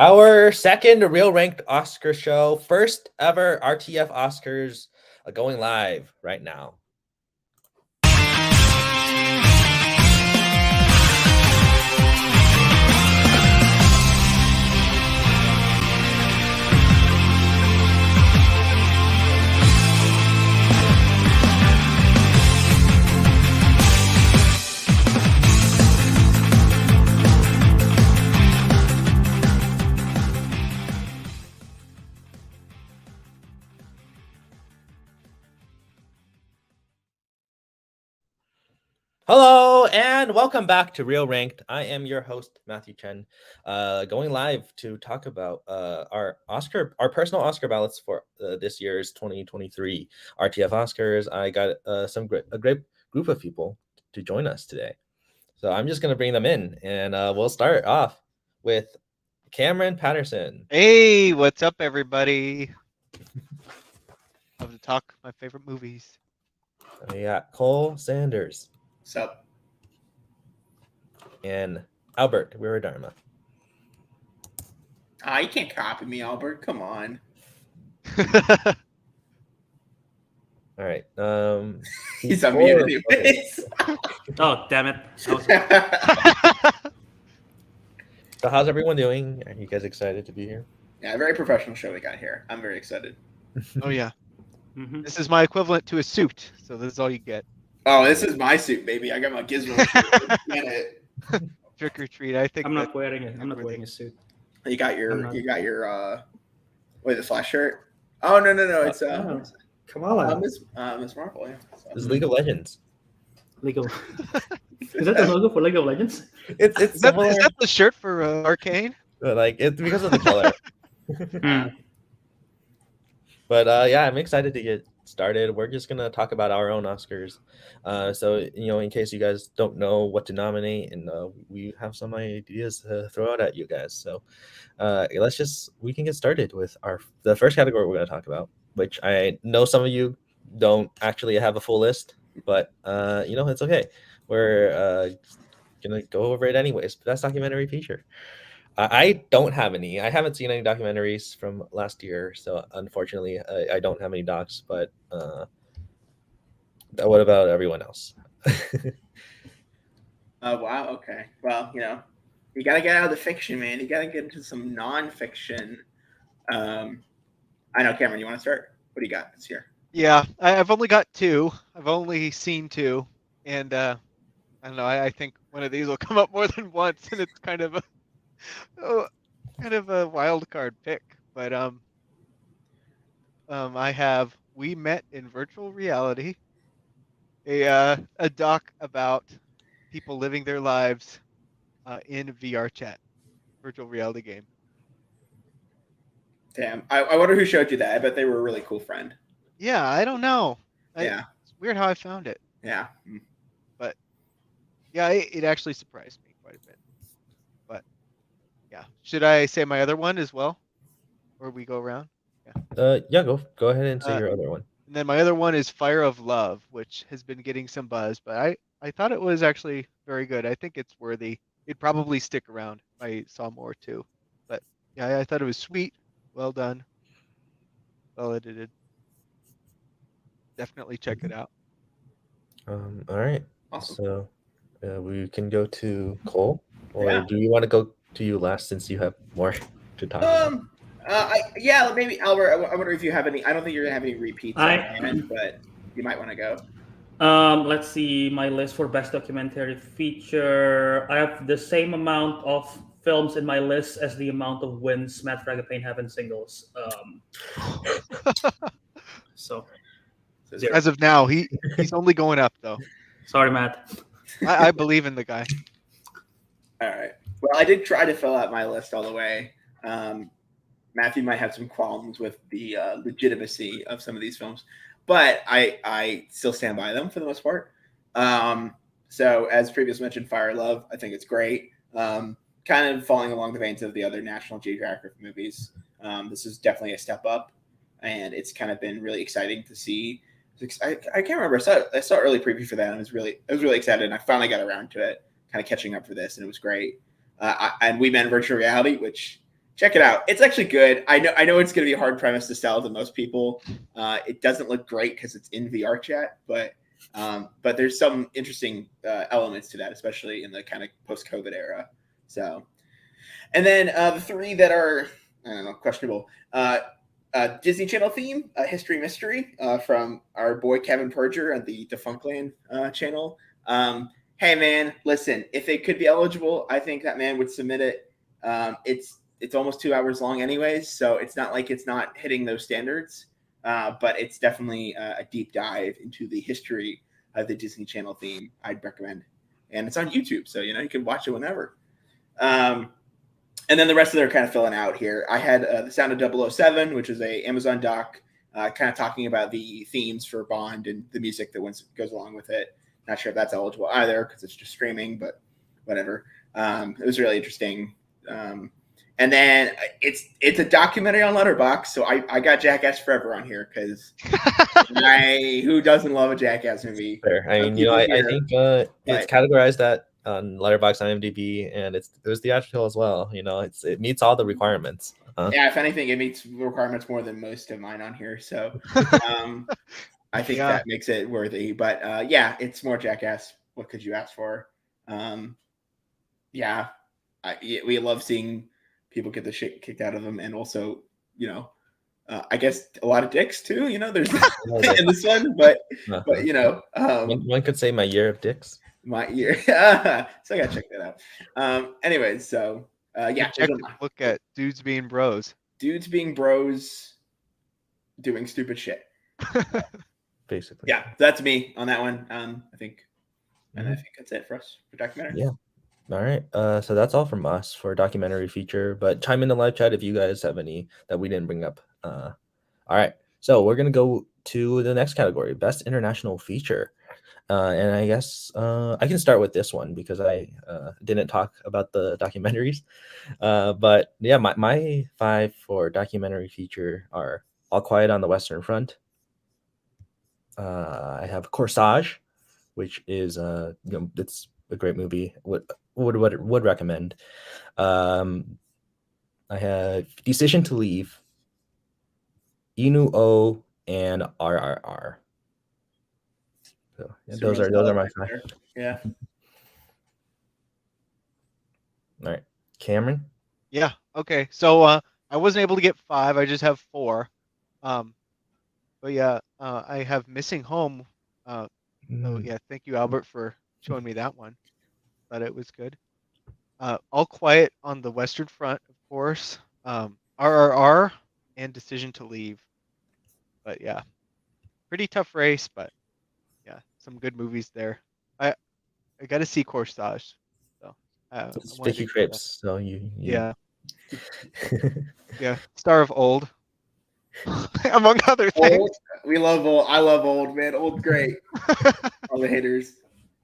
Our second Real Ranked Oscar show, first ever RTF Oscars, going live right now. Hello and welcome back to Real Ranked. I am your host Matthew Chen, going live to talk about our personal Oscar ballots for this year's 2023 RTF Oscars. I got a great group of people to join us today, so I'm just gonna bring them in, and we'll start off with Cameron Patterson. Hey, what's up, everybody? Love to talk my favorite movies. We got Cole Sanders. What's up? And Albert Wiradharma. You can't copy me, Albert. Come on. All right. He's unmuted anyways. Oh, damn it. So how's everyone doing? Are you guys excited to be here? Yeah, very professional show we got here. I'm very excited. Oh, yeah. Mm-hmm. This is my equivalent to a suit, so this is all you get. Oh, this is my suit, baby. I got my gizmo suit. Trick or treat. I think I'm not wearing it. I'm not wearing a suit. You got your the Flash shirt? Oh no. It's Kamala. Miss Marvel, yeah. So. This is League of Legends. League of Is that the logo for League of Legends? It's is that the shirt for Arcane? Like it's because of the color. But yeah, I'm excited to get started. We're just gonna talk about our own Oscars. So in case you guys don't know what to nominate, and we have some ideas to throw out at you guys. So we can get started with the first category we're gonna talk about, which I know some of you don't actually have a full list, but it's okay. We're gonna go over it anyways. Best documentary feature. I don't have any. I haven't seen any documentaries from last year, so unfortunately, I don't have any docs. But what about everyone else? Oh wow. Okay. Well, you gotta get out of the fiction, man. You gotta get into some nonfiction. I know, Cameron. You want to start? What do you got this year? Yeah, I've only got two. I've only seen two, and I don't know. I think one of these will come up more than once, and it's kind of a wild card pick. But I have We Met in Virtual Reality, a doc about people living their lives in VR chat, virtual reality game. Damn, I wonder who showed you that. I bet they were a really cool friend. Yeah, I don't know. Yeah, it's weird how I found it. Yeah, but yeah, it actually surprised me quite a bit. But yeah, should I say my other one as well, or we go around? Yeah, go ahead and say your other one. And then my other one is Fire of Love, which has been getting some buzz, but I thought it was actually very good. I think it's worthy. It'd probably stick around. I saw more too, but yeah, I thought it was sweet. Well done. Well edited. Definitely check it out. All right. Awesome. So we can go to Cole, or do you want to go to you last since you have more to talk about? Maybe Albert. I wonder if you have any. I don't think you're gonna have any repeats, but you might want to go. Let's see my list for best documentary feature. I have the same amount of films in my list as the amount of wins Matt Fragapane have in singles. So as of now, he's only going up though. Sorry, Matt. I believe in the guy. All right. Well, I did try to fill out my list all the way. Matthew might have some qualms with the legitimacy of some of these films, but I still stand by them for the most part. So as previously mentioned, Fire Love, I think it's great. Kind of falling along the veins of the other National Geographic movies. This is definitely a step up, and it's kind of been really exciting to see. I can't remember. I saw early preview for that, and I was really excited, and I finally got around to it, kind of catching up for this, and it was great. And We Met in Virtual Reality, which check it out. It's actually good. I know it's going to be a hard premise to sell to most people. It doesn't look great because it's in VR chat, but there's some interesting elements to that, especially in the kind of post-COVID era. So, and then the three that are, I don't know, questionable. Disney Channel theme, History Mystery, from our boy Kevin Perger on the Defunctland channel. Hey man, listen, if it could be eligible, I think that man would submit it. It's almost 2 hours long anyways, so it's not like it's not hitting those standards. But it's definitely a deep dive into the history of the Disney Channel theme. I'd recommend, and it's on YouTube, so you can watch it whenever. And then the rest of them are kind of filling out here. I had The Sound of 007, which is a Amazon doc, kind of talking about the themes for Bond and the music that goes along with it. Not sure if that's eligible either because it's just streaming, but whatever. It was really interesting. And then it's a documentary on Letterboxd, so I got Jackass Forever on here because who doesn't love a Jackass movie? Fair. I mean, I think it's categorized at on Letterboxd, IMDb, and it was theatrical as well. It meets all the requirements. Yeah, if anything, it meets requirements more than most of mine on here. So I think that makes it worthy. But yeah, it's more Jackass. What could you ask for? Yeah, we love seeing people get the shit kicked out of them, and also, I guess a lot of dicks too. There's in this one, but one could say my year of dicks. My year, so I gotta check that out. Anyways, so yeah, look at dudes being bros. Dudes being bros, doing stupid shit. Basically. Yeah, that's me on that one. I think, and I think that's it for us for documentary. Yeah. All right. So that's all from us for documentary feature. But chime in the live chat if you guys have any that we didn't bring up. All right. So we're gonna go to the next category, best international feature. And I guess I can start with this one because I didn't talk about the documentaries. But yeah, my 5 for documentary feature are All Quiet on the Western Front. I have Corsage, which is it's a great movie. Would recommend. I have Decision to Leave, Inu O, and RRR. So yeah, those are my 5. Yeah. All right, Cameron. Yeah. Okay. So I wasn't able to get 5. I just have 4. But yeah, I have Missing Home. So yeah, thank you, Albert, for showing me that one. Thought it was good. All Quiet on the Western Front, of course. RRR and Decision to Leave. But yeah, pretty tough race, but yeah, some good movies there. I got to see Corsage. So it's Vicky Krieps. So you. Yeah. Yeah. Star of Old. Among other things. Old, we love Old. I love Old, man. Old, great. All the haters.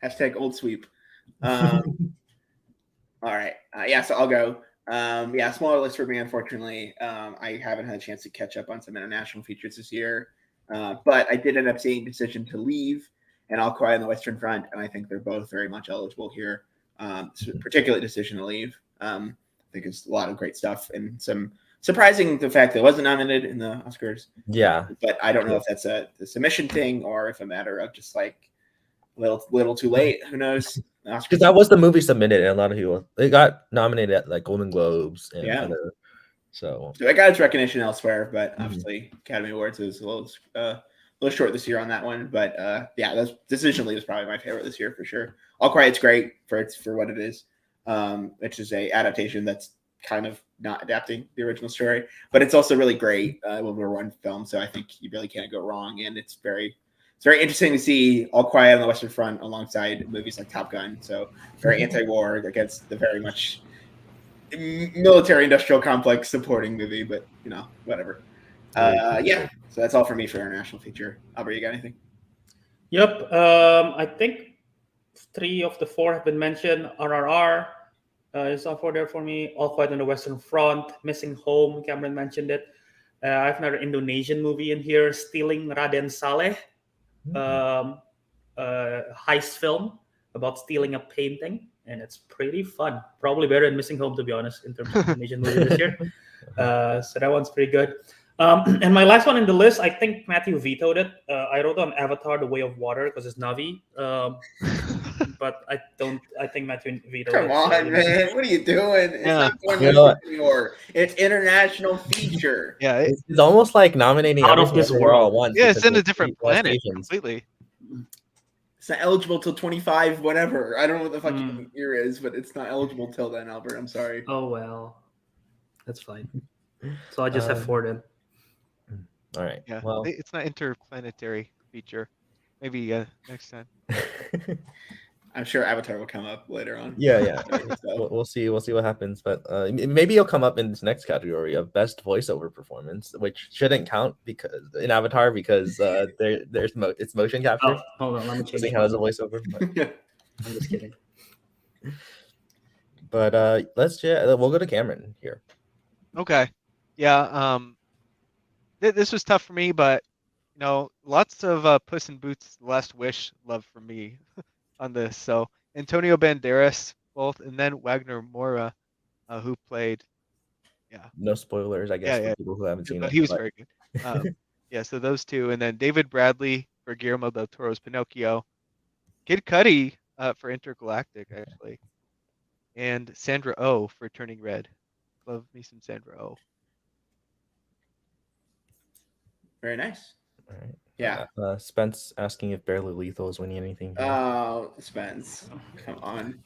# Old Sweep. All right. Yeah, so I'll go. Yeah, smaller list for me, unfortunately. I haven't had a chance to catch up on some international features this year. But I did end up seeing Decision to Leave and All Quiet on the Western Front, and I think they're both very much eligible here, particularly Decision to Leave. I think it's a lot of great stuff and some surprising the fact that it wasn't nominated in the Oscars. Yeah. But I don't know if that's the submission thing or if a matter of just like little too late. Who knows? Because that was the movie submitted, and a lot of people they got nominated at like Golden Globes and other. So it got its recognition elsewhere, but obviously Academy Awards was a little short this year on that one. But yeah, Decision Leave is probably my favorite this year for sure. All Quiet's great for what it is, which is a adaptation that's kind of not adapting the original story, but it's also really great one film. So I think you really can't go wrong, and it's very interesting to see All Quiet on the Western Front alongside movies like Top Gun. So very anti-war against the very much military-industrial complex supporting movie, but whatever. Yeah, so that's all for me for international feature. Albert, you got anything? Yep. I think 3 of the 4 have been mentioned. RRR is all 4 there for me. All Quiet on the Western Front, Missing Home, Cameron mentioned it. I have another Indonesian movie in here, Stealing Raden Saleh. Heist film about stealing a painting. and it's pretty fun. Probably better than Missing Home, to be honest, in terms of animation movie this year. So that one's pretty good. And my last one in the list, I think Matthew vetoed it. I wrote on Avatar: The Way of Water because it's Navi. But I think Matthew vetoed Come it. on, man. What are you doing? It's Yeah. not going You know what? anymore. It's international feature. Yeah, It's almost like nominating Out of everything this everywhere all world. at once. yeah, it's because in a it's different less planet Asians. completely. It's not eligible till 25, whatever. I don't know what the fucking Mm. year is, but it's not eligible till then, Albert. I'm sorry. Oh well, that's fine. So I just have 4 then. All right. Yeah, Well, it's not interplanetary feature. Maybe next time. I'm sure Avatar will come up later on. yeah. So, We'll see what happens, but maybe it'll come up in this next category of best voiceover performance, which shouldn't count because in Avatar because it's motion capture. Oh, hold on, let me change Doesn't it. count as a voiceover. But, I'm just kidding. but we'll go to Cameron here. Okay. Yeah. This was tough for me, but lots of Puss in Boots: The Last Wish love for me on this. So Antonio Banderas both, and then Wagner Moura, who played. Yeah. No spoilers, I guess, Yeah. for people who haven't seen But it. he was but- very good. Yeah. So those two, and then David Bradley for Guillermo del Toro's Pinocchio, Kid Cudi for Intergalactic actually, and Sandra Oh for Turning Red. Love me some Sandra Oh. very nice. All right. Yeah. Spence asking if Barely Lethal is winning anything. here. Oh, Spence. Come on.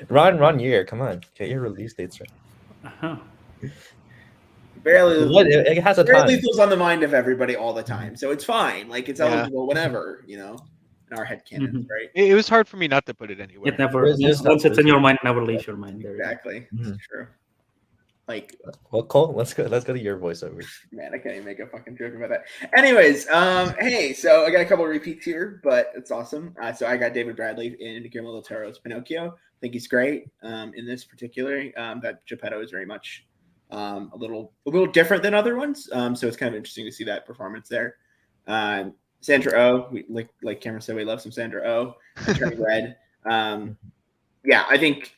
Ron Year, come on, get your release dates right. Uh-huh. Barely. What it has a Barely time. Lethal's on the mind of everybody all the time, so it's fine. Like it's Yeah. eligible whenever, in our head canons, Mhm. right? It was hard for me not to put it anywhere. It never There's once not- it's in your mind, it never leaves your mind. There you go. Exactly. Mhm. It's true. Like, Well, Cole, let's go to your voiceovers. man, I can't even make a fucking joke about that. Anyways, hey, so I got a couple of repeats here, but it's awesome. So I got David Bradley in Guillermo del Toro's Pinocchio. I think he's great in this particular. That Geppetto is very much a little different than other ones. So it's kind of interesting to see that performance there. Sandra Oh, like Cameron said, we love some Sandra Oh. Turning Red. Yeah, I think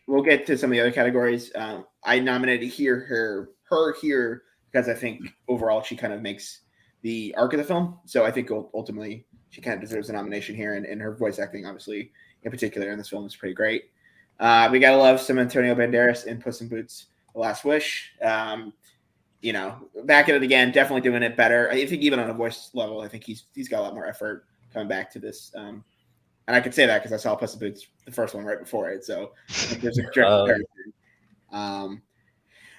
we'll get to some of the other categories. I nominated her here because I think overall she kind of makes the arc of the film. So I think ultimately she kind of deserves a nomination here, and her voice acting, obviously, in particular in this film, is pretty great. We gotta love some Antonio Banderas in Puss in Boots: The Last Wish. Back at it again, definitely doing it better. I think even on a voice level, I think he's got a lot more effort coming back to this. And I could say that because I saw Puss in Boots, the first one, right before it. So there's a direct comparison.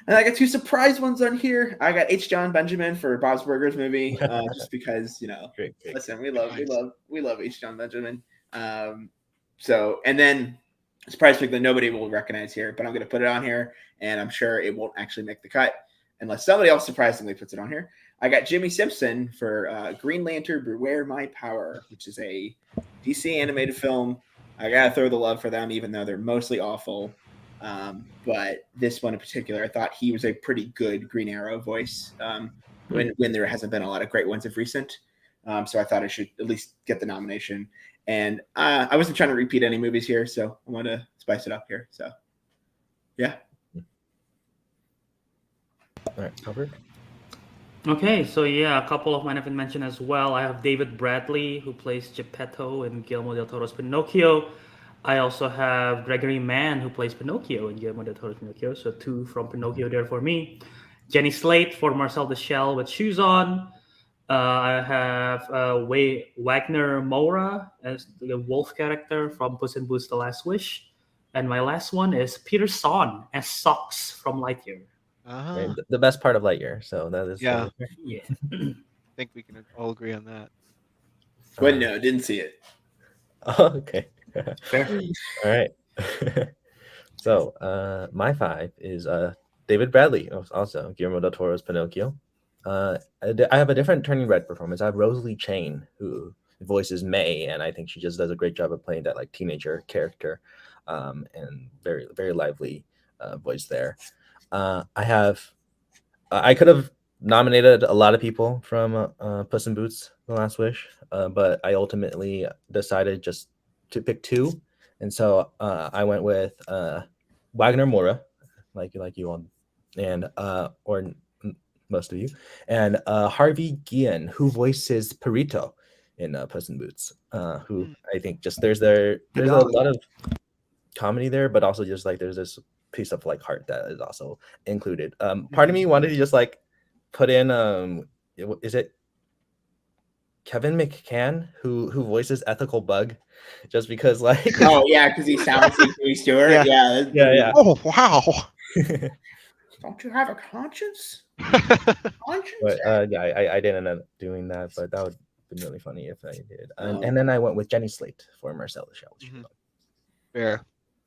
And I got 2 surprise ones on here. I got H. John Benjamin for Bob's Burgers movie, just because Great. listen, we love H. John Benjamin. So, and then surprise pick that nobody will recognize here, but I'm going to put it on here, and I'm sure it won't actually make the cut unless somebody else surprisingly puts it on here. I got Jimmy Simpson for Green Lantern: Beware My Power, which is a DC animated film. I gotta throw the love for them, even though they're mostly awful. But this one in particular, I thought he was a pretty good Green Arrow voice when there hasn't been a lot of great ones of recent. So I thought I should at least get the nomination. And I wasn't trying to repeat any movies here, so I want to spice it up here. So, yeah. All right, Albert. Okay, so yeah, a couple of mine have been mentioned as well. I have David Bradley, who plays Geppetto in Guillermo del Toro's Pinocchio. I also have Gregory Mann, who plays Pinocchio in Guillermo del Toro's Pinocchio. So 2 from Pinocchio there for me. Jenny Slate for Marcel the Shell with Shoes On. I have Wagner Moura as the wolf character from Puss in Boots: The Last Wish. And my last one is Peter Son as Socks from Lightyear. Right, the best part of Lightyear. So that is Yeah. Yeah. I think we can all agree on that. But no, didn't see it. Okay. Fair. All right. So my 5 is David Bradley, also Guillermo del Toro's Pinocchio. I have a different Turning Red performance. I have Rosalie Chain, who voices May, and I think she just does a great job of playing that like teenager character, and very very lively voice there. I could have nominated a lot of people from Puss in Boots: The Last Wish, but I ultimately decided just to pick 2, And so I went with Wagner Moura, like you all, and most of you, and Harvey Guillen, who voices Perito in Puss in Boots. Who I think just there's a lot of comedy there, but also just like there's this piece of like heart that is also included. Part of me wanted to just like put in is it Kevin McCann who voices Ethical Bug, just because like Oh yeah, because he sounds like Jimmy Stewart. Yeah. yeah. Oh wow. Don't you have a conscience? Conscience? But yeah, I didn't end up doing that, but that would have been really funny if I did. And then I went with Jenny Slate for Marcel the Shell.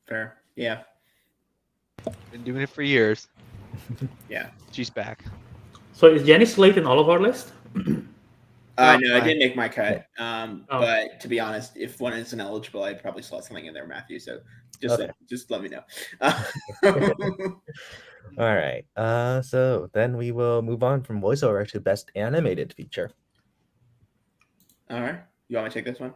Fair. Yeah. Been doing it for years. Yeah. She's back. So is Jenny Slate in all of our list? No, I fine. didn't make my cut. But to be honest, if one isn't eligible, I'd probably slot something in there, Matthew. So just let me know. All right. So then we will move on from voiceover to best animated feature. All right. You want me to take this one?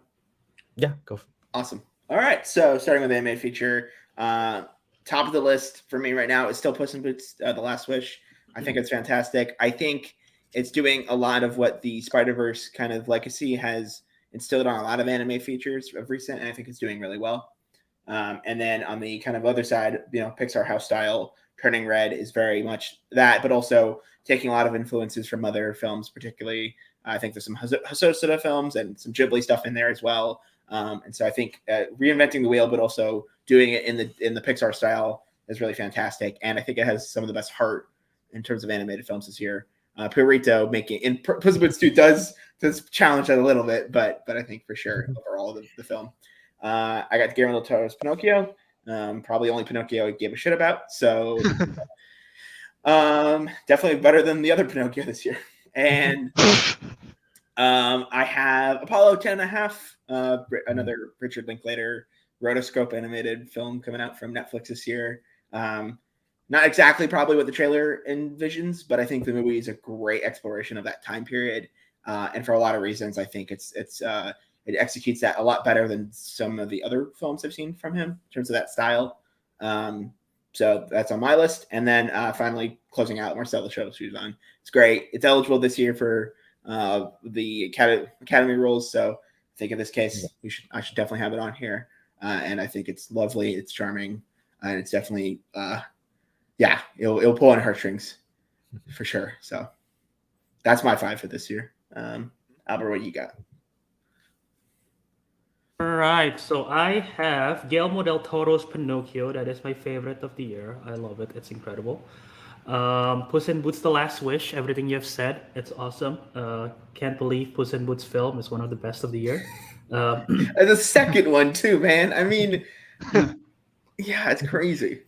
Yeah, go. Awesome. All right. So starting with animated feature, top of the list for me right now is still Puss in Boots: The Last Wish. I think it's fantastic. I think it's doing a lot of what the Spider-Verse kind of legacy has instilled on a lot of anime features of recent, and I think it's doing really well. And then on the kind of other side, Pixar house style, Turning Red is very much that, but also taking a lot of influences from other films, particularly I think there's some Hosoda films and some Ghibli stuff in there as well. And so I think reinventing the wheel, but also doing it in the Pixar style is really fantastic. And I think it has some of the best heart in terms of animated films this year. Purito making in Puss in Boots 2 does challenge that a little bit, but I think for sure overall the film. I got Guillermo del Toro's Pinocchio. Probably only Pinocchio I gave a shit about. So definitely better than the other Pinocchio this year. And I have Apollo 10.5, another Richard Linklater rotoscope animated film coming out from Netflix this year. Not exactly probably what the trailer envisions, but I think the movie is a great exploration of that time period. And for a lot of reasons, I think it executes that a lot better than some of the other films I've seen from him in terms of that style. So that's on my list. And then finally closing out Marcel the Shuttle Shoes on. It's great. It's eligible this year for the Academy rules. So I think in this case, I should definitely have it on here. And I think it's lovely. It's charming. And it's definitely, it'll pull on heartstrings for sure. So that's my 5 for this year. Albert, what you got? All right, so I have Guillermo del Toro's Pinocchio. That is my favorite of the year. I love it. It's incredible. Puss in Boots: The Last Wish. Everything you've said, it's awesome. Can't believe Puss in Boots film is one of the best of the year. And the second one too, man. I mean, yeah, it's crazy.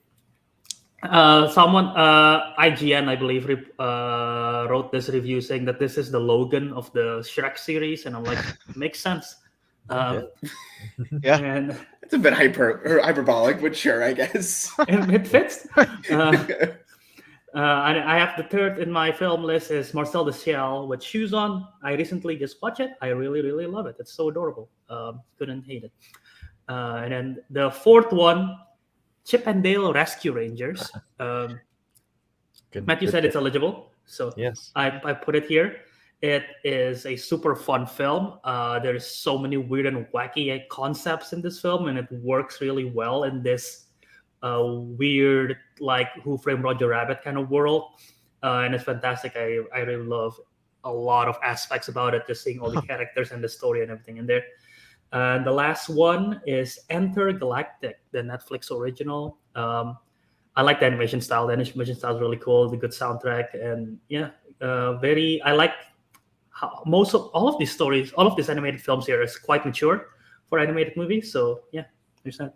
Someone, IGN, I believe, wrote this review saying that this is the Logan of the Shrek series, and I'm like, makes sense. Yeah. And it's a bit hyperbolic, but sure, I guess it fits. I have the third in my film list is Marcel the Shell with Shoes On. I recently just watched it. I really, really love it. It's so adorable. Couldn't hate it. And then the fourth one, Chip and Dale Rescue Rangers. Matthew said it's eligible, so yes, I put it here. It is a super fun film. There's so many weird and wacky concepts in this film, and it works really well in this weird, like Who Framed Roger Rabbit kind of world. And it's fantastic. I really love a lot of aspects about it, just seeing all the characters and the story and everything in there. And the last one is Enter Galactic, the Netflix original. I like the animation style. The animation style is really cool. The good soundtrack, and I like how all of these stories, all of these animated films here is quite mature for animated movies. So yeah, there's that.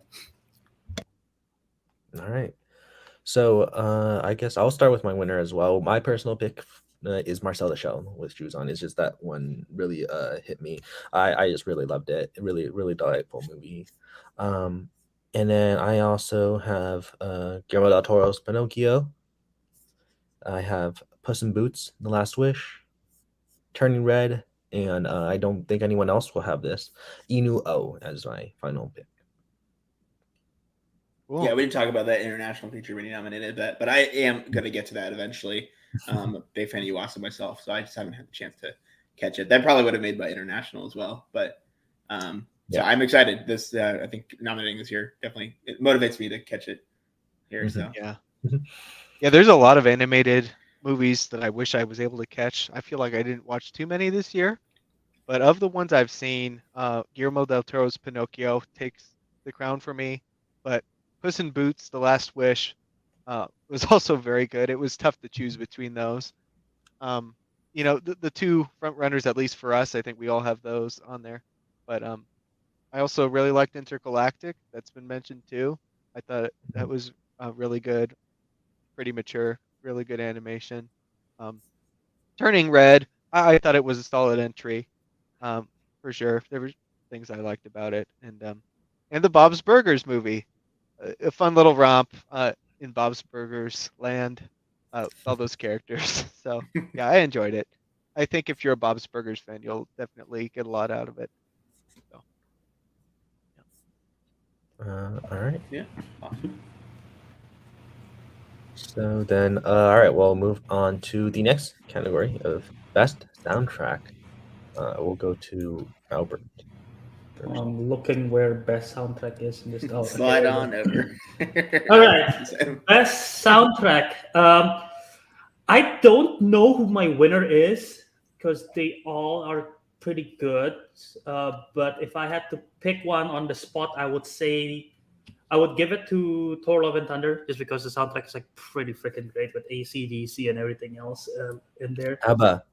All right. So I guess I'll start with my winner as well. My personal pick is Marcel the Shell with Shoes On. It's just that one really hit me. I just really loved it. Really, really delightful movie. And then I also have Guillermo del Toro's Pinocchio. I have Puss in Boots: The Last Wish, Turning Red, and I don't think anyone else will have this. Inu-Oh as my final pick. Cool. Yeah, we didn't talk about that international feature when you nominated that, but I am going to get to that eventually. I'm a big fan of Yuasa myself, so I just haven't had the chance to catch it. That probably would have made my international as well, but so I'm excited. This I think nominating this year definitely it motivates me to catch it here. So Yeah. Yeah, there's a lot of animated movies that I wish I was able to catch. I feel like I didn't watch too many this year, but of the ones I've seen, Guillermo del Toro's Pinocchio takes the crown for me. But Puss in Boots: The Last Wish was also very good. It was tough to choose between those. The two front runners, at least for us, I think we all have those on there. But I also really liked Intergalactic. That's been mentioned too. I thought that was really good, pretty mature, really good animation. Turning Red, I thought it was a solid entry, for sure. There were things I liked about it, and the Bob's Burgers movie, a fun little romp in Bob's Burgers land, with all those characters. So yeah, I enjoyed it. I think if you're a Bob's Burgers fan, you'll definitely get a lot out of it. So, All right. yeah, awesome. So then, all right, we'll move on to the next category of best soundtrack. We'll go to Albert first. I'm looking where best soundtrack is in this. Oh, okay, Slide there we on go. over. All right. Best soundtrack. I don't know who my winner is because they all are pretty good. But if I had to pick one on the spot, I would say I would give it to Thor: Love and Thunder just because the soundtrack is like pretty freaking great with AC/DC and everything else in there. ABBA.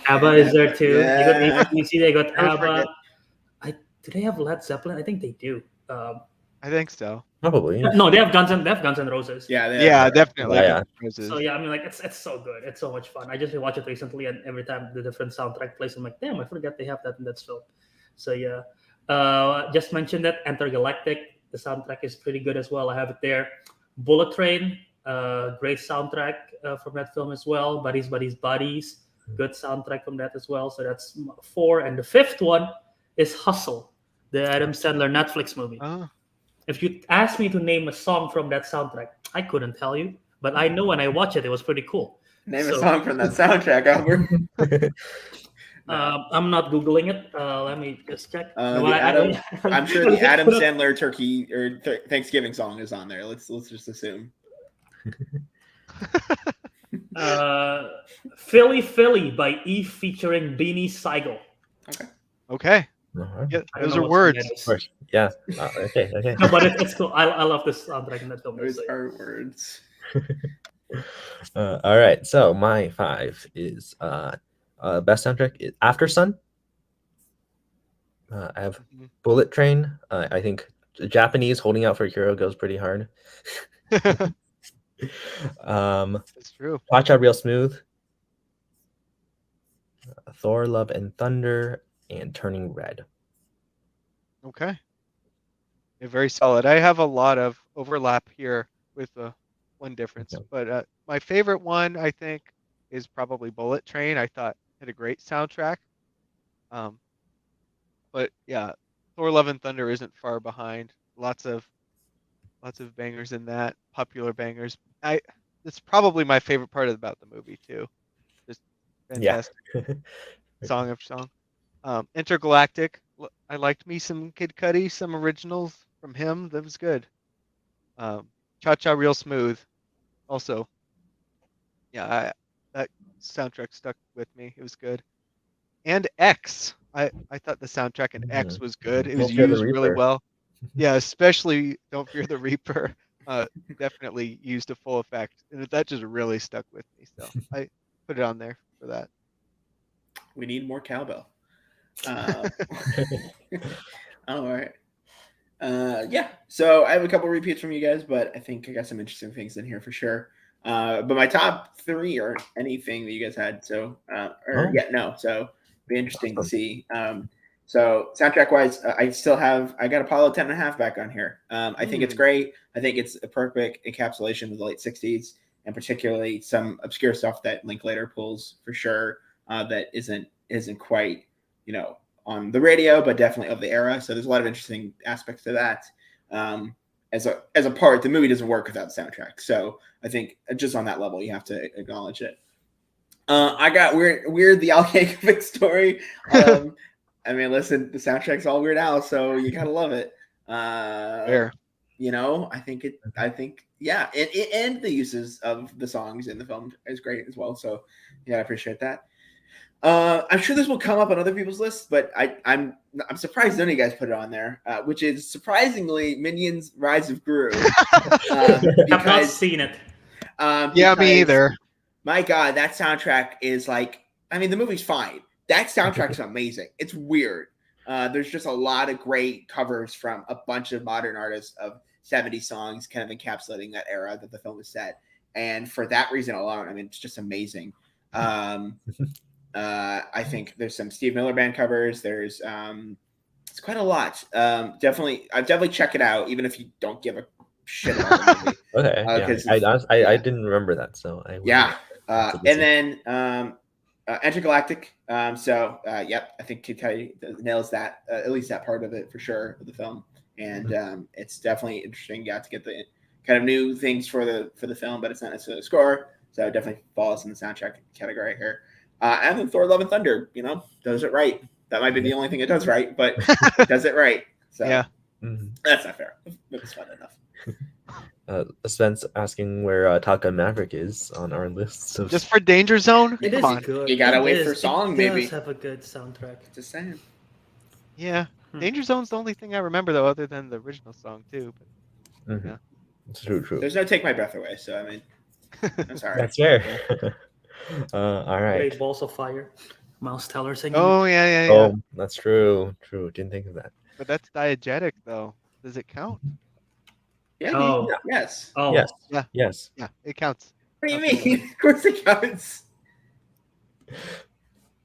ABBA is there too. Yeah. They got AC/DC, they got Never ABBA. forget. Do they have Led Zeppelin? I think they do. I think so. Probably. No, they have Guns N' Roses. Yeah, Yeah, definitely. Yeah. Roses. So yeah, I mean, like it's so good. It's so much fun. I just rewatched it recently, and every time the different soundtrack plays, I'm like, damn, I forgot they have that in that film. So yeah, just mentioned that Intergalactic. The soundtrack is pretty good as well. I have it there. Bullet Train, great soundtrack from that film as well. Buddies, good soundtrack from that as well. So that's 4, and the 5th one is Hustle, the Adam Sandler Netflix movie. Oh. If you asked me to name a song from that soundtrack, I couldn't tell you, but I know when I watched it was pretty cool. Name a song from that soundtrack, Albert. I'm not Googling it. Let me just check. I'm sure the Adam Sandler turkey or Thanksgiving song is on there. Let's just assume. Philly Philly by Eve featuring Beanie Sigel. Okay. Uh-huh. Yeah, those are words. Of course. Yeah. Okay. No, but it's cool. I love this soundtrack in that film. Those are words. All right. So my 5 is best soundtrack is After Sun. I have Bullet Train. I think the Japanese Holding Out for a Hero goes pretty hard. That's true. Watch Out Real Smooth. Thor: Love and Thunder, and Turning Red. Okay. Yeah, very solid. I have a lot of overlap here with one difference, but my favorite one I think is probably Bullet Train. I thought had a great soundtrack. But yeah, Thor: Love and Thunder isn't far behind. Lots of bangers in that, popular bangers. It's probably my favorite part about the movie too. Just fantastic song after song. Intergalactic. I liked me some Kid Cudi, some originals from him. That was good. Cha Cha Real Smooth. Also, yeah, that soundtrack stuck with me. It was good. And X. I thought the soundtrack in X was good. It was used really well. Yeah, especially Don't Fear the Reaper. Definitely used to full effect. And that just really stuck with me. So I put it on there for that. We need more cowbell. All right. Yeah. So I have a couple repeats from you guys, but I think I got some interesting things in here for sure. But my top 3 aren't anything that you guys had. So, So be interesting to see. So soundtrack wise, I got Apollo 10.5 back on here. I think it's great. I think it's a perfect encapsulation of the late 60s, and particularly some obscure stuff that Linklater pulls for sure. That isn't quite, on the radio, but definitely of the era. So there's a lot of interesting aspects to that. as a part, the movie doesn't work without the soundtrack. So I think just on that level, you have to acknowledge it. I got Weird the Al Yankovic story. I mean, listen, the soundtrack's all Weird Al, so you gotta love it. Fair. You know, I think yeah, and the uses of the songs in the film is great as well. So yeah, I appreciate that. I'm sure this will come up on other people's lists, but I'm surprised none of you guys put it on there, which is surprisingly Minions: Rise of Gru. I've not seen it. Yeah, me either. My God, that soundtrack is like, I mean, the movie's fine. That soundtrack's amazing. It's weird. There's just a lot of great covers from a bunch of modern artists of 70 songs, kind of encapsulating that era that the film was set. And for that reason alone, I mean, it's just amazing. I think there's some Steve Miller Band covers. There's it's quite a lot. I'd definitely check it out, even if you don't give a shit about the movie. Okay, I didn't remember that, so and then Intergalactic. Yep, I think Kid Cudi nails that, at least that part of it for sure, of the film. And it's definitely interesting. Got to get the kind of new things for the film, but it's not necessarily a score. So it definitely falls in the soundtrack category here. And then Thor: Love and Thunder, does it right. That might be the only thing it does right, but it does it right. So yeah, that's not fair. It's fun enough. Spence asking where Top Gun Maverick is on our list. Just for Danger Zone. It Come is on. good. You gotta wait for song, it maybe. Does have a good soundtrack. Just saying. Yeah, Danger Zone's the only thing I remember though, other than the original song too. But yeah, it's true. There's no Take My Breath Away, so I mean, I'm sorry. That's fair. All right. Great Balls of Fire. Miles Teller singing. oh yeah. Oh, that's true. Didn't think of that. But that's diegetic though. Does it count? Yeah. Oh. Yes. Oh. Yes. Yeah. Yes. Yeah, it counts. What do you mean? Of course it counts.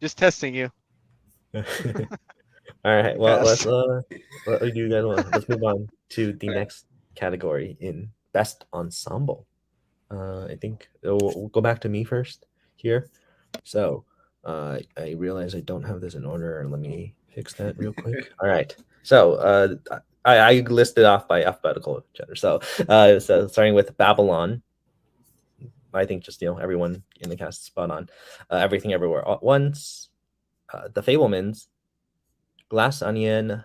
Just testing you. All right. Well, Yes. what do you guys want? Let's move on to the next category in Best Ensemble. I think we'll go back to me first here. So I realize I don't have this in order. Let me fix that real quick. All right. So I listed off by alphabetical gender. So starting with Babylon. I think just everyone in the cast is spot on. Everything Everywhere at Once, The Fabelmans, Glass Onion,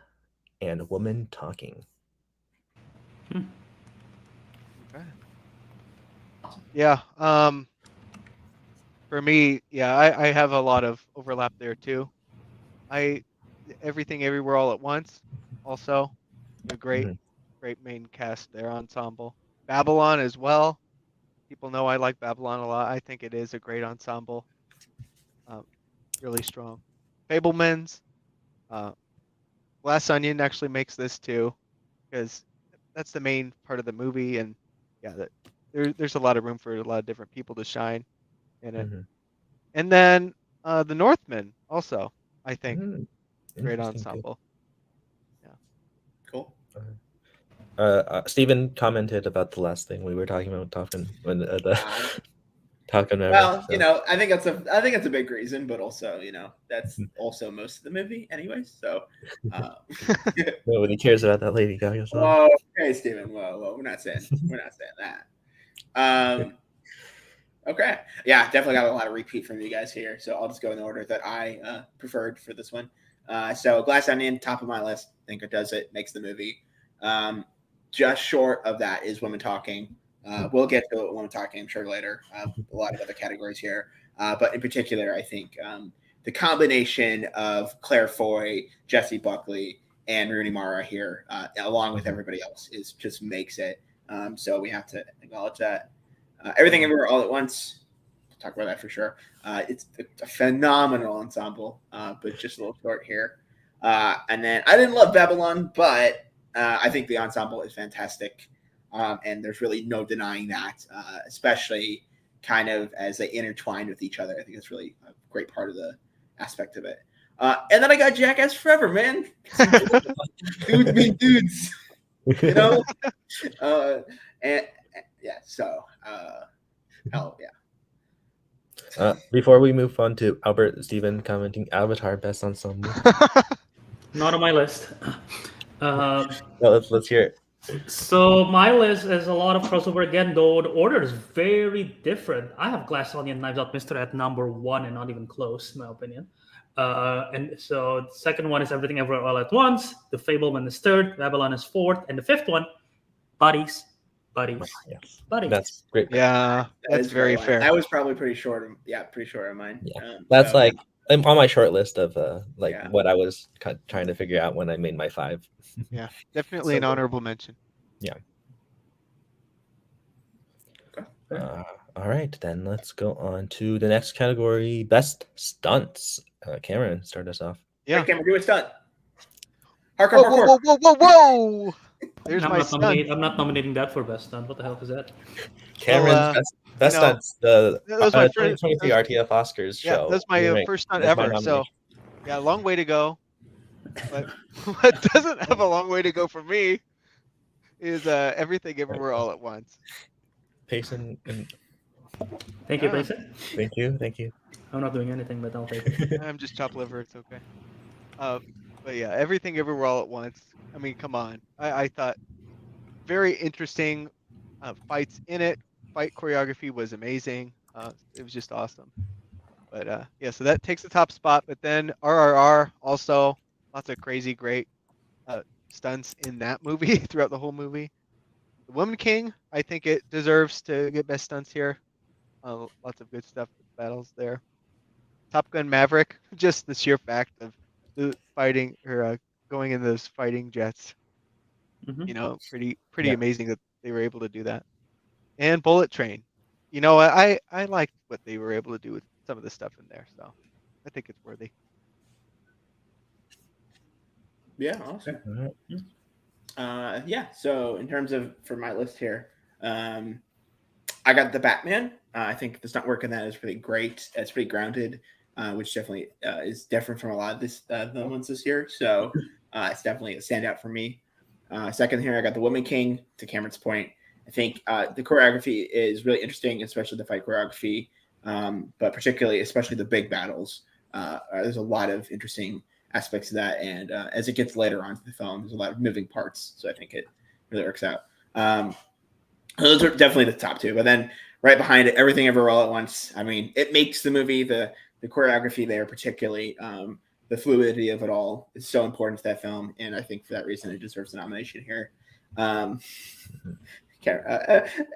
and Woman Talking. Yeah. For me, yeah, I have a lot of overlap there too. Everything Everywhere All at Once, also a great main cast there, ensemble. Babylon as well. People know I like Babylon a lot. I think it is a great ensemble. Really strong. Fabelmans. Glass Onion actually makes this too, because that's the main part of the movie, and yeah, there's a lot of room for a lot of different people to shine in it. And then the Northmen also, I think, great ensemble. Yeah. Cool. Stephen commented about the last thing we were talking about talking when the talking about. Well, I think that's a big reason, but also, that's also most of the movie, anyways. So nobody cares about that Lady Gaga song. Oh, okay, Stephen. Well, we're not saying that. Okay, yeah, definitely got a lot of repeat from you guys here. So I'll just go in the order that I preferred for this one. So Glass Onion, top of my list. I think it does it, makes the movie. Just short of that is Women Talking. We'll get to Women Talking, I'm sure, later. A lot of other categories here. But in particular, I think the combination of Claire Foy, Jessie Buckley, and Rooney Mara here, along with everybody else, just makes it. So we have to acknowledge that. Everything Everywhere All at Once. We'll talk about that for sure. It's a phenomenal ensemble, but just a little short here. And then I didn't love Babylon, but I think the ensemble is fantastic. And there's really no denying that, especially kind of as they intertwine with each other. I think it's really a great part of the aspect of it. And then I got Jackass Forever, man. Dudes being dudes, and yeah, so hell yeah. Before we move on to Albert, Stephen commenting Avatar Best Ensemble. Not on my list. Let's hear it. So my list is a lot of crossover again, though the order is very different. I have Glass Onion, Knives Out Mystery at number 1 and not even close, in my opinion. And so the second one is Everything Everywhere All at Once. The Fableman is third. Babylon is fourth. And the fifth one, Buddies. Buddies. Yes. Buddies. That's great. Yeah, that's is very right. fair. That was probably pretty short. Pretty short on mine. Yeah. That's so- like I'm on my short list of Yeah. what I was trying to figure out when I made my 5. Yeah, definitely So an good. honorable mention. All right, then let's go on to the next category, best stunts. Cameron, start us off. Yeah. Hey, Cameron, do a stunt. Whoa, Hardcore whoa, parkour. whoa, whoa, whoa, whoa! There's I'm my not, stunt. I'm not nominating that for best stunt. What the hell is that? Cameron's best you know, stunts. The that was my first- 2023 RTF Oscars Yeah, show. that's my You're right. first stunt That's my ever. So, nomination. yeah, long way to go. But what doesn't have a long way to go for me is Everything Everywhere All at Once. Payson, and Thank you, Ah. Payson. thank you. I'm not doing anything, but I'll take it. I'm just chopped liver. It's okay. But yeah, Everything Everywhere All at Once. I mean, come on. I thought very interesting fights in it. Fight choreography was amazing. It was just awesome. But yeah, so that takes the top spot. But then RRR also lots of crazy great stunts in that movie throughout the whole movie. The Woman King, I think it deserves to get best stunts here. Lots of good stuff with battles there. Top Gun Maverick, just the sheer fact of the fighting or going in those fighting jets. Mhm. You know, pretty Yeah. amazing that they were able to do that. And Bullet Train. You know, I liked what they were able to do with some of the stuff in there, so I think it's worthy. Yeah, awesome. All right. Yeah. So in terms of for my list here, I got the Batman. I think the stunt work in that is pretty great. It's pretty grounded, which definitely is different from a lot of the ones this year. So it's definitely a standout for me. Second here, I got the Woman King. To Cameron's point, I think the choreography is really interesting, especially the fight choreography, but particularly, especially the big battles. There's a lot of interesting aspects of that, and as it gets later on to the film, there's a lot of moving parts. So I think it really works out. Those are definitely the top two, but then right behind it, Everything Everywhere All at Once. I mean, it makes the movie. The choreography there, particularly the fluidity of it all, is so important to that film, and I think for that reason, it deserves a nomination here.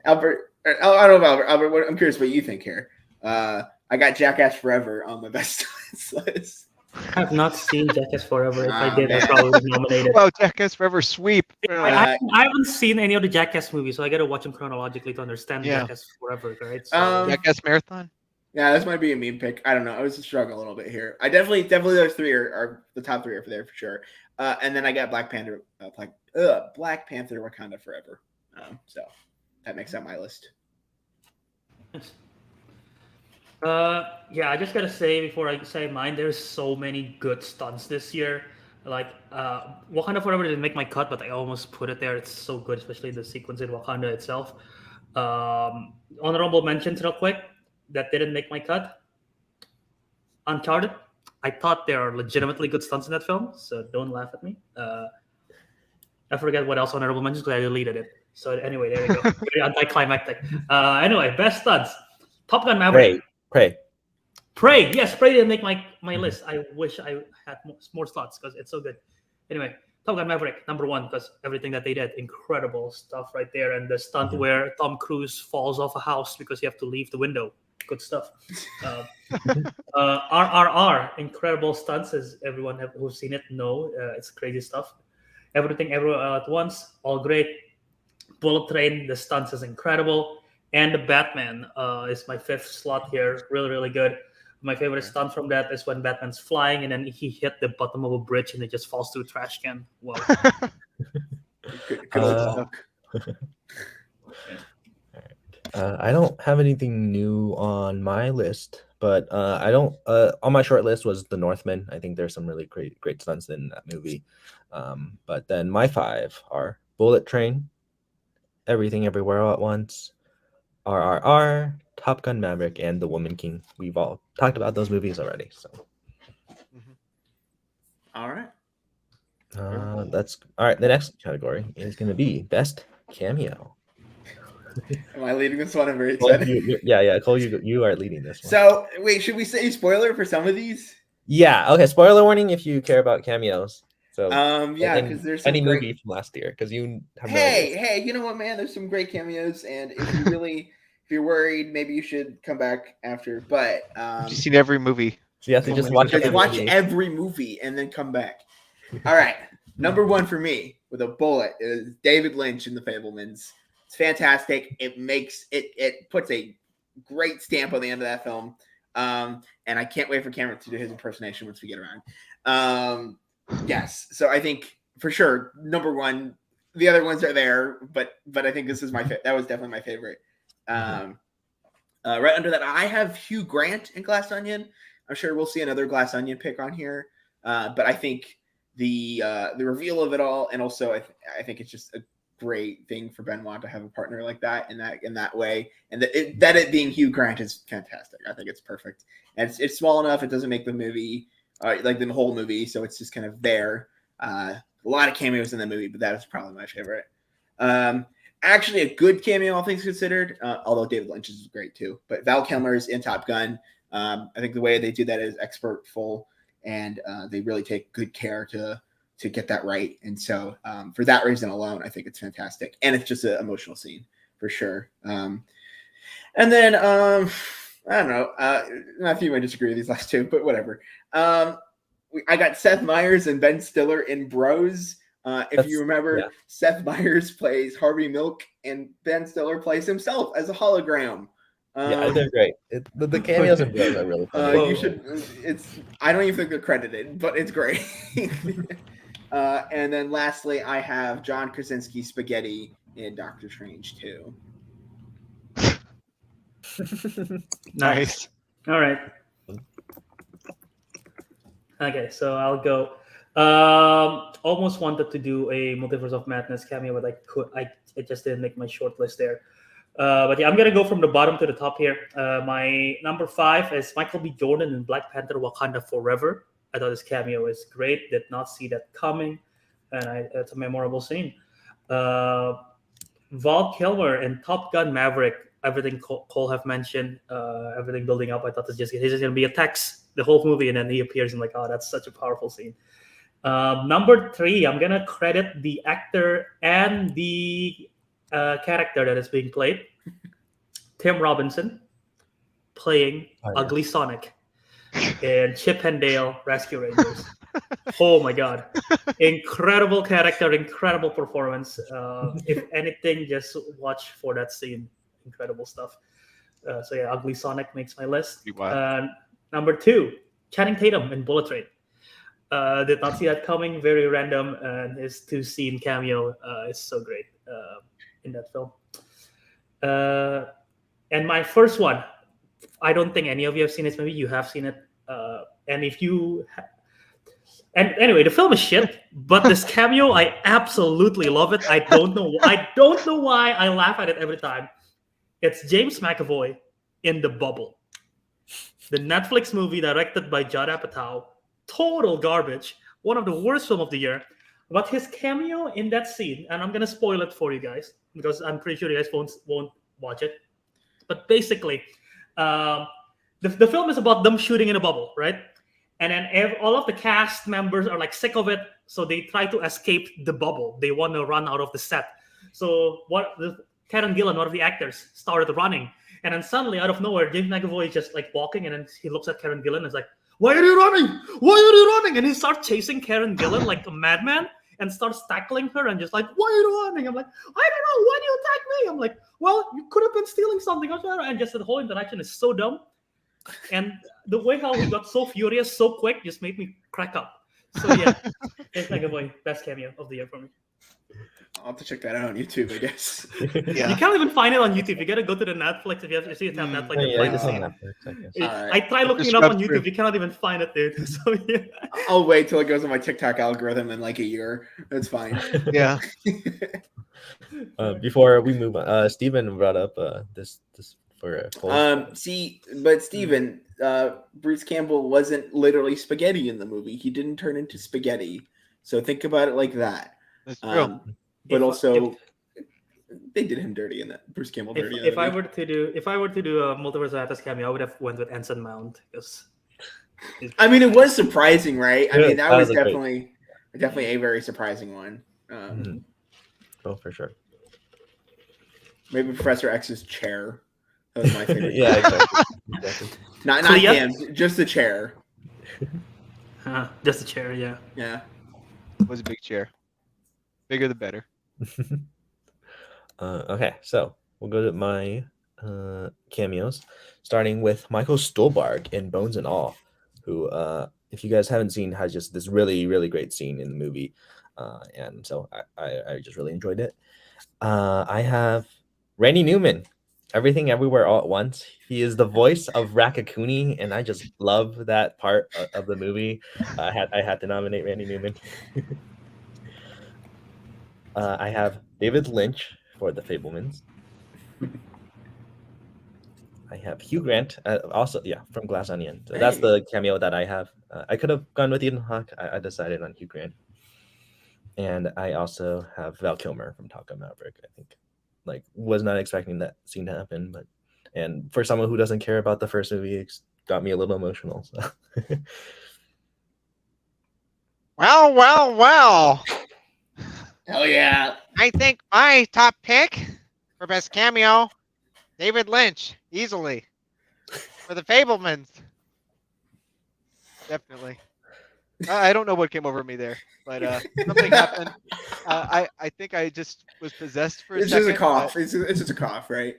Albert, I don't know, Albert. I'm curious what you think here. I got Jackass Forever on my best list. I have not seen Jackass Forever. If I Oh, did, I man. probably would nominate it. Wow, Jackass Forever sweep. I haven't seen any of the Jackass movies, so I got to watch them chronologically to understand Yeah. Jackass Forever, right? So, Jackass Marathon. Yeah, this might be a meme pick. I don't know. I was struggling a little bit here. I definitely those three are the top three are for there for sure. And then I got Black Panther, Black Panther, Wakanda Forever. So that makes up my list. yeah, I just gotta say before I say mine, there's so many good stunts this year. Like Wakanda Forever didn't make my cut, but I almost put it there. It's so good, especially the sequence in Wakanda itself. Honorable mentions, real quick, that didn't make my cut. Uncharted. I thought there are legitimately good stunts in that film, so don't laugh at me. I forget what else honorable mentions because I deleted it. So anyway, there you go. Very anticlimactic. Anyway, best stunts. Top Gun Maverick. Prey. Yes, Prey didn't make my list. I wish I had more slots because it's so good. Anyway, Top Gun Maverick, number 1, because everything that they did, incredible stuff right there. And the stunt where Tom Cruise falls off a house because you have to leave the window. Good stuff. RRR, incredible stunts, as everyone who's seen it know. It's crazy stuff. Everything Everywhere at Once, all great. Bullet Train, the stunts is incredible. And the Batman is my 5th slot here. Really, really good. My favorite stunt from that is when Batman's flying and then he hit the bottom of a bridge and it just falls through a trash can. Wow. Good old stuff. I don't have anything new on my list, but I don't. On my short list was The Northman. I think there's some really great stunts in that movie. But then my 5 are Bullet Train, Everything Everywhere All at Once, RRR, Top Gun Maverick, and The Woman King. We've all talked about those movies already. So, All right. That's all right. The next category is going to be best cameo. Am I leading this one? I'm very Cole, excited. yeah. Cole, you are leading this one. So wait, should we say spoiler for some of these? Yeah. Okay. Spoiler warning if you care about cameos. So Yeah, because there's some any great. movie from last year because you have no Hey, idea. hey, you know what, man? There's some great cameos, and if you're worried, maybe you should come back after. But Have you seen every movie? So you have to So just many watch good every watch movie. every movie and then come back. All right, number one for me with a bullet is David Lynch in The Fabelmans. It's fantastic. It puts a great stamp on the end of that film. And I can't wait for Cameron to do his impersonation once we get around. Yes, so I think for sure number one. The other ones are there, but I think this is that was definitely my favorite. Right under that, I have Hugh Grant in Glass Onion. I'm sure we'll see another Glass Onion pick on here, but I think the reveal of it all, and also I think it's just a great thing for Benoit to have a partner like that in that way, and that it being Hugh Grant is fantastic. I think it's perfect, and it's small enough. It doesn't make the movie like the whole movie, so it's just kind of there. A lot of cameos in the movie, but that is probably my favorite. Actually, a good cameo, all things considered, although David Lynch is great too. But Val Kilmer's in Top Gun. I think the way they do that is expertful, and they really take good care to get that right. And so for that reason alone, I think it's fantastic. And it's just an emotional scene for sure. And then, I don't know, Matthew might disagree with these last two, but whatever. I got Seth Meyers and Ben Stiller in Bros. If you remember, Seth Meyers plays Harvey Milk, and Ben Stiller plays himself as a hologram. Yeah, they're great. The cameos in Bros are really funny. You should. I don't even think they're credited, but it's great. And then lastly, I have John Krasinski Spaghetti in Doctor Strange 2. Nice. All right. Okay, so I'll go. Almost wanted to do a Multiverse of Madness cameo, but I just didn't make my short list there. But yeah, I'm gonna go from the bottom to the top here. My number 5 is Michael B. Jordan in Black Panther: Wakanda Forever. I thought his cameo is great. Did not see that coming, and it's a memorable scene. Val Kilmer in Top Gun Maverick. Everything Cole have mentioned, everything building up. I thought he's just gonna be a text the whole movie, and then he appears and like, oh, that's such a powerful scene. Number 3, I'm gonna credit the actor and the character that is being played. Tim Robinson playing Ugly Sonic in Chip and Dale Rescue Rangers. Oh my god, incredible character, incredible performance. If anything, just watch for that scene. Incredible stuff. So yeah, Ugly Sonic makes my list. Number 2, Channing Tatum in Bullet Train. Did not see that coming. Very random, and his 2-scene cameo is so great in that film. And my first one, I don't think any of you have seen this movie. You have seen it, and if you, and anyway, the film is shit. But this cameo, I absolutely love it. I don't know why I laugh at it every time. It's James McAvoy in The Bubble, the Netflix movie directed by Judd Apatow. Total garbage. One of the worst film of the year. But his cameo in that scene, and I'm going to spoil it for you guys because I'm pretty sure you guys won't watch it. But basically, the film is about them shooting in a bubble, right? And then all of the cast members are like sick of it, so they try to escape the bubble. They want to run out of the set. So Karen Gillan, one of the actors, started running. And then suddenly, out of nowhere, James McAvoy is just like walking, and then he looks at Karen Gillan and is like, "Why are you running? Why are you running?" And he starts chasing Karen Gillan like a madman and starts tackling her and just like, "Why are you running?" I'm like, "I don't know. Why do you attack me?" I'm like, "Well, you could have been stealing something." And just the whole interaction is so dumb. And the way how he got so furious so quick just made me crack up. So yeah, James McAvoy, best cameo of the year for me. I'll have to check that out on YouTube, I guess. Yeah. You can't even find it on YouTube. You gotta go to the Netflix if you have to see it on Netflix. I tried looking it up on YouTube. You cannot even find it, dude. So yeah. I'll wait till it goes on my TikTok algorithm in like a year. That's fine. Yeah. Before we move on, Steven brought up this for but Steven, Bruce Campbell wasn't literally spaghetti in the movie. He didn't turn into spaghetti. So think about it like that. That's true. But If- also, they did him dirty in that. Bruce Campbell dirty. in If that I movie. were to do a Multiverse of Madness cameo, I would have went with Ensign Mount because I mean, it was surprising, right? I Yeah, mean, that that was was a great- definitely a very surprising one. Mhm. Oh, for sure. Maybe Professor X's chair. That was my favorite. Yeah, exactly. Not Clea? him, just the chair. just a chair. Yeah. Yeah. It was a big chair. Bigger the better. Okay, so we'll go to my cameos, starting with Michael Stuhlbarg in Bones and All, who, if you guys haven't seen, has just this really, really great scene in the movie, and so I just really enjoyed it. I have Randy Newman, Everything Everywhere All at Once. He is the voice of Rakakuni, and I just love that part of the movie. I had to nominate Randy Newman. I have David Lynch for The Fablemans. I have Hugh Grant, also from Glass Onion. So that's the cameo that I have. I could have gone with Ethan Hawke. I decided on Hugh Grant. And I also have Val Kilmer from Top Gun Maverick. I think, was not expecting that scene to happen, and for someone who doesn't care about the first movie, it got me a little emotional. So. Well. Hell yeah. I think my top pick for best cameo, David Lynch, easily. For The Fablemans. Definitely. I don't know what came over me there, but something happened. I think I just was possessed for a It's second. just a cough. It's just a cough, right?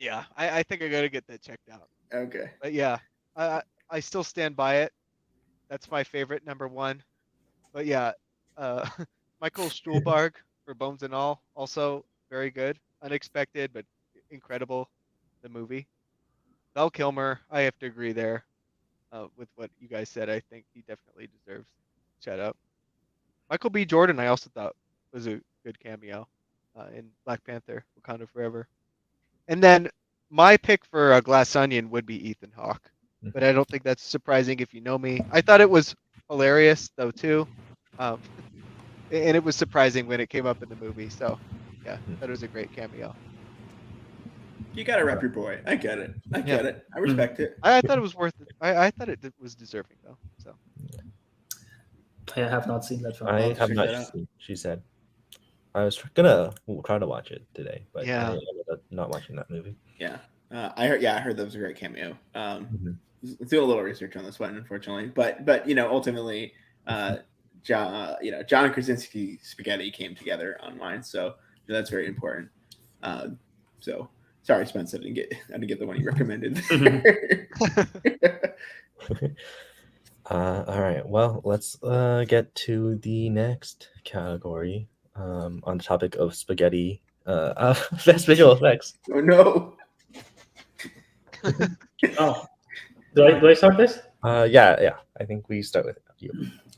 Yeah, I think I got to get that checked out. Okay. But yeah, I still stand by it. That's my favorite, number one. But yeah, Michael Stuhlbarg for Bones and All, also very good. Unexpected, but incredible, the movie. Val Kilmer, I have to agree there with what you guys said. I think he definitely deserves a shout out. Michael B. Jordan, I also thought was a good cameo in Black Panther, Wakanda Forever. And then my pick for Glass Onion would be Ethan Hawke. But I don't think that's surprising if you know me. I thought it was hilarious, though, too. And it was surprising when it came up in the movie. So, yeah, that was a great cameo. You gotta rep your boy. I get it. I get it. I respect it. I thought it was worth it. I thought it was deserving, though. So. I have not seen that film. I have not seen. She said, I was gonna try to watch it today, but I ended up not watching that movie. Yeah, I heard that was a great cameo. Let's do a little research on this one, unfortunately, but ultimately, John Krasinski spaghetti came together on mine, so that's very important. So sorry, Spence, I didn't get the one you recommended. All right, well, let's get to the next category on the topic of spaghetti. Best visual effects. Oh no. Oh, do I start this? Yeah. I think we start with you.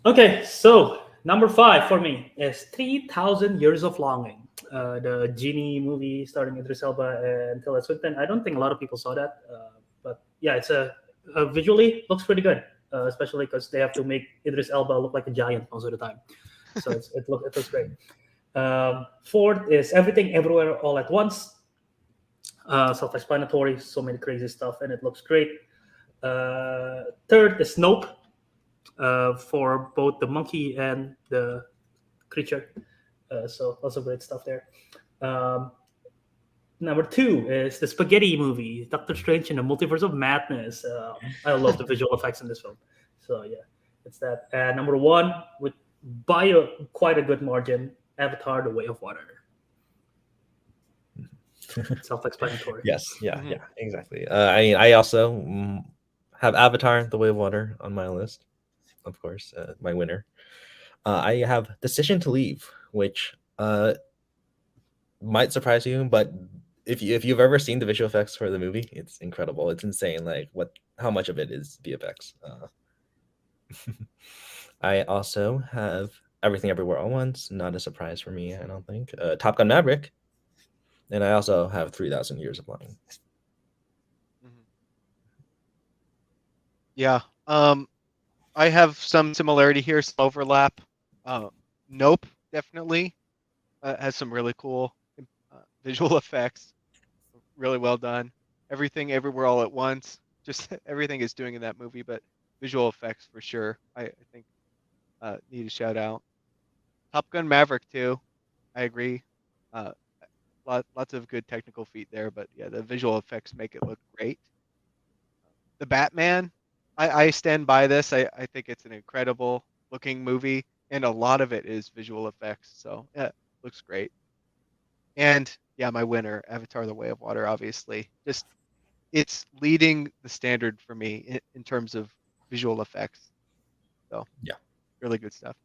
Okay, so number 5 for me is 3,000 Years of Longing, the Genie movie starring Idris Elba and Tilda Swinton. I don't think a lot of people saw that, but yeah, it's visually looks pretty good, especially because they have to make Idris Elba look like a giant most of the time. So it looks great. Fourth is Everything Everywhere All at Once. Self-explanatory, so many crazy stuff, and it looks great. Third is Nope, for both the monkey and the creature. So lots of great stuff there. Number 2 is the Spaghetti movie, Doctor Strange in the Multiverse of Madness. I love the visual effects in this film. So yeah, it's that. Number 1, by quite a good margin, Avatar: The Way of Water. Self-explanatory. Yes, yeah, exactly. I also have Avatar: The Way of Water on my list, of course, my winner. I have Decision to Leave, which might surprise you, but if you've ever seen the visual effects for the movie, it's incredible. It's insane, how much of it is VFX. I also have Everything Everywhere All at Once. Not a surprise for me, I don't think. Top Gun Maverick. And I also have 3,000 Years of Longing. Yeah. I have some similarity here, some overlap. Nope, definitely has some really cool visual effects. Really well done. Everything, everywhere, all at once. Just everything is doing in that movie, but visual effects for sure. I think need a shout out. Top Gun Maverick too. I agree. Uh, lots of good technical feat there, but yeah, the visual effects make it look great. The Batman, I stand by this. I think it's an incredible looking movie, and a lot of it is visual effects. So yeah, looks great. And yeah, my winner, Avatar: The Way of Water, obviously. Just it's leading the standard for me in terms of visual effects. So Yeah. really good stuff.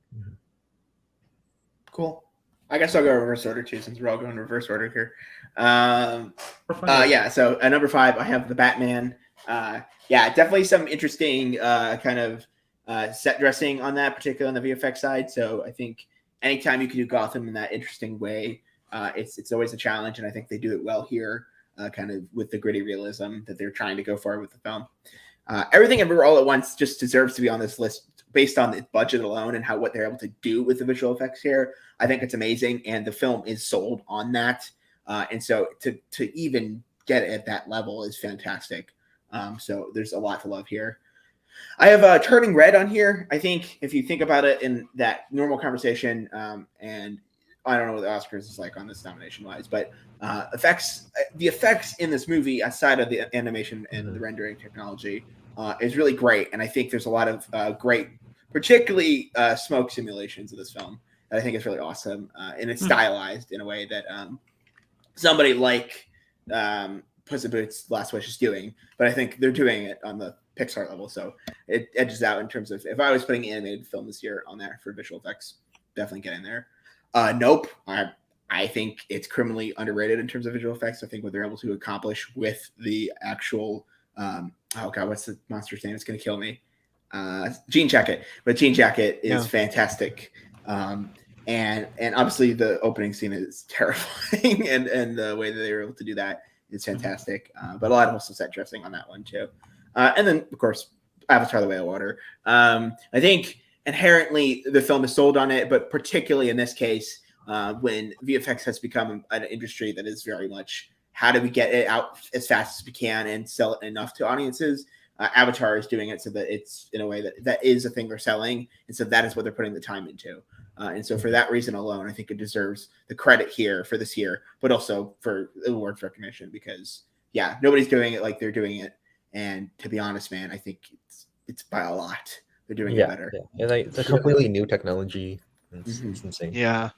Cool. I guess I'll go reverse order too, since we're all going reverse order here. Yeah. So at number 5, I have the Batman. Yeah, definitely some interesting kind of set dressing on that, particularly on the VFX side. So I think anytime you can do Gotham in that interesting way, it's always a challenge, and I think they do it well here, kind of with the gritty realism that they're trying to go for with the film. Everything Everywhere All at Once just deserves to be on this list based on the budget alone and what they're able to do with the visual effects here. I think it's amazing, and the film is sold on that. And so to even get it at that level is fantastic. So there's a lot to love here. I have Turning Red on here. I think if you think about it in that normal conversation, and I don't know what the Oscars is like on this nomination wise, but the effects in this movie, aside of the animation and the rendering technology, is really great. And I think there's a lot of great, particularly smoke simulations in this film that I think is really awesome. And it's stylized in a way that somebody like Puss in Boots: Last Wish is doing, but I think they're doing it on the Pixar level, so it edges out in terms of if I was putting animated film this year on there for visual effects, definitely get in there. Nope, I think it's criminally underrated in terms of visual effects. I think what they're able to accomplish with the actual oh god, what's the monster's name? It's gonna kill me. Jean Jacket, but Jean Jacket is fantastic. And obviously the opening scene is terrifying, and the way that they were able to do that is fantastic. But a lot of also set dressing on that one too. And then of course Avatar: The Way of Water. I think inherently the film is sold on it, but particularly in this case, when VFX has become an industry that is very much how do we get it out as fast as we can and sell it enough to audiences. Avatar is doing it so that it's in a way that is a thing they're selling, and so that is what they're putting the time into. And so for that reason alone, I think it deserves the credit here for this year, but also for awards recognition because, yeah, nobody's doing it like they're doing it. And to be honest, man, I think it's by a lot. They're doing it better. Yeah, it's a completely new technology. It's insane. Yeah.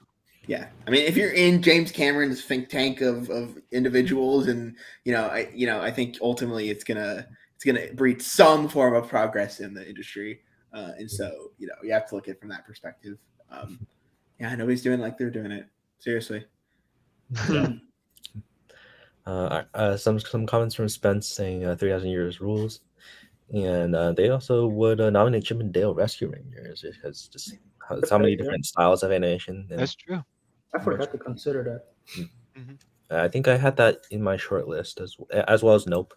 Yeah. I mean, if you're in James Cameron's think tank of individuals and, I think ultimately it's gonna breed some form of progress in the industry. And so, you have to look at it from that perspective. Yeah, nobody's doing like they're doing it. Seriously. Some comments from Spence saying 3,000 Years rules, and they also would nominate Chip and Dale Rescue Rangers because just how many different styles of animation. That's true. I forgot to consider that. I think I had that in my short list as well as Nope.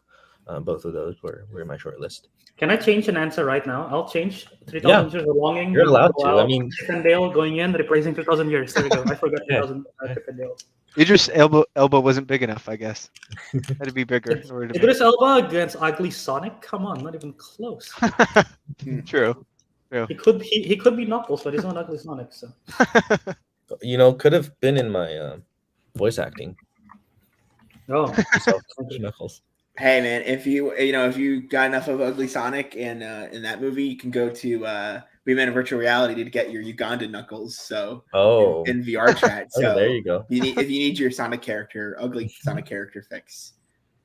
Both of those were in my short list. Can I change an answer right now? I'll change 3,000 Years of Longing. You're allowed to. I mean, Chip and Dale going in, replacing 3,000 Years. There we go. I forgot 3,000 Chip and Dale. Idris Elba wasn't big enough, I guess. Had to be bigger. Idris Elba against ugly Sonic? Come on, not even close. True. He could be Knuckles, but he's not ugly Sonic. So could have been in my voice acting. Oh, so Knuckles. Hey man, if you got enough of Ugly Sonic in that movie, you can go to We Met in Virtual Reality to get your Ugandan Knuckles. So in VR chat. So there you go. If you need your Sonic character, ugly Sonic character fix,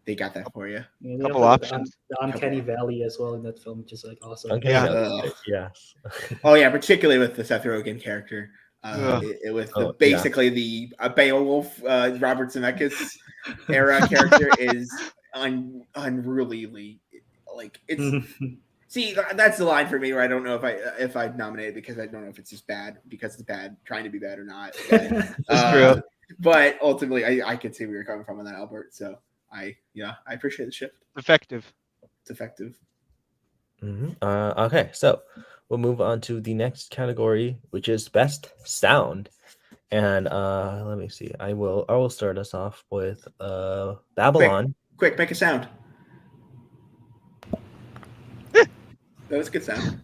they got that for you. Yeah, couple options. The Uncanny Valley as well in that film, which is like awesome. Yes. Oh yeah, particularly with the Seth Rogen character. Basically the Beowulf Robert Zemeckis era character is unruly. Like it's see that's the line for me where I don't know if I nominate it because I don't know if it's just bad because it's bad trying to be bad or not. But, but ultimately I could see where you're coming from on that, Albert. So I appreciate the shift. Effective. It's effective. Okay, so we'll move on to the next category, which is best sound. And let me see. I will start us off with Babylon. Quick, make a sound. That was a good sound.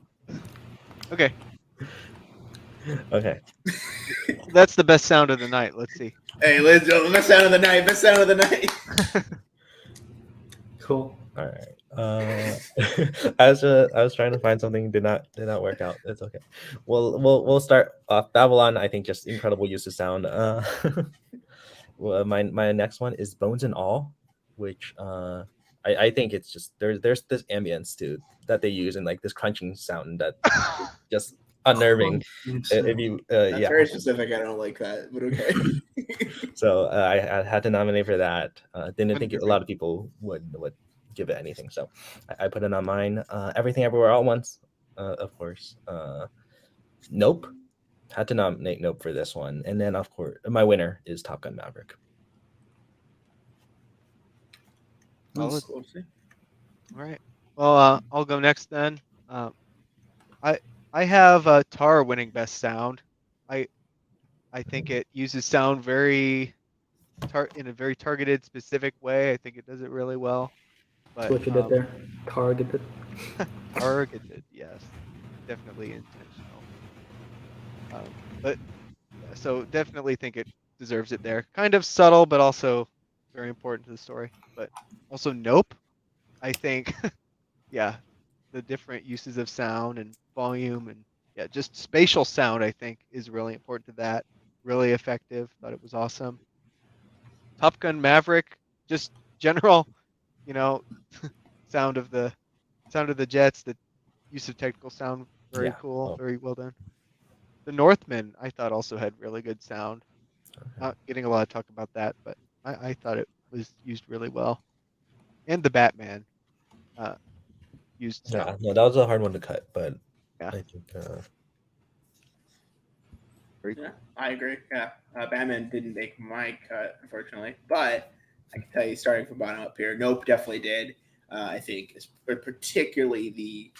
Okay, Okay. that's the best sound of the night. Let's see. Hey, ladies and gentlemen, best sound of the night. Best sound of the night. Cool. All right. I was trying to find something, did not work out. It's okay. We'll start off. Babylon, I think, just incredible use of sound. Well, my next one is Bones and All, which I think it's just there's this ambience to that they use, and like this crunching sound that just unnerving. If you That's yeah. very specific. I don't like that, but okay. So I had to nominate for that. Didn't think a 100%. lot of people would give it anything, so I put it on mine. Everything Everywhere All at Once, of course. Nope, had to nominate Nope for this one, and then of course my winner is Top Gun Maverick. Solid. We'll see. All right. Well, I'll go next then. I have Tar winning best sound. I think it uses sound very in a very targeted, specific way. I think it does it really well. But That's what you did there. Targeted. targeted, yes, definitely intentional. But so definitely think it deserves it there. Kind of subtle, but also very important to the story. But also Nope. I think, yeah, the different uses of sound and volume and yeah, just spatial sound, I think, is really important to that. Really effective. Thought it was awesome. Top Gun Maverick, just general, sound of the jets, the use of technical sound, very Yeah. cool, Oh. very well done. The Northman, I thought also had really good sound. Okay. Not getting a lot of talk about that, but I thought it was used really well. And the Batman used sound. Yeah, no, that was a hard one to cut, but Yeah. I think Yeah, I agree. Yeah, Batman didn't make my cut, unfortunately, but I can tell you, starting from bottom up here, Nope definitely did. I think, particularly the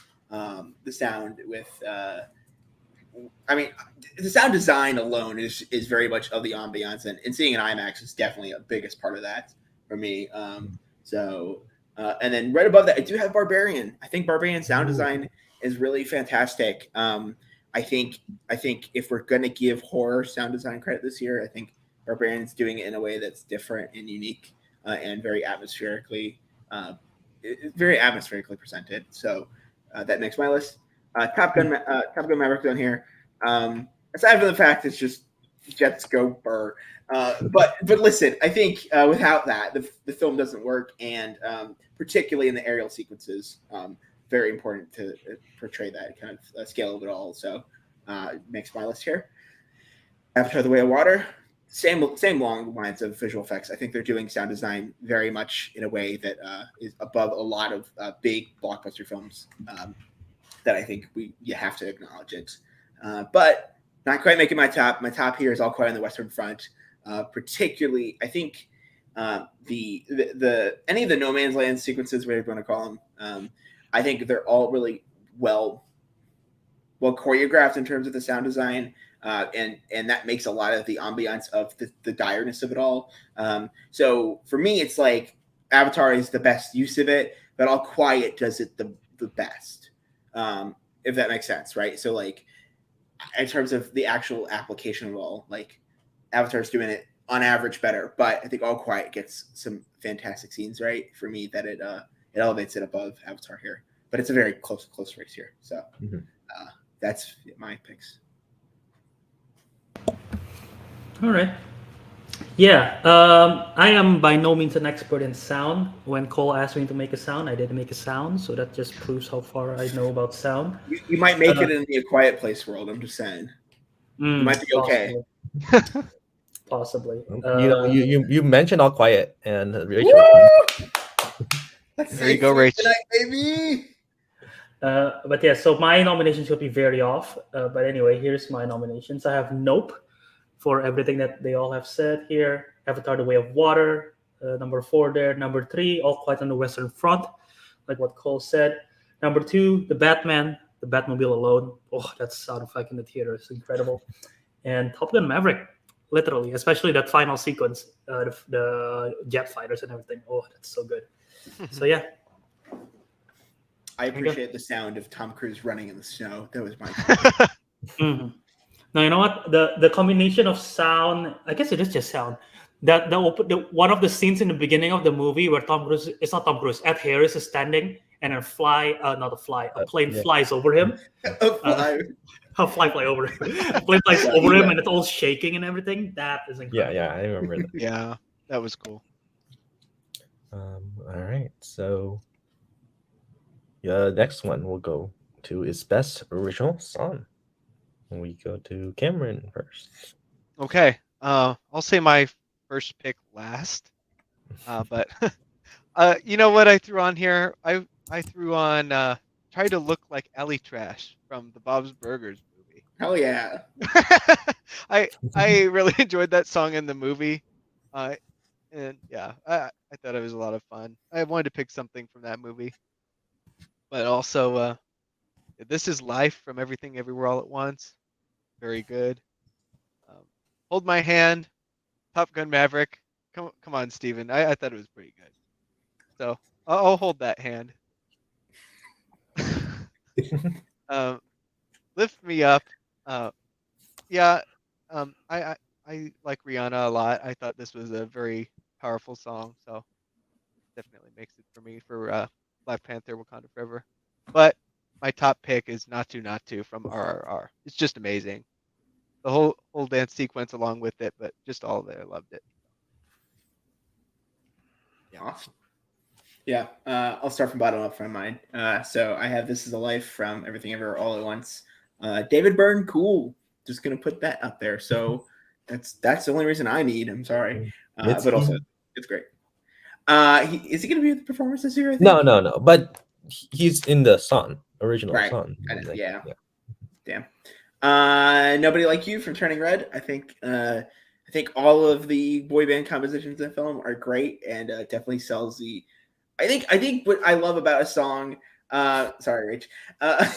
sound with. I mean, the sound design alone is very much of the ambiance, and seeing an IMAX is definitely a biggest part of that for me. And then right above that, I do have Barbarian. I think Barbarian sound design is really fantastic. I think if we're gonna give horror sound design credit this year, I think Barbarian's doing it in a way that's different and unique and very atmospherically presented. So that makes my list. Top Gun Maverick on here. Aside from the fact it's just jets go burr. But listen, I think without that, the film doesn't work, and particularly in the aerial sequences, very important to portray that kind of scale of it all. So it makes my list here. Avatar: The Way of Water. Same long lines of visual effects. I think they're doing sound design very much in a way that is above a lot of big blockbuster films that I think you have to acknowledge it. But not quite making my top. My top here is All Quiet on the Western Front. Particularly, I think the any of the No Man's Land sequences, whatever you want to call them, I think they're all really well choreographed in terms of the sound design, and that makes a lot of the ambiance of the direness of it all. So for me, it's like Avatar is the best use of it, but All Quiet does it the best, if that makes sense, right? So like in terms of the actual application of all, like Avatar's doing it on average better, but I think All Quiet gets some fantastic scenes, right? For me, that it elevates it above Avatar here, but it's a very close race here. So that's my picks. All right. Yeah, I am by no means an expert in sound. When Cole asked me to make a sound, I didn't make a sound, so that just proves how far I know about sound. You might make it in the A Quiet Place world. I'm just saying. You might be okay. Possibly. you mentioned All Quiet, and Rachel. There you go, Rach. Tonight, baby. But yeah, so my nominations will be very off. But anyway, here's my nominations. I have Nope for everything that they all have said here. Avatar: The Way of Water, number 4 there. Number 3, All Quiet on the Western Front, like what Cole said. Number 2, The Batman the Batmobile alone. Oh, that sound effect in the theater is incredible. And Top Gun Maverick, literally, especially that final sequence, the jet fighters and everything. Oh, that's so good. So yeah. I appreciate the sound of Tom Cruise running in the snow. That was my Mm-hmm. Now you know what, the combination of sound, I guess it is just sound, that the one of the scenes in the beginning of the movie where Ed Harris is standing and a plane Yeah. flies over him. A fly over him. A plane flies over him and it's all shaking and everything. That is incredible. Yeah, I remember that. Yeah, that was cool. All right, so next one we'll go to is Best Original Song. We go to Cameron first. Okay, I'll say my first pick last. But you know what I threw on here? I threw on "Try to Look Like Ellie Trash" from the Bob's Burgers movie. Hell yeah! I really enjoyed that song in the movie, and yeah, I thought it was a lot of fun. I wanted to pick something from that movie, but also "This Is Life" from Everything Everywhere All at Once. Very good. Hold My Hand, Top Gun Maverick. Come on, Steven. I thought it was pretty good. So I'll hold that hand. Lift Me Up. Yeah. I like Rihanna a lot. I thought this was a very powerful song, so definitely makes it for me for Black Panther: Wakanda Forever. But my top pick is Not To from RRR. It's just amazing. The whole dance sequence along with it, but just all of it, I loved it. Yeah. Awesome. Yeah, I'll start from bottom up from mine. So I have "This Is a Life" from Everything Everywhere All at Once. David Byrne, cool. Just gonna put that up there. So that's the only reason I need. I'm sorry, but also it's great. Is he gonna be with the performance this year? I think? No. But he's in the song, original song. Yeah. Damn. Nobody Like You from Turning Red. I think all of the boy band compositions in the film are great and definitely sells the. I think what I love about a song. Sorry, Rach.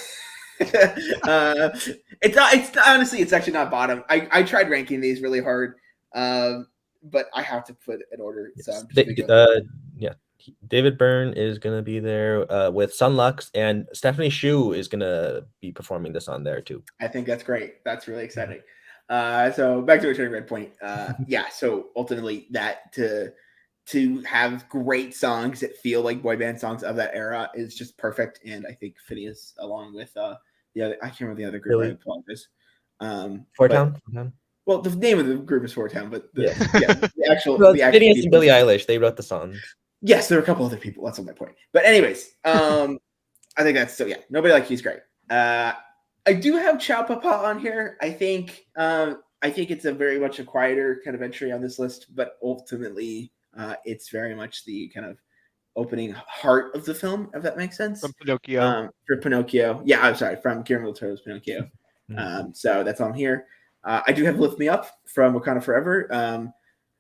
It's honestly, it's actually not bottom. I tried ranking these really hard, but I have to put an order. So I'm just David Byrne is gonna be there with Sun Lux, and Stephanie Hsu is gonna be performing this on there too. I think that's great. That's really exciting. So back to a Turning Red point. Yeah. So ultimately, that to have great songs that feel like boy band songs of that era is just perfect. And I think Phineas, along with the other, I can't remember the other group. Really? I apologize. Four Town. Well, the name of the group is Four Town, but the actual Phineas and Billie Eilish, they wrote the songs. Yes, there were a couple other people. That's not my point. But anyways, I think that's so. Yeah, Nobody Like You's great. I do have Ciao Papa on here. I think it's a very much a quieter kind of entry on this list, but ultimately, it's very much the kind of opening heart of the film, if that makes sense. From Pinocchio. For Pinocchio. Yeah, I'm sorry, from Guillermo del Toro's Pinocchio. So that's on here. I do have Lift Me Up from Wakanda Forever.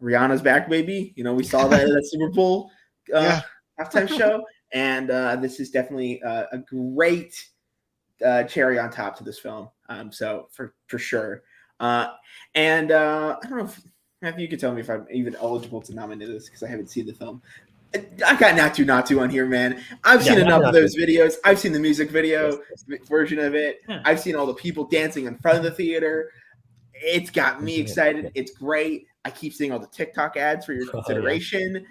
Rihanna's back, baby. You know, we saw that at that Super Bowl halftime show. And this is definitely a great cherry on top to this film. So for sure. And I don't know if Matthew, you could tell me if I'm even eligible to nominate this because I haven't seen the film. I got Not To on here, man. I've seen enough of those videos. I've seen the music video version of it. I've seen all the people dancing in front of the theater. It's got me excited. It's great. I keep seeing all the TikTok ads for your consideration.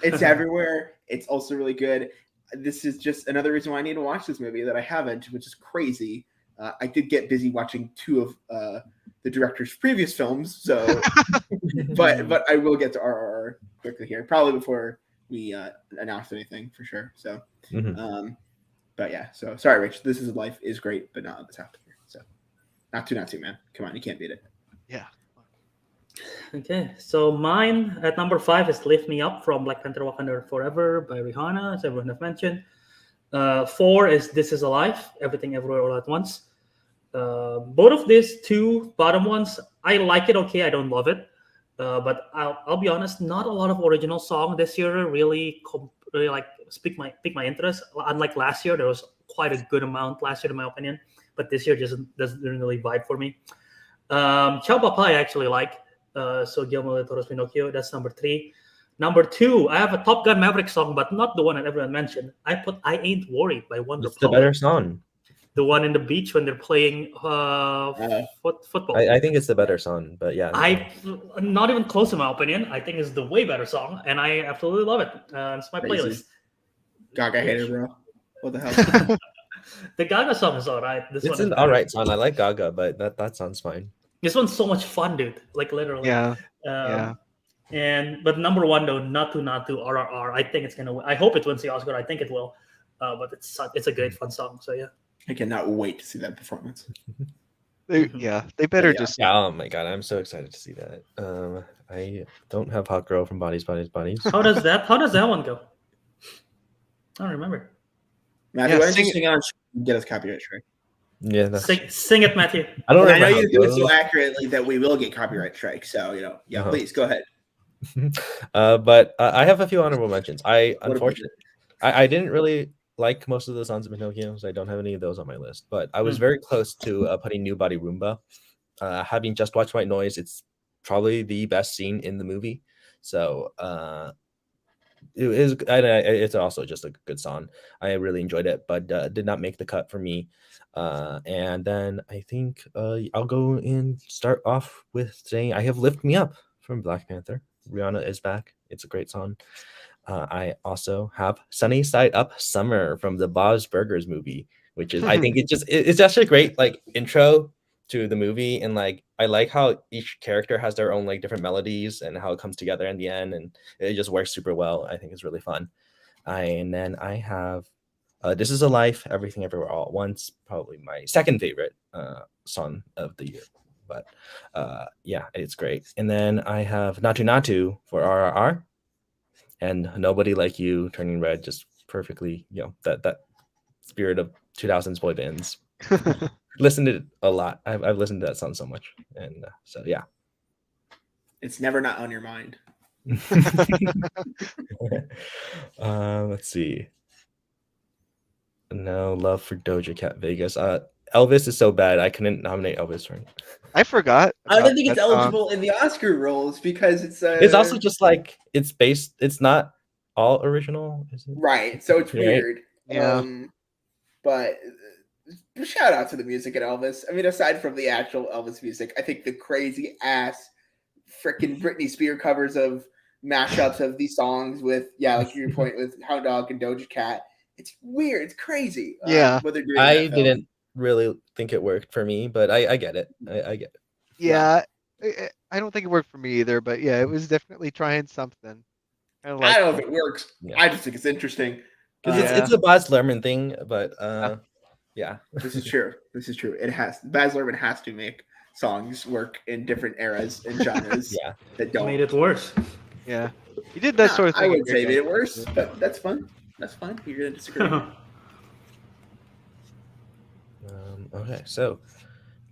It's everywhere. It's also really good. This is just another reason why I need to watch this movie that I haven't, which is crazy. I did get busy watching two of the director's previous films, so but I will get to RRR quickly here, probably before we announce anything for sure. So, but yeah. So sorry, Rich. This Is Life is great, but not this after. So, Not to, man. Come on, you can't beat it. Yeah. Okay, so mine at number 5 is "Lift Me Up" from Black Panther: Wakanda Forever by Rihanna, as everyone have mentioned. 4 is "This Is a Life," Everything Everywhere All at Once. Both of these two bottom ones, I like it. Okay, I don't love it, but I'll be honest. Not a lot of original song this year really like pick my interest. Unlike last year, there was quite a good amount last year, in my opinion. But this year just doesn't really vibe for me. Ciao Papa I actually like. So Guillermo del Toro's Pinocchio, that's number 3. Number 2, I have a Top Gun Maverick song, but not the one that everyone mentioned. I put I Ain't Worried by One It's the Republic. better song. The one in the beach when they're playing football. I think it's the better song, but yeah. I'm not even close in my opinion. I think it's the way better song, and I absolutely love it. It's my Crazy. playlist. Gaga hater, bro. What the hell? The Gaga song is alright. It's an alright song. I like Gaga, but that sounds fine. This one's so much fun, dude. Like literally. Yeah. But number 1 though, Natu RRR. I think it's gonna win. I hope it wins the Oscar. I think it will. But it's a great fun song. So yeah. I cannot wait to see that performance. They better Yeah. just. Yeah, oh my god, I'm so excited to see that. I don't have Hot Girl from Bodies. How does that one go? I don't remember. Matthew, Yeah, why don't you sing sing on and get us copyright strike? Yeah, that's, Sing it, Matthew. I don't And I know remember you do it how so goes. accurately that we will get copyright strike. So Uh-huh. please go ahead. But I have a few honorable mentions. What Unfortunately, I didn't really like most of the songs of Pinocchio, so I don't have any of those on my list. But I was very close to putting New Body Roomba. Having just watched White Noise, it's probably the best scene in the movie. So it is. It's also just a good song. I really enjoyed it, but did not make the cut for me. And then I think I'll go and start off with saying I have "Lift Me Up" from Black Panther. Rihanna is back. It's a great song. I also have "Sunny Side Up Summer" from the Bob's Burgers movie, which is I think it's actually a great like intro to the movie, and like I like how each character has their own like different melodies and how it comes together in the end, and it just works super well. I think it's really fun. And then I have "This Is a Life," "Everything Everywhere All at Once," probably my second favorite song of the year. But yeah, it's great. And then I have "Natu Natu" for RRR, and "Nobody Like You," Turning Red, just perfectly, that spirit of 2000s boy bands. Listened to it a lot. I've listened to that song so much, and so yeah. It's never not on your mind. Let's see. No love for Doja Cat Vegas. Elvis is so bad. I couldn't nominate Elvis for it. I forgot. I don't about think it's that song. eligible in the Oscar roles because it's It's also just like it's not all original, is it? right. So it's Right. weird. Yeah. But shout out to the music at Elvis. I mean, aside from the actual Elvis music, I think the crazy ass freaking Britney Spears covers of mashups of these songs with like your point with Hound Dog and Doja Cat. It's weird. It's crazy. Yeah. What they're doing. I didn't really think it worked for me, but I get it. I get it. Yeah. I don't think it worked for me either, but yeah, it was definitely trying something. I don't know if it works. Yeah. I just think it's interesting. Because Yeah. it's a Baz Luhrmann thing, but yeah. This is true. This is true. Baz Luhrmann has to make songs work in different eras and genres Yeah. that don't. Made it worse. Yeah. He did that sort of thing. I in would say Weird made it Al. worse, but that's fun. That's fine. You're gonna disagree. Okay, so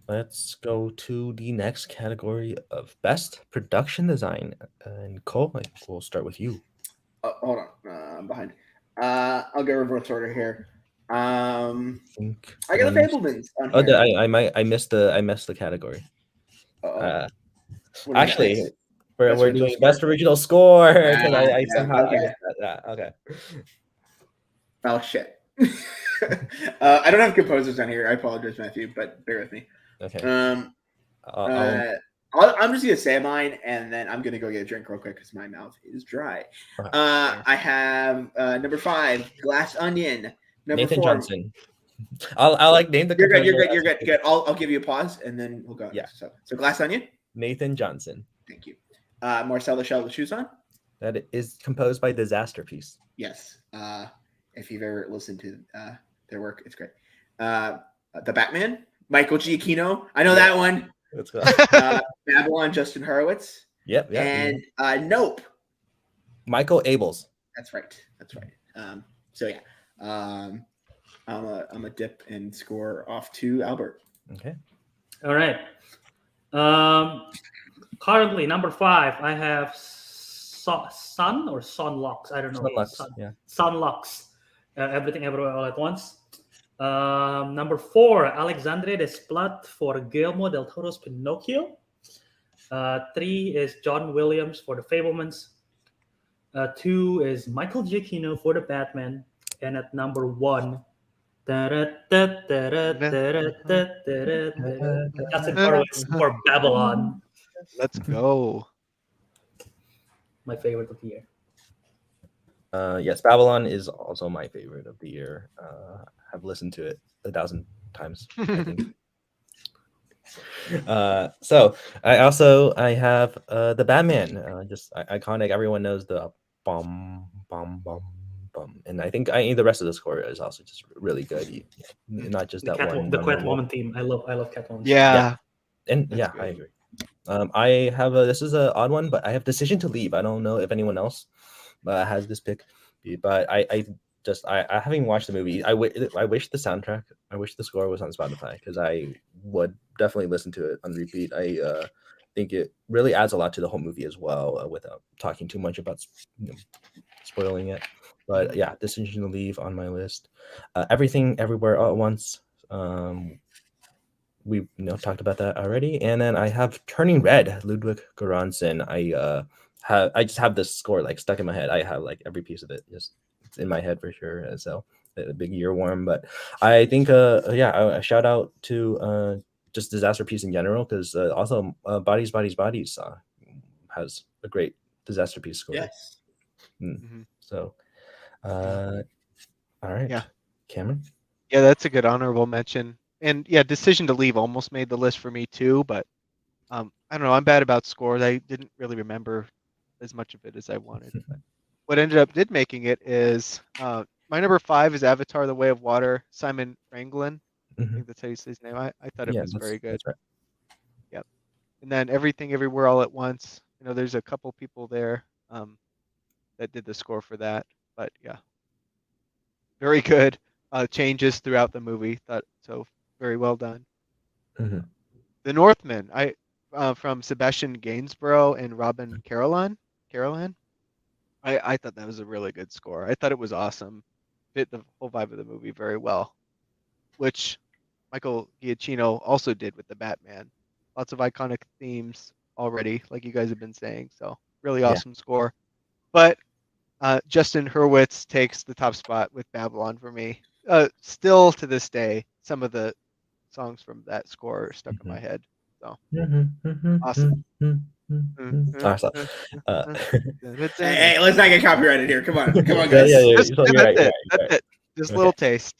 let's go to the next category of best production design. And Cole, we'll start with you. Hold on, I'm behind. I'll go reverse order here. I got the Fablemans on Oh, here. I missed the category. What do we Actually, got? we're Best doing original best original score. Yeah, 'Cause I yeah, somehow okay. I missed that. Yeah, okay. Oh shit. I don't have composers on here. I apologize, Matthew, but bear with me. Okay. I'm just gonna say mine, and then I'm gonna go get a drink real quick because my mouth is dry. I have number 5, Glass Onion. Number Nathan 4, Johnson. I'll like name the. You're good. composer You're as- good. I'll give you a pause, and then we'll go. Yeah. So Glass Onion. Nathan Johnson. Thank you. Marcel Shell with Shoes On. That is composed by Disaster Piece. Yes. If you've ever listened to their work, it's great. The Batman, Michael Giacchino. I know that one. Let's go. Babylon, Justin Hurwitz. Yep. And Nope. Michael Abels. That's right. So yeah. I'm a dip and score off to Albert. Okay. All right. Currently, number 5, I have Sun or Sunlux. I don't know. Sunlux. Yeah. Sunlux. Everything Everywhere All at Once. Number 4, Alexandre Desplat for Guillermo del Toro's Pinocchio. 3 is John Williams for The Fablemans. 2 is Michael Giacchino for The Batman. And at number 1, Justin Horowitz for Babylon. Let's go. My favorite of the year. Yes, Babylon is also my favorite of the year. I've listened to it 1,000 times, I think. So I have the Batman, just iconic. Everyone knows the bum bum bum bum, and I think the rest of the score is also just really good. Not just The that one. The Catwoman theme. I love Catwoman. Yeah. And That's yeah, good. I agree. I have this is an odd one, but I have Decision to Leave. I don't know if anyone else has this pick, but I having watched the movie, I wish the soundtrack, I wish the score was on Spotify, because I would definitely listen to it on repeat. I think it really adds a lot to the whole movie as well, without talking too much about spoiling it. But yeah, Decision to Leave on my list. Everything Everywhere All at Once. We talked about that already, and then I have Turning Red, Ludwig Göransson. I just have this score like stuck in my head. I have like every piece of it just it's in my head for sure. And so a big earworm, but I think a shout out to just Disaster Piece in general, because also Bodies has a great Disaster Piece score. Yes. So all right. Yeah. Cameron. Yeah, that's a good honorable mention. And yeah, Decision to Leave almost made the list for me too, but I don't know. I'm bad about scores. I didn't really remember as much of it as I wanted. But what ended up making it is my number 5 is Avatar: The Way of Water, Simon Ranglin. I think that's how you say his name. I thought it was very good. That's right. Yep. And then Everything Everywhere All at Once. There's a couple people there that did the score for that. But yeah, very good. Changes throughout the movie. Thought so. Very well done. The Northman, from Sebastian Gainsborough and Robin Carolan. I thought that was a really good score. I thought it was awesome. Fit the whole vibe of the movie very well, which Michael Giacchino also did with the Batman. Lots of iconic themes already, like you guys have been saying. So really awesome score. But Justin Hurwitz takes the top spot with Babylon for me. Still to this day, some of the songs from that score are stuck in my head. So awesome. Awesome. Hey, let's not get copyrighted here. Come on, guys. That's it. Just a little taste.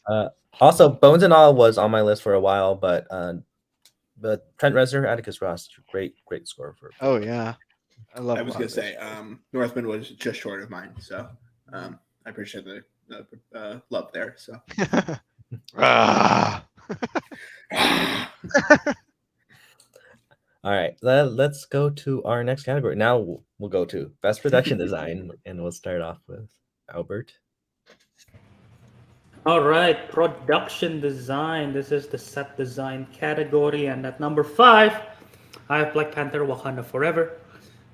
Also, Bones and All was on my list for a while, but Trent Reznor, Atticus Ross, great score for. Oh yeah, I was gonna say Northman was just short of mine, so I appreciate the love there. So. All right, let's go to our next category. Now we'll go to Best Production Design, and we'll start off with Albert. All right, Production Design. This is the set design category, and at number 5, I have Black Panther: Wakanda Forever.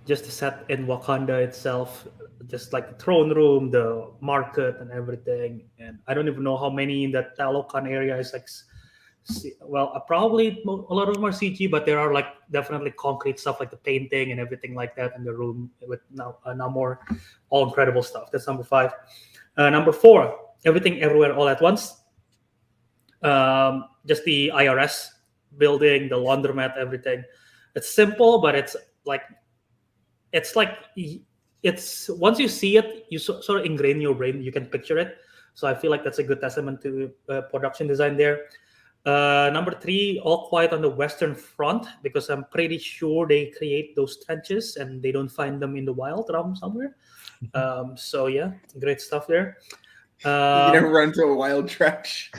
Just the set in Wakanda itself, just like the throne room, the market, and everything. And I don't even know how many in that Talokan area is like. Well, probably a lot of them are CG, but there are like definitely concrete stuff like the painting and everything like that in the room with now more all incredible stuff. That's number 5. Number 4, Everything Everywhere All at Once. Just the IRS building, the laundromat, everything. It's simple, but it's once you see it, you sort of ingrain in your brain. You can picture it. So I feel like that's a good testament to production design there. Number 3, All Quiet on the Western Front, because I'm pretty sure they create those trenches and they don't find them in the wild around somewhere. So yeah, great stuff there. You never run into a wild trench?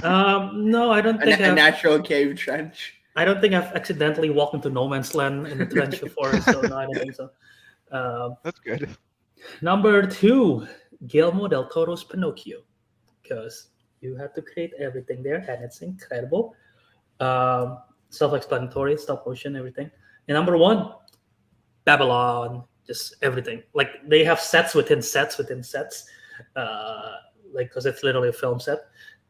No, I don't think a natural cave trench. I don't think I've accidentally walked into no man's land in the trench before, so no, I don't think so. That's good. Number 2, Guillermo del Toro's Pinocchio, because you have to create everything there, and it's incredible. Self-explanatory, stop motion, everything. And number 1, Babylon, just everything. Like they have sets within sets within sets, like because it's literally a film set.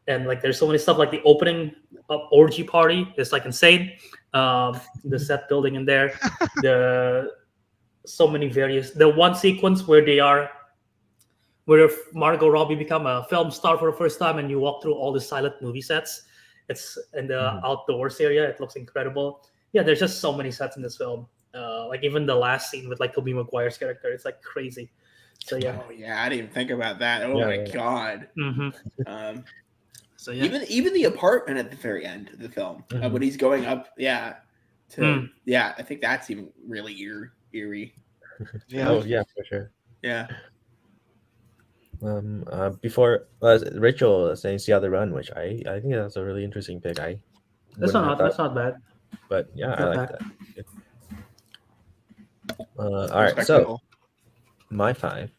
and like there's so many stuff like the opening orgy party is like insane. The set building in there, the so many various the one sequence where Margot Robbie become a film star for the first time, and you walk through all the silent movie sets. It's in the outdoors area. It looks incredible. Yeah, there's just so many sets in this film. Like even the last scene with like Tobey Maguire's character, it's like crazy. So yeah. Oh yeah, I didn't even think about that. Oh Yeah, my yeah. god. Mm-hmm. So yeah. Even the apartment at the very end of the film, when he's going up, I think that's even really eerie. Yeah. Oh yeah, for sure. Yeah. Before Rachel was saying "See How They Run," which I think that's a really interesting pick. That's not bad. But yeah, I Not like bad. that. All right, so Respectable. my 5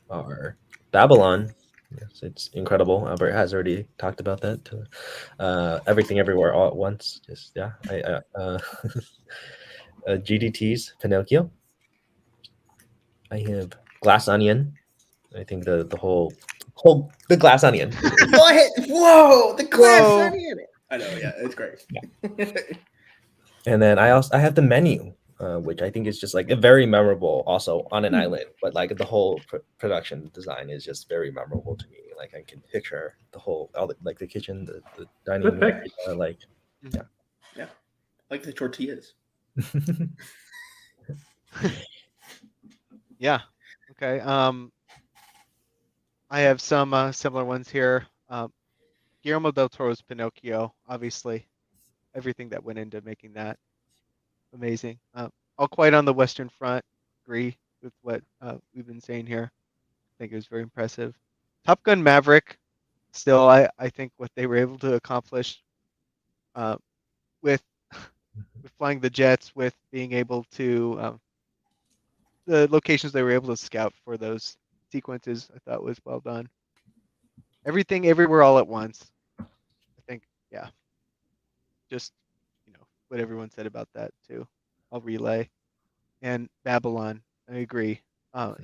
are Babylon. Yes, it's incredible. Albert has already talked about that. Everything Everywhere All at Once. Just yeah, GDT's Pinocchio. I have Glass Onion. I think the whole the Glass Onion. What? Whoa! The glass Whoa. onion. I know. Yeah, it's great. And then I have The Menu, which I think is just like very memorable, also on an island. But like the whole production design is just very memorable to me. Like I can picture like the kitchen, the dining Good room, pick. like Yeah, like the tortillas. Yeah. Okay. I have some similar ones here. Guillermo del Toro's Pinocchio, obviously, everything that went into making that amazing. All Quiet on the Western Front, agree with what we've been saying here. I think it was very impressive. Top Gun Maverick, still, I think what they were able to accomplish with flying the jets, with being able to the locations they were able to scout for those sequences, I thought was well done. Everything Everywhere All at Once, I think, yeah, just what everyone said about that too. I'll relay. And Babylon, I agree.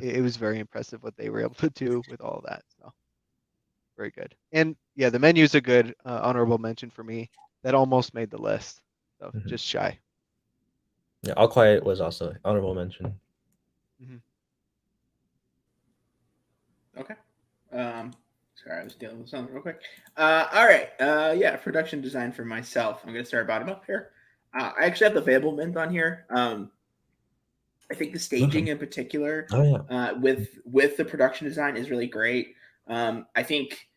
It was very impressive what they were able to do with all that. So very good. And yeah, The Menu's a good honorable mention for me. That almost made the list. So just shy. Yeah, All Quiet was also honorable mention. Okay. Sorry, I was dealing with something real quick. All right. Yeah, production design for myself. I'm gonna start bottom up here. I actually have the Fablemans on here. I think the staging in particular, with the production design, is really great. I think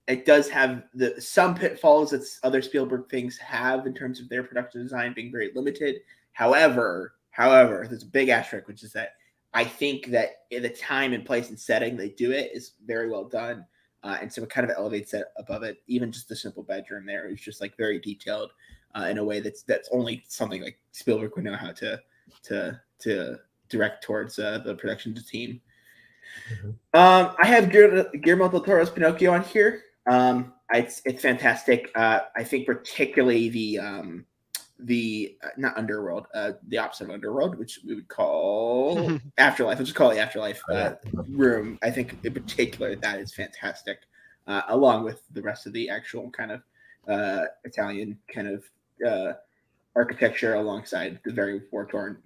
it does have some pitfalls that other Spielberg things have in terms of their production design being very limited. However, there's a big asterisk, which is that I think that in the time and place and setting they do it is very well done. And so it kind of elevates it above it. Even just the simple bedroom there is just like very detailed in a way that's only something like Spielberg would know how to direct towards the production team. I have Guillermo del Toro's Pinocchio on here. It's fantastic. I think particularly the not Underworld, the opposite of Underworld, which we would call Afterlife. Let's just call it the Afterlife room. I think in particular that is fantastic, along with the rest of the actual kind of Italian kind of architecture alongside the very war-torn,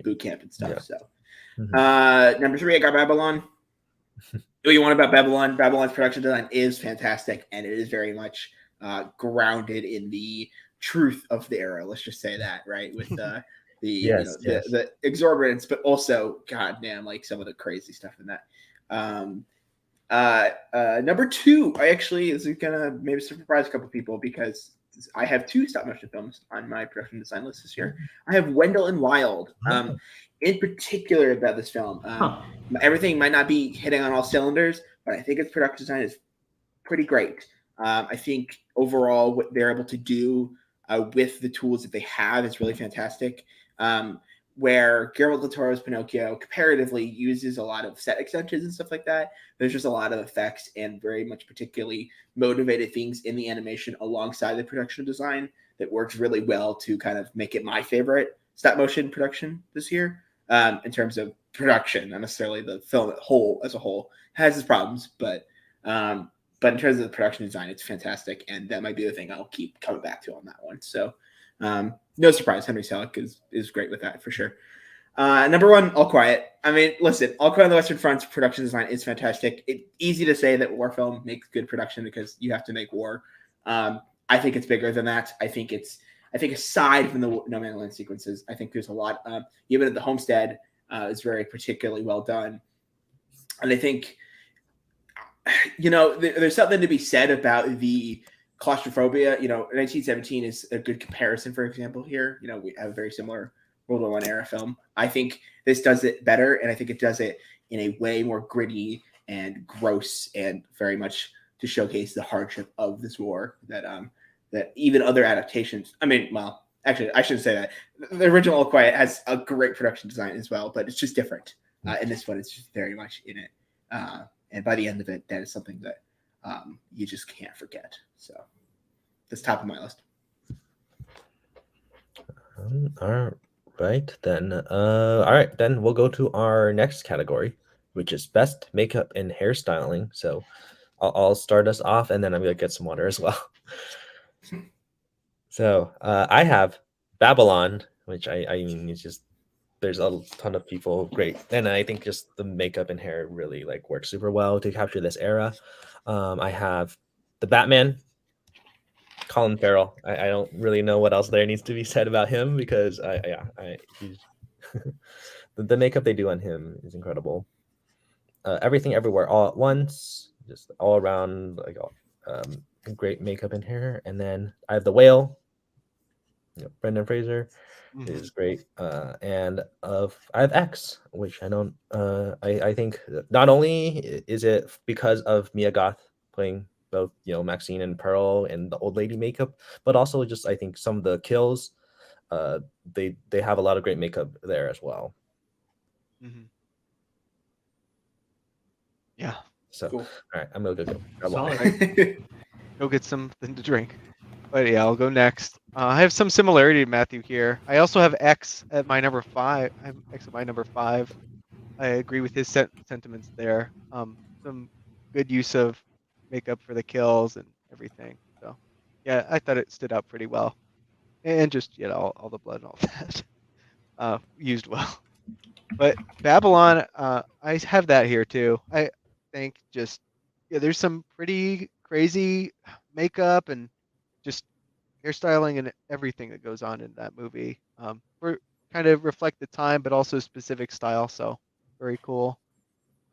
boot camp and stuff. Yeah. So number 3, I got Babylon. What you want about Babylon? Babylon's production design is fantastic, and it is very much grounded in the truth of the era. Let's just say that, right? With the the exorbitance, but also, goddamn, like some of the crazy stuff in that. Number 2, I actually is gonna maybe surprise a couple people because I have 2 stop motion films on my production design list this year. I have Wendell and Wild. In particular about this film, everything might not be hitting on all cylinders, but I think its production design is pretty great. I think overall what they're able to do with the tools that they have is really fantastic. Where Guillermo del Toro's Pinocchio comparatively uses a lot of set extensions and stuff like that, there's just a lot of effects and very much particularly motivated things in the animation alongside the production design that works really well to kind of make it my favorite stop motion production this year. In terms of production, not necessarily the film as a whole has its problems, but But in terms of the production design, it's fantastic, and that might be the thing I'll keep coming back to on that one. So, no surprise, Henry Selick is great with that for sure. Number 1, All Quiet. I mean, listen, All Quiet on the Western Front's production design is fantastic. It's easy to say that war film makes good production because you have to make war. I think it's bigger than that. I think aside from the No Man's Land sequences, I think there's a lot. Even at the homestead is very particularly well done, and I think there's something to be said about the claustrophobia. 1917 is a good comparison, for example. Here, we have a very similar World War I era film. I think this does it better, and I think it does it in a way more gritty and gross, and very much to showcase the hardship of this war that even other adaptations. I mean, well, actually, I shouldn't say that. The original All Quiet has a great production design as well, but it's just different. In this one, it's just very much in it. And by the end of it, that is something that you just can't forget. So that's top of my list. All right, then. All right, then we'll go to our next category, which is best makeup and hairstyling. So I'll start us off, and then I'm gonna get some water as well. So I have Babylon, which I mean, it's just there's a ton of people great, and I think just the makeup and hair really works super well to capture this era. I have the Batman, Colin Farrell. I don't really know what else there needs to be said about him because the makeup they do on him is incredible. Everything Everywhere All at Once, just all around great makeup and hair. And then I have The Whale. Brendan Fraser is great. And I have X, which I don't. I think not only is it because of Mia Goth playing both Maxine and Pearl and the old lady makeup, but also just I think some of the kills, they have a lot of great makeup there as well. Mm-hmm. Yeah. So cool. All right, I'm gonna go. Go get something to drink. But yeah, I'll go next. I have some similarity to Matthew here. I also have X at my number 5. I have X at my number 5. I agree with his sentiments there. Some good use of makeup for the kills and everything. So yeah, I thought it stood out pretty well. And just all the blood and all that used well. But Babylon, I have that here too. I think there's some pretty crazy makeup and just hairstyling and everything that goes on in that movie. For kind of reflect the time, but also specific style. So very cool.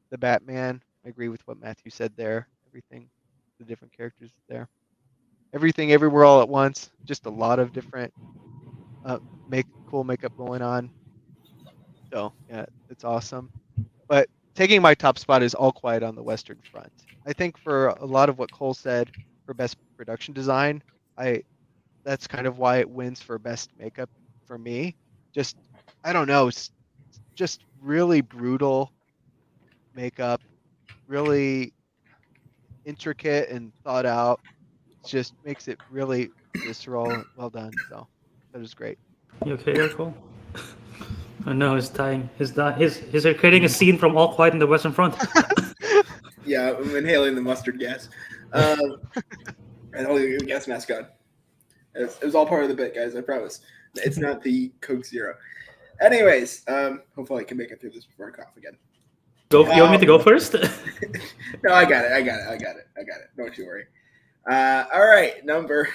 The Batman, I agree with what Matthew said there. Everything, the different characters there. Everything, Everywhere, All at Once. Just a lot of different cool makeup going on. So yeah, it's awesome. But taking my top spot is All Quiet on the Western Front. I think for a lot of what Cole said for best production design, that's kind of why it wins for best makeup for me. Just I don't know, it's just really brutal makeup, really intricate and thought out. It just makes it really visceral and well done. So that was great. You okay there, Cole? Oh no, he's dying. He's creating a scene from All Quiet on the Western Front. Yeah, I'm inhaling the mustard gas. And holding a gas mask on. It was all part of the bit, guys. I promise. It's not the Coke Zero. Anyways, hopefully I can make it through this before I cough again. You want me to go first? No, I got it. Don't you worry. All right, number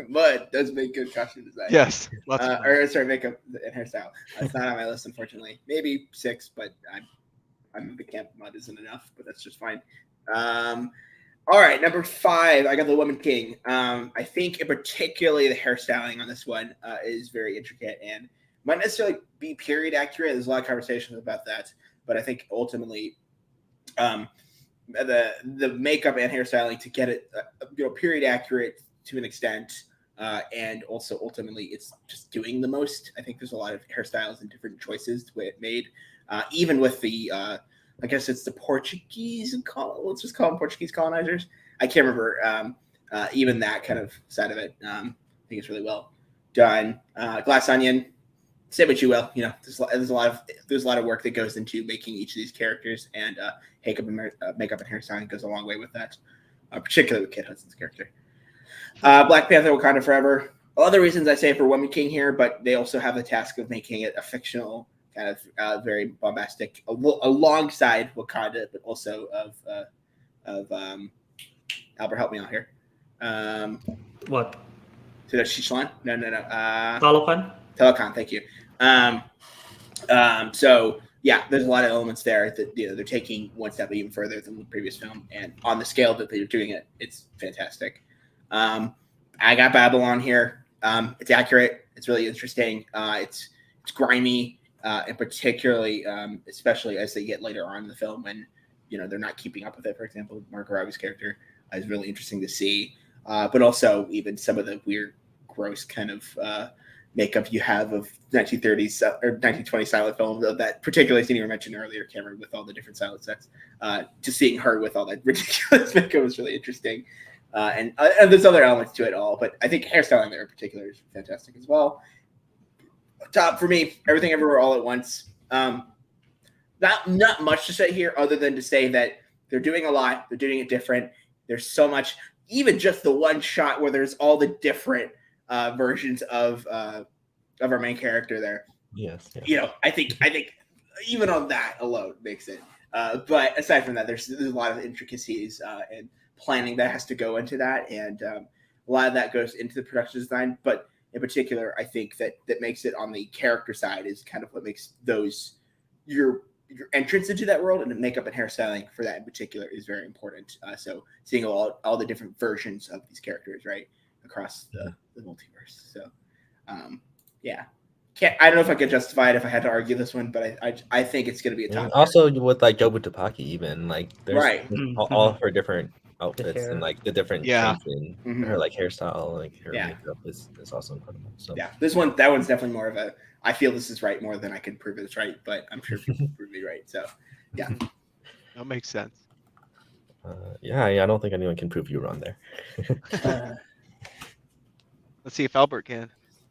Mud does make good costume design. Yes. Makeup and hairstyle. That's not on my list, unfortunately. Maybe 6, but I'm a big camp. Mud isn't enough, but that's just fine. All right, number 5, I got The Woman King. I think particularly the hairstyling on this one is very intricate and might necessarily be period accurate. There's a lot of conversations about that, but I think ultimately the makeup and hairstyling to get it period accurate to an extent, and also ultimately it's just doing the most. I think there's a lot of hairstyles and different choices the way it made, even with the I guess it's the Portuguese, let's just call them Portuguese colonizers. I can't remember even that kind of side of it. I think it's really well done. Glass Onion, say what you will. There's a lot of work that goes into making each of these characters, and makeup and hairstyling goes a long way with that. particularly with Kit Hudson's character. Black Panther: Wakanda Forever. Other reasons I say for Woman King here, but they also have the task of making it a fictional kind of very bombastic, alongside Wakanda, but also of Albert, help me out here. What? Shishlan? No. Talokan? Telecon, thank you. So yeah, there's a lot of elements there that they're taking one step even further than the previous film, and on the scale that they're doing it, it's fantastic. I got Babylon here. It's accurate. It's really interesting. It's grimy, and particularly, especially as they get later on in the film when they're not keeping up with it. For example, Margot Robbie's character is really interesting to see, but also even some of the weird, gross kind of makeup you have of 1930s or 1920s silent film, that particularly scene you mentioned earlier, Cameron, with all the different silent sets. Just seeing her with all that ridiculous makeup was really interesting. And there's other elements to it all, but I think hairstyling there in particular is fantastic as well. Top for me, Everything Everywhere All at Once. Not much to say here other than to say that they're doing a lot. They're doing it different. There's so much, even just the one shot where there's all the different versions of our main character there. Yes. I think even on that alone makes it. But aside from that, there's a lot of intricacies and planning that has to go into that, and a lot of that goes into the production design. But in particular, I think that makes it on the character side is kind of what makes those your entrance into that world, and the makeup and hairstyling for that in particular is very important. So seeing all the different versions of these characters right across the multiverse. So yeah. I don't know if I could justify it if I had to argue this one, but I think it's going to be a top. Also with like Jobu Tapaki, even like there's right. all her different outfits and like the different changing her like hairstyle, like her makeup is also incredible. So yeah, that one's definitely more of a I feel this is right more than I can prove it's right, but I'm sure people can prove me right. So yeah, that makes sense. I don't think anyone can prove you wrong there. Let's see if Albert can.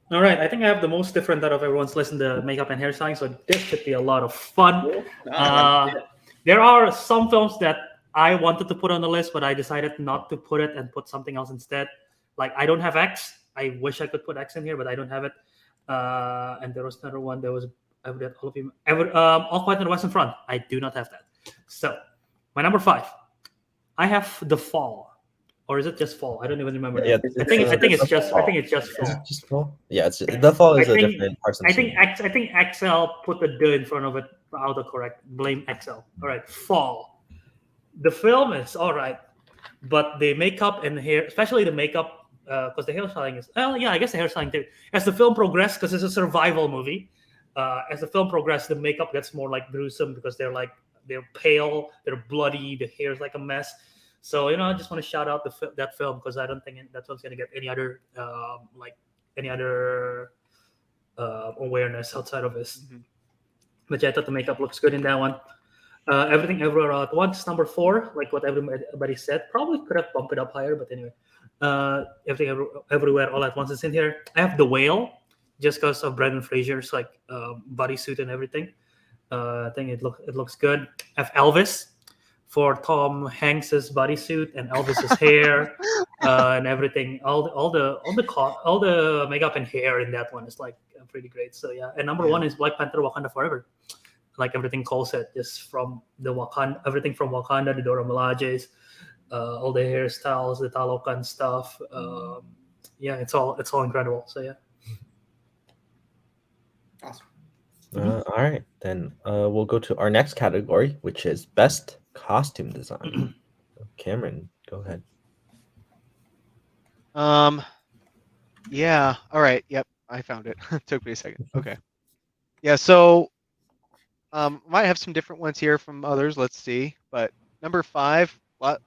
All right, I think I have the most different out of everyone's list in the makeup and hairstyling, so this should be a lot of fun. There are some films that I wanted to put on the list, but I decided not to put it and put something else instead. Like, I don't have X. I wish I could put X in here, but I don't have it. And there was another one. There was all of you. All Quiet on the Western Front. I do not have that. So, my number 5. I have The Fall. Or is it just Fall? I don't even remember. Yeah, I think it's just Fall. Just Fall. Yeah, The Fall is a different person. I think XL put the D in front of it for autocorrect. Blame XL. All right, Fall. The film is all right, but the makeup and hair, especially the makeup, because the hairstyling is I guess the hairstyling too. As the film progressed, because it's a survival movie, as the film progressed, the makeup gets more like gruesome because they're pale, they're bloody, the hair's like a mess. So I just want to shout out that film because I don't think that one's gonna get any other awareness outside of this. Mm-hmm. But yeah, I thought the makeup looks good in that one. Everything Everywhere All at Once, number 4, like what everybody said. Probably could have bumped it up higher, but anyway. Everything Everywhere All at Once is in here. I have The Whale, just because of Brendan Fraser's bodysuit and everything. I think it looks good. I have Elvis, for Tom Hanks's bodysuit and Elvis's hair and everything. All the makeup and hair in that one is like pretty great. So yeah, and number 1 is Black Panther: Wakanda Forever. Like everything Cole said, just from the Wakanda, everything from Wakanda, the Dora Milajes, all the hairstyles, the Talokan stuff. It's all incredible. So yeah. Awesome. All right, then we'll go to our next category, which is Best Costume Design. Cameron, go ahead. Yeah. All right. Yep. I found it. Took me a second. Okay. Yeah. So, might have some different ones here from others. Let's see. But number 5, kind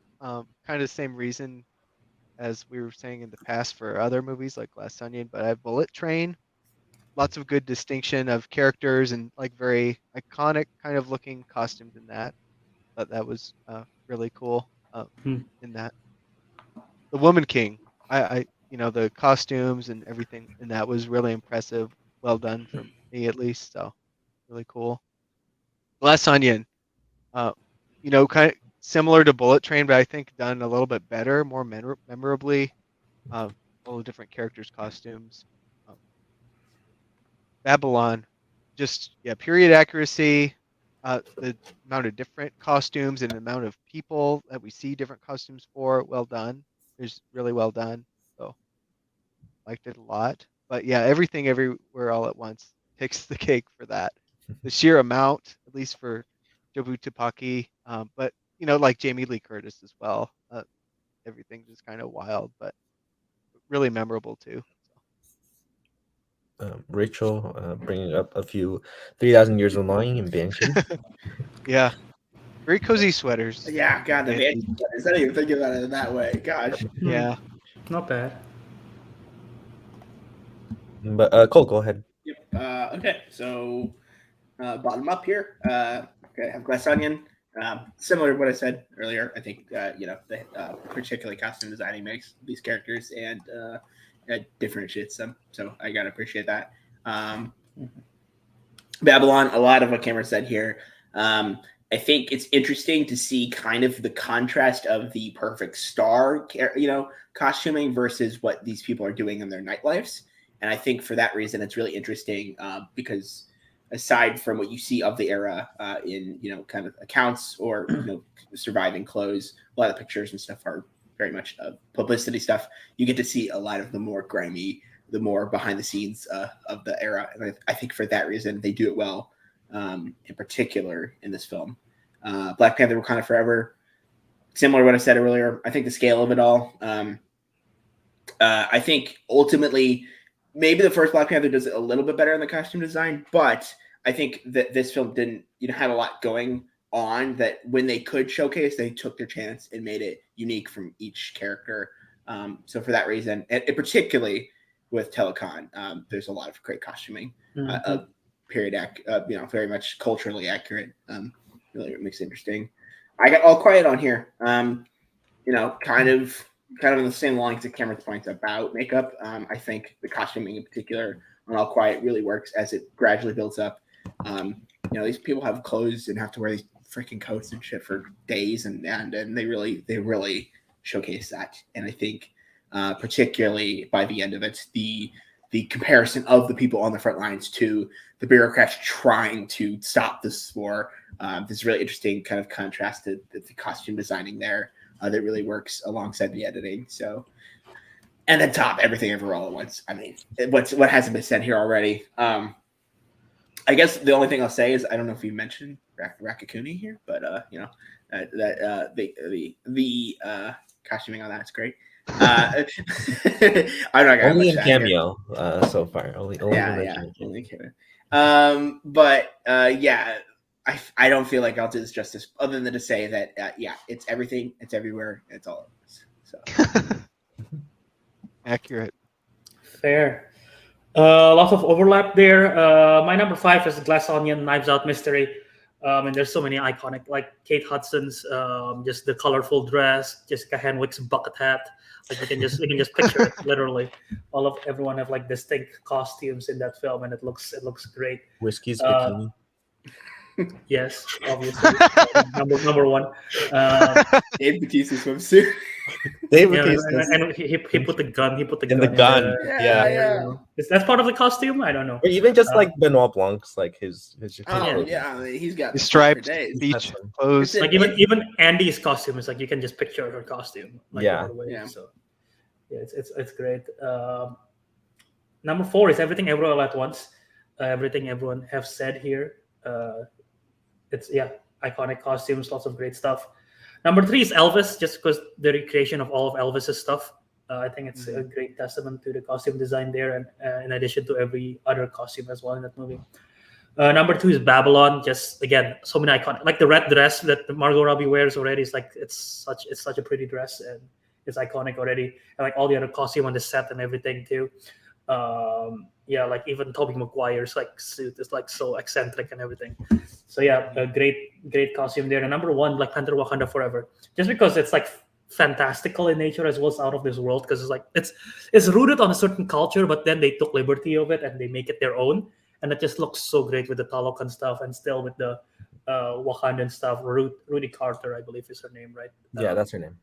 of the same reason as we were saying in the past for other movies like Glass Onion. But I have Bullet Train. Lots of good distinction of characters and like very iconic kind of looking costumes in that. That was really cool in that. The Woman King, I the costumes and everything in that was really impressive. Well done for me at least. So really cool. Glass Onion, kind similar to Bullet Train, but I think done a little bit better, more memorably. All the different characters' costumes. Babylon, just period accuracy. The amount of different costumes and the amount of people that we see different costumes for, well done. It's really well done. So liked it a lot. But yeah, everything everywhere all at once takes the cake for that. The sheer amount, at least for Jobu Tupaki, but like Jamie Lee Curtis as well. Everything's just kind of wild, but really memorable too. Rachel, bringing up a few 3,000 Years of Longing and Banshee. Yeah, very cozy sweaters. Yeah, God, the Banshee sweaters. I didn't even think about it in that way. Gosh. Yeah. Not bad. But Cole, go ahead. Yep. Okay, so bottom up here. Okay, I have Glass Onion. Similar to what I said earlier, I think the particularly costume designing makes these characters and differentiates them. So I gotta appreciate that. Babylon, a lot of what Cameron said here. I think it's interesting to see kind of the contrast of the perfect star, costuming versus what these people are doing in their nightlives. And I think for that reason, it's really interesting because aside from what you see of the era in, kind of accounts or, surviving clothes, a lot of the pictures and stuff are very much publicity stuff. You get to see a lot of the more grimy, the more behind the scenes of the era. And I think for that reason, they do it well, in particular in this film. Black Panther Wakanda Forever, similar to what I said earlier. I think the scale of it all. I think ultimately, maybe the first Black Panther does it a little bit better in the costume design, but I think that this film didn't, had a lot going on that when they could showcase, they took their chance and made it unique from each character. So for that reason, and particularly with Telecon, there's a lot of great costuming, very much culturally accurate. Really makes it interesting. I got All Quiet on here. Kind of in the same lines that Cameron's points about makeup. I think the costuming in particular on All Quiet really works as it gradually builds up. These people have clothes and have to wear these freaking coats and shit for days, and they really showcase that. And I think particularly by the end of it, the comparison of the people on the front lines to the bureaucrats trying to stop this war, this really interesting kind of contrast to the costume designing there. That really works alongside the editing. So, and then top everything ever all at once. I mean, what hasn't been said here already. I guess the only thing I'll say is I don't know if you mentioned Rakakuni here, but the costuming on that's great. I'm not gonna only in cameo so far. Only cameo. But I don't feel like I'll do this justice other than to say that, it's everything, it's everywhere, it's all of us. So Accurate. Fair. Lots of overlap there. My number 5 is Glass Onion, Knives Out Mystery. And there's so many iconic, like Kate Hudson's, just the colorful dress, Jessica Henwick's bucket hat. Like you can just picture it literally. Everyone have like distinct costumes in that film, and it looks great. Whiskey's bikini. Yes, obviously. number one. Dave Bautista swimsuit. Dave Bautista. And he put the gun. He put the gun. The gun. Yeah. Is that part of the costume? I don't know. Or even just like Benoit Blanc's, like his. He's got striped beach clothes. Like even Andy's costume is like you can just picture her costume. Like, So it's great. Number 4 is Everything Everywhere All at Once. Everything everyone have said here. It's iconic costumes, lots of great stuff. Number 3 is Elvis, just because the recreation of all of Elvis's stuff. I think it's a great testament to the costume design there, and in addition to every other costume as well in that movie. Number 2 is Babylon. Just again, so many iconic, like the red dress that Margot Robbie wears already. It's like it's such a pretty dress, and it's iconic already. And like all the other costume on the set and everything too. Like even Tobey Maguire's like suit is like so eccentric and everything. So a great costume there. And number 1, Black Panther Wakanda Forever, just because it's like fantastical in nature as well as out of this world, because it's like it's rooted on a certain culture, but then they took liberty of it and they make it their own, and it just looks so great with the Talokan stuff and still with the Wakandan stuff. Rudy Carter, I believe is her name, right? Yeah, that's her name.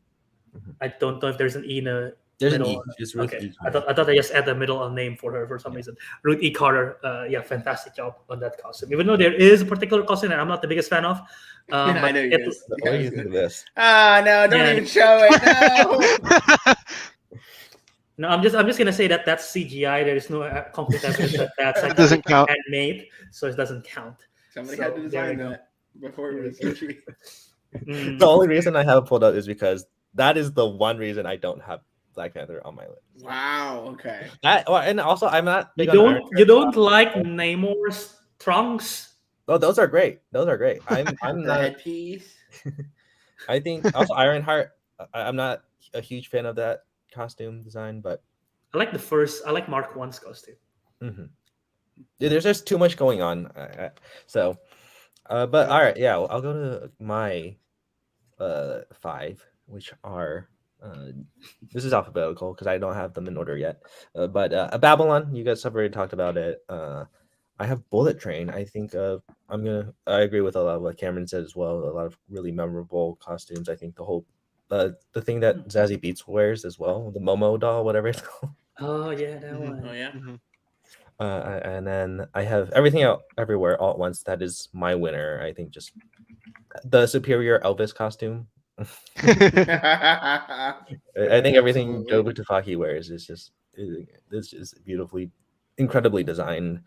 I don't know if there's an E in the There's an middle. E. It's Ruth Okay, E. I Carter. thought I just added a middle name for her for some reason. Ruth E. Carter, yeah, fantastic job on that costume. Even though there is a particular costume that I'm not the biggest fan of, I but know you it, guys. What do you think of this? Ah, no, don't Yeah. even show it. No. no, I'm just gonna say that that's CGI. There is no concrete evidence that that's It doesn't actually count. handmade, so it doesn't count. Somebody So, had to there design you go. that before it There was you go. CG. Mm. The only reason I have it pulled up is because that is the one reason I don't have Black Panther on my list. Wow. Okay. And also I'm not You big on Iron don't you don't like Namor's trunks? Oh, those are great. Those are great. I'm The not. headpiece. I think also Ironheart. I'm not a huge fan of that costume design, but I like Mark One's costume. yeah, there's just too much going on. But all right, yeah, I'll go to my 5, which are this is alphabetical because I don't have them in order yet. But Babylon, you guys have already talked about it. I have Bullet Train. I think I agree with a lot of what Cameron said as well. A lot of really memorable costumes. I think the whole the thing that Zazie Beetz wears as well, the Momo doll, whatever it's called. Oh yeah, that one. Oh yeah. And then I have Everything Out Everywhere All at Once. That is my winner. I think just the superior Elvis costume. I think everything Joe Butafaki wears is just it's just beautifully, incredibly designed,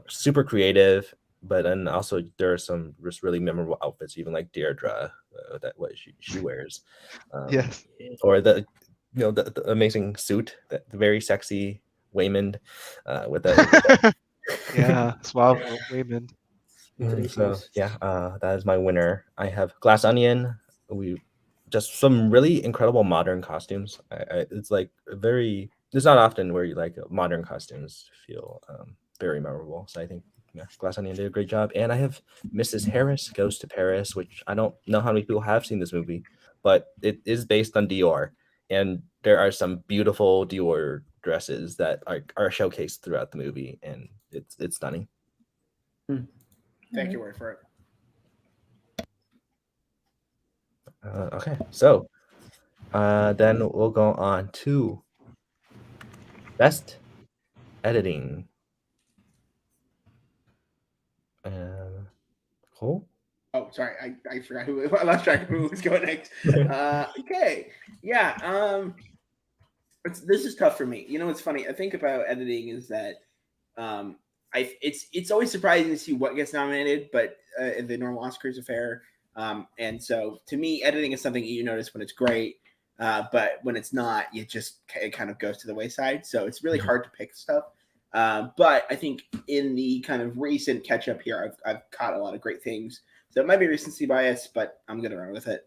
super creative. But then also there are some just really memorable outfits, even like Deirdre, that what she wears. Yes. Or the the amazing suit, the very sexy Waymond with that. Yeah, Suave Waymond. So yeah, that is my winner. I have Glass Onion. We just some really incredible modern costumes. It's like very. It's not often where you like modern costumes feel very memorable. So I think Glass Onion did a great job. And I have Mrs. Harris Goes to Paris, which I don't know how many people have seen this movie, but it is based on Dior, and there are some beautiful Dior dresses that are showcased throughout the movie, and it's stunning. Thank you, word for it. Okay, so then we'll go on to best editing. Cole? Oh, sorry, I forgot who I lost track of who was going next. Okay, yeah. This is tough for me. You know what's funny? I think about editing is that it's always surprising to see what gets nominated, but in the normal Oscars affair. And so to me, editing is something you notice when it's great, but when it's not, it kind of goes to the wayside. So it's really hard to pick stuff. But I think in the kind of recent catch up here, I've caught a lot of great things. So it might be recency bias, but I'm gonna run with it.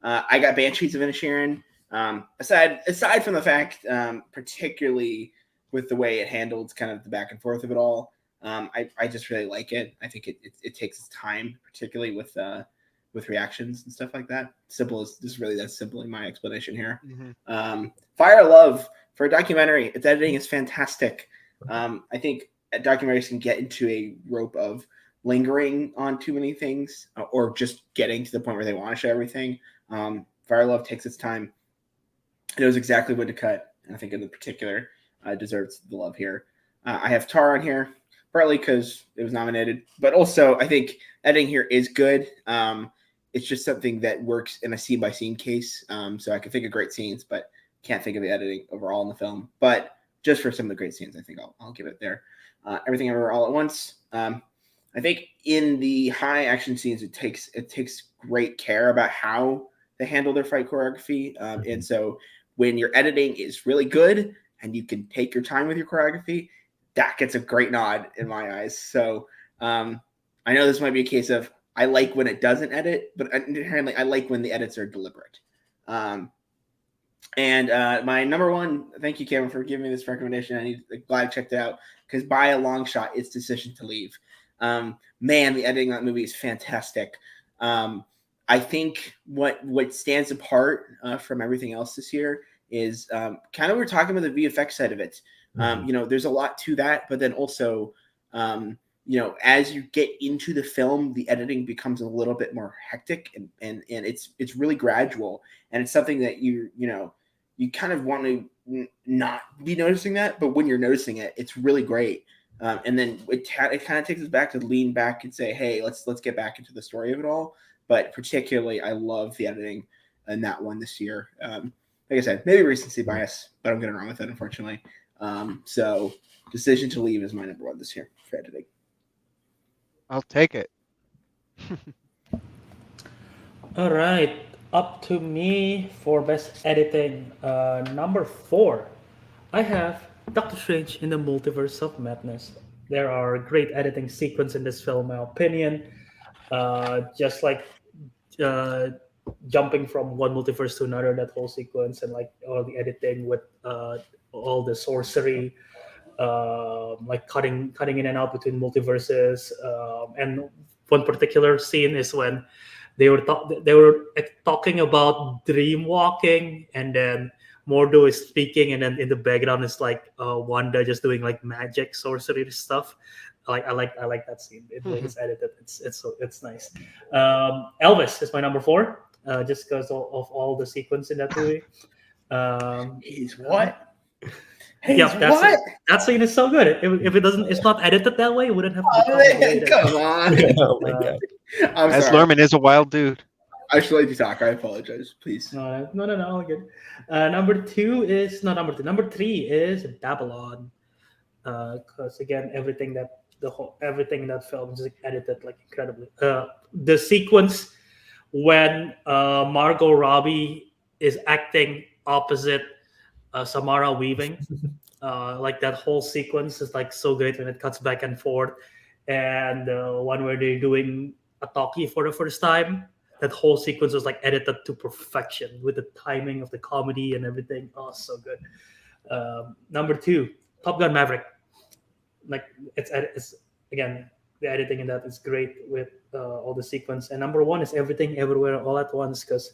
I got Banshees of Inisherin. Aside from the fact, particularly with the way it handled kind of the back and forth of it all, I just really like it. I think it takes its time, particularly with reactions and stuff like that. Simple is just really that simple in my explanation here. Fire Love for a documentary. Its editing is fantastic. I think documentaries can get into a rope of lingering on too many things or just getting to the point where they want to show everything. Fire Love takes its time. It knows exactly when to cut, and I think in particular deserves the love here. I have Tar on here, partly because it was nominated, but also I think editing here is good. It's just something that works in a scene-by-scene case, so I can think of great scenes, but can't think of the editing overall in the film. But just for some of the great scenes, I think I'll give it there. Everything Everywhere All at Once. I think in the high action scenes, it takes great care about how they handle their fight choreography, and so when your editing is really good and you can take your time with your choreography, that gets a great nod in my eyes. So I know this might be a case of I like when it doesn't edit, but inherently I like when the edits are deliberate. And my number one, thank you, Cameron, for giving me this recommendation. Glad I checked it out because by a long shot, it's Decision to Leave. Man, the editing on that movie is fantastic. I think what stands apart from everything else this year is kind of we're talking about the VFX side of it. There's a lot to that, but then also, as you get into the film, the editing becomes a little bit more hectic, and it's really gradual, and it's something that you kind of want to not be noticing that, but when you're noticing it, it's really great. And then it kind of takes us back to lean back and say, hey, let's get back into the story of it all. But particularly, I love the editing in that one this year. Like I said, maybe recency bias, but I'm getting wrong with it, unfortunately. So Decision to Leave is my number 1 this year for editing. I'll take it. All right, up to me for best editing. Number 4, I have Doctor Strange in the Multiverse of Madness. There are great editing sequence in this film, in my opinion. Just like jumping from one multiverse to another, that whole sequence, and like all the editing with all the sorcery, like cutting in and out between multiverses. And one particular scene is when they were talking about dream walking, and then Mordo is speaking, and then in the background is like Wanda just doing like magic sorcery stuff. I like that scene. The way it's edited, it's nice. Elvis is my number 4, just because of all the sequence in that movie. He's what? That scene is so good. If it's not edited that way, it wouldn't have. Come on! Oh my God. I'm As sorry. Norman is a wild dude. I should let you talk. I apologize. Please. No, all good. Number 3 is Babylon. Because again, everything in that film is edited like incredibly. The sequence when Margot Robbie is acting opposite Samara Weaving, like that whole sequence is like so great when it cuts back and forth, and one where they're doing a talkie for the first time. That whole sequence was like edited to perfection with the timing of the comedy and everything. Oh, so good. Number 2, Top Gun Maverick. Like it's again, the editing in that is great with all the sequence. And number 1 is Everything Everywhere All at Once, because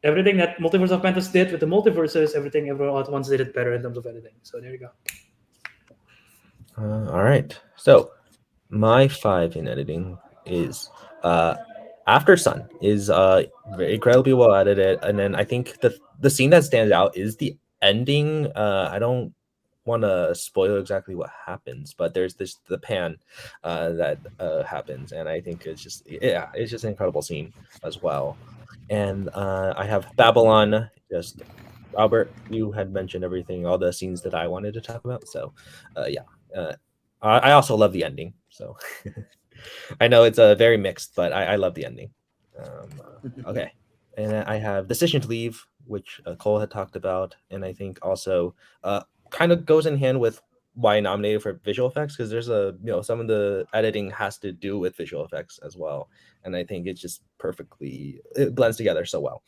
everything that Multiverse of Madness did with the multiverses, Everything Everywhere All at Once did it better in terms of editing. So there you go. All right. So my 5 in editing is After Sun is very incredibly well edited, and then I think the scene that stands out is the ending. I don't want to spoil exactly what happens, but there's the pan that happens, and I think it's just an incredible scene as well. And I have Babylon. Just Robert, you had mentioned everything, all the scenes that I wanted to talk about. So I also love the ending. So I know it's very mixed, but I love the ending. Okay, and I have Decision to Leave, which Cole had talked about, and I think also kind of goes in hand with why I nominated for visual effects, because there's some of the editing has to do with visual effects as well, and I think it's just it blends together so well.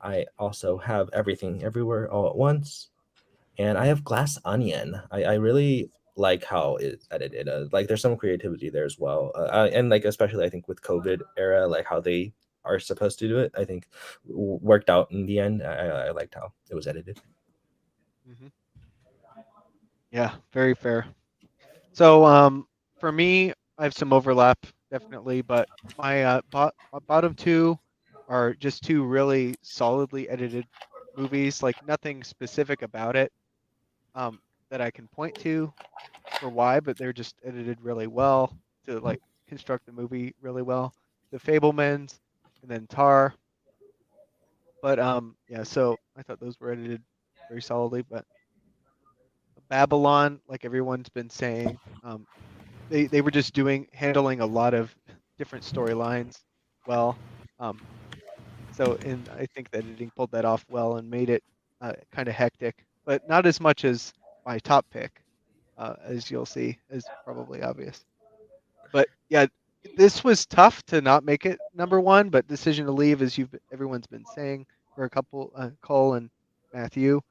I also have Everything Everywhere All at Once, and I have Glass Onion. I really like how it's edited. Like there's some creativity there as well, and like especially I think with COVID era, like how they are supposed to do it, I think worked out in the end. I liked how it was edited. Mm-hmm. Yeah, very fair. So for me, I have some overlap definitely, but my bottom 2 are just 2 really solidly edited movies. Like nothing specific about it that I can point to for why, but they're just edited really well to like construct the movie really well. The Fablemans and then Tar. But yeah, so I thought those were edited very solidly. But Babylon, like everyone's been saying, they were just handling a lot of different storylines well. And I think the editing pulled that off well and made it kind of hectic, but not as much as my top pick, as you'll see, is probably obvious. But yeah, this was tough to not make it number 1, but Decision to Leave, as everyone's been saying for a couple, Cole and Matthew,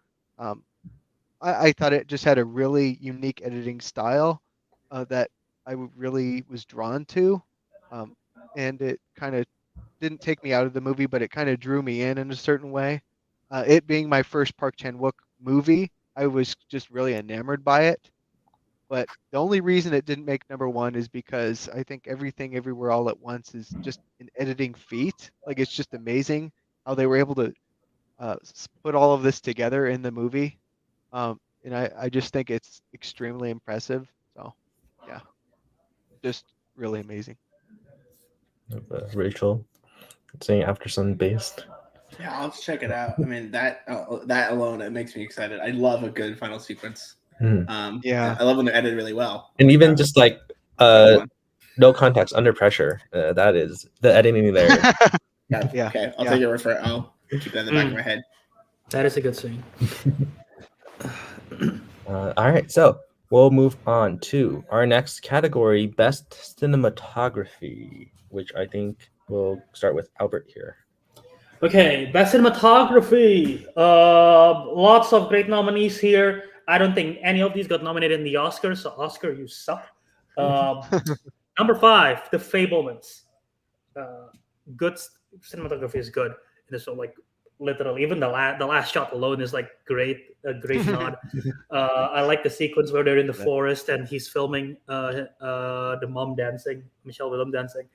I thought it just had a really unique editing style that I really was drawn to, and it kind of didn't take me out of the movie, but it kind of drew me in a certain way. It being my first Park Chan-wook movie, I was just really enamored by it. But the only reason it didn't make #1 is because I think Everything Everywhere All at Once is just an editing feat. Like it's just amazing how they were able to put all of this together in the movie. And I just think it's extremely impressive. So yeah, just really amazing. Rachel saying After Sun based. Yeah, I'll have to check it out. I mean, that alone, it makes me excited. I love a good final sequence. Yeah. I love when they're edited really well. And even just like One. no context, Under Pressure. That is the editing there. Yeah. Okay, I'll take your word for it. I'll keep that in the back of my head. That is a good scene. All right, so we'll move on to our next category, Best Cinematography, which I think we'll start with Albert here. Okay, best cinematography. Lots of great nominees here. I don't think any of these got nominated in the Oscars, so Oscar, you suck. Number 5, The Fablemans. Good cinematography is good. And so like literally, even the last shot alone is like a great nod. I like the sequence where they're in the forest and he's filming the mom dancing, Michelle Williams dancing.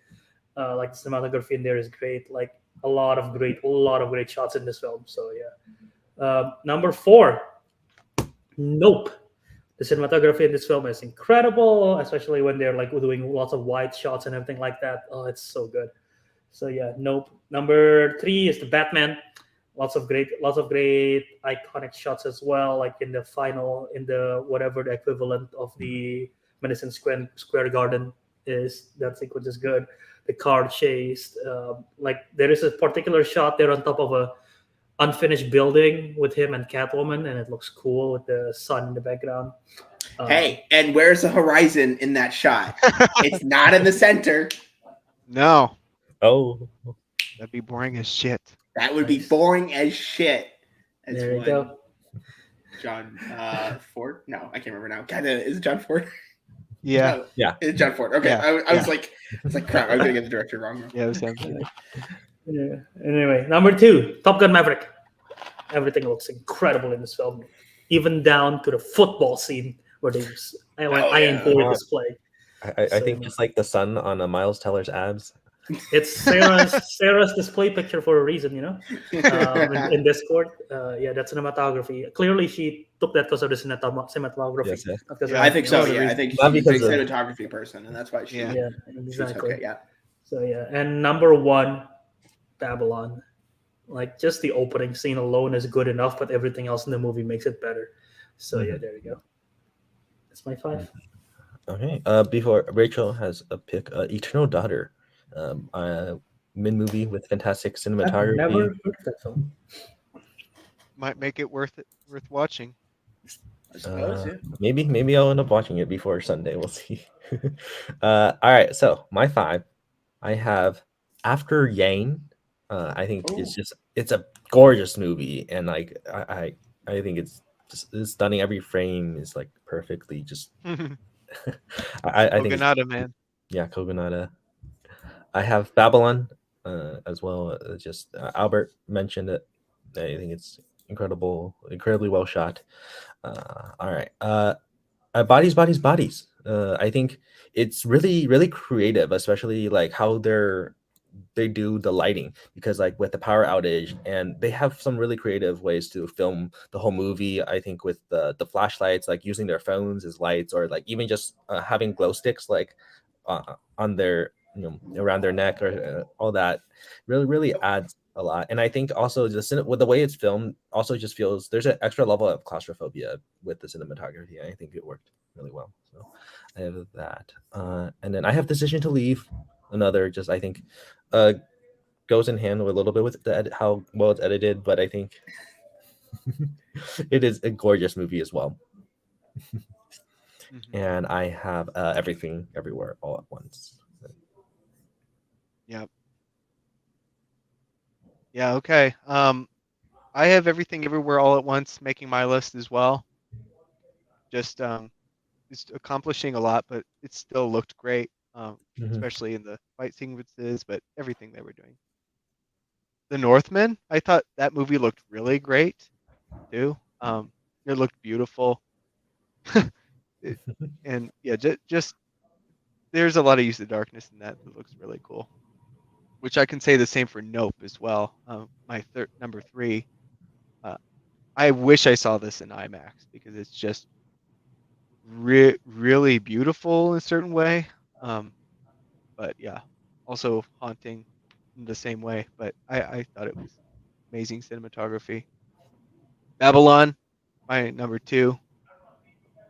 Like the cinematography in there is great. Like a lot of great shots in this film. So yeah. Number 4, Nope. The cinematography in this film is incredible, especially when they're like doing lots of wide shots and everything like that. Oh, it's so good. So yeah, Nope. Number 3 is The Batman. Lots of great iconic shots as well. Like in the whatever the equivalent of the Madison Square Garden is. That sequence is good. The car chase, like there is a particular shot there on top of a unfinished building with him and Catwoman, and it looks cool with the sun in the background. Hey, and where's the horizon in that shot? It's not in the center. No. Oh, That'd be boring as shit. That would be boring as shit. That's there you go. John Ford? No, I can't remember now. God, is it John Ford? Yeah. No, yeah. It's John Ford. Okay. Yeah. I was like, crap, I'm gonna get the director wrong. Yeah, the same thing. Yeah. Anyway, number 2, Top Gun Maverick. Everything looks incredible in this film, even down to the football scene where they Iron Ford display. I think just like the sun on a Miles Teller's abs. It's Sarah's display picture for a reason, in Discord. Yeah, that's cinematography. Clearly, she took that because of the cinematography. Yes, yeah. Not because I think so. other Yeah, I reason. think she's Not a because of- cinematography person, and that's why she. Yeah. Yeah, exactly. Okay, yeah. So yeah, and number 1, Babylon. Like just the opening scene alone is good enough, but everything else in the movie makes it better. So yeah, there you go. That's my 5. Okay. Before Rachel has a pick, Eternal Daughter, mid movie with fantastic cinematography. I've never heard of that film. Might make it worth watching. I suppose, yeah. Maybe I'll end up watching it before Sunday. We'll see. All right. So my 5, I have After Yang. I think it's a gorgeous movie, and like I think it's stunning. Every frame is like perfectly just. I think Kogonada, man. Yeah, Kogonada. I have Babylon as well. Just Albert mentioned it. I think it's incredibly well shot. All right. Bodies. I think it's really creative, especially like how they do the lighting, because like with the power outage, and they have some really creative ways to film the whole movie. I think with the flashlights, like using their phones as lights, or like even just having glow sticks like on their around their neck, or all that really adds a lot. And I think also just with the way it's filmed also just feels there's an extra level of claustrophobia with the cinematography. I think it worked really well. So I have that, and then I have Decision to Leave. Another just I think goes in hand with a little bit with how well it's edited, but I think it is a gorgeous movie as well. And I have Everything Everywhere All at Once. Yep. Yeah, okay. I have Everything Everywhere All at Once making my list as well. Just it's accomplishing a lot, but it still looked great, especially in the fight sequences, but everything they were doing. The Northman, I thought that movie looked really great too. It looked beautiful. And yeah, just there's a lot of use of darkness in that looks really cool. Which I can say the same for Nope as well. My number 3. I wish I saw this in IMAX because it's just really beautiful in a certain way. But yeah, also haunting in the same way. But I thought it was amazing cinematography. Babylon, my number 2.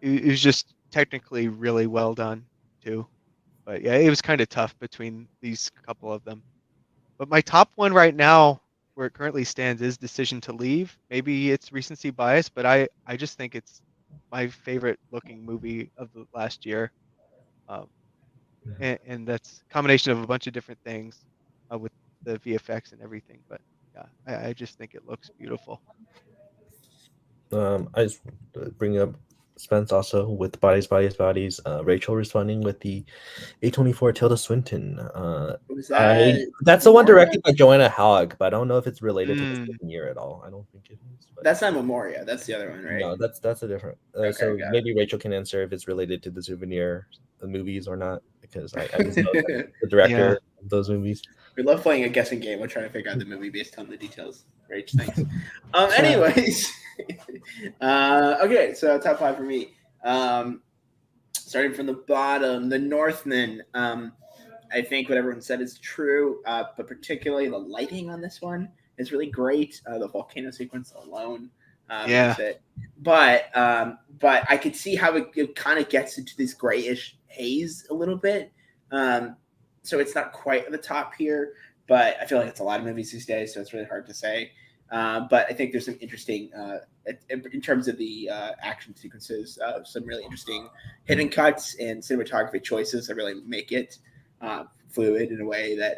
It was just technically really well done too. But yeah, it was kind of tough between these couple of them. But my top one right now, where it currently stands, is Decision to Leave. Maybe it's recency bias, but I just think it's my favorite looking movie of the last year. Um, and that's a combination of a bunch of different things with the VFX and everything. But yeah, I just think it looks beautiful. I just bring up Spence also with Bodies, Bodies, Bodies. Rachel responding with the A24 Tilda Swinton. Was that That's the one Memoria? directed by Joanna Hogg, but I don't know if it's related to the Mm. second year at all. I don't think it is. But That's not Memoria. That's the other one, right? no, that's a different. Okay, So got it. maybe Rachel can answer if it's related to the Souvenir, the movies, or not, because I just know the director of those movies. We love playing a guessing game. We're trying to figure out the movie based on the details. Rach, thanks. Anyways, okay, so top 5 for me. Starting from the bottom, The Northman. I think what everyone said is true, but particularly the lighting on this one is really great. The volcano sequence alone makes it. But I could see how it kind of gets into this grayish haze a little bit. So it's not quite at the top here, but I feel like it's a lot of movies these days, so it's really hard to say. But I think there's some interesting, in terms of the action sequences, some really interesting hidden cuts and cinematography choices that really make it fluid in a way that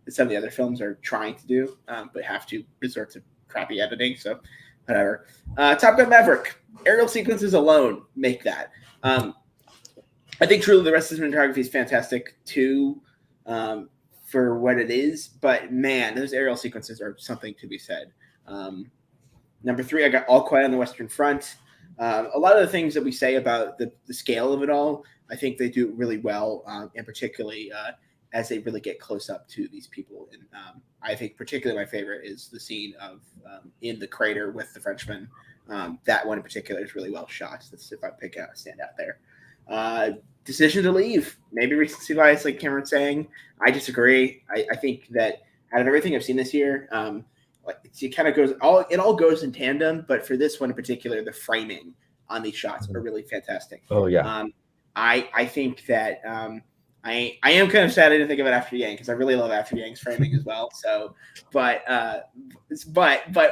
some of the other films are trying to do, but have to resort to crappy editing. So whatever. Top Gun Maverick. Aerial sequences alone make that. I think truly the rest of the cinematography is fantastic too, for what it is. But man, those aerial sequences are something to be said. Number 3, I got All Quiet on the Western Front. A lot of the things that we say about the scale of it all, I think they do really well, and particularly as they really get close up to these people. And I think particularly my favorite is the scene of in the crater with the Frenchman. That one in particular is really well shot. That's if I pick out a standout there. Decision to Leave. Maybe recency bias, like Cameron's saying. I disagree. I think that out of everything I've seen this year, it kind of goes it all goes in tandem. But for this one in particular, the framing on these shots are really fantastic. Oh yeah. I think that I am kind of sad I didn't think of it After Yang, because I really love After Yang's framing as well. So, but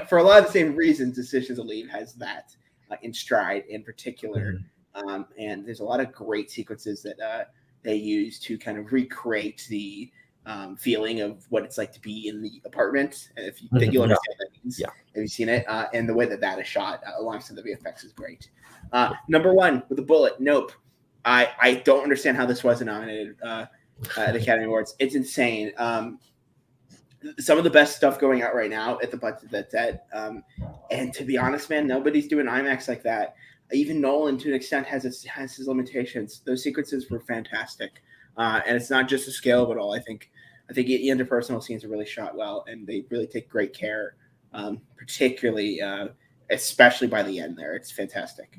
for a lot of the same reasons, Decision to Leave has that in stride in particular. And there's a lot of great sequences that they use to kind of recreate the feeling of what it's like to be in the apartment. And if you you'll understand what that means, if you've seen it, and the way that is shot alongside the VFX is great. Number 1 with a bullet. Nope. I don't understand how this wasn't nominated at the Academy Awards. It's insane. Some of the best stuff going out right now at the budget that's at. And to be honest, man, nobody's doing IMAX like that. Even Nolan, to an extent, has his limitations. Those sequences were fantastic, and it's not just the scale of it all. I think the interpersonal scenes are really shot well, and they really take great care, particularly, especially by the end there. It's fantastic.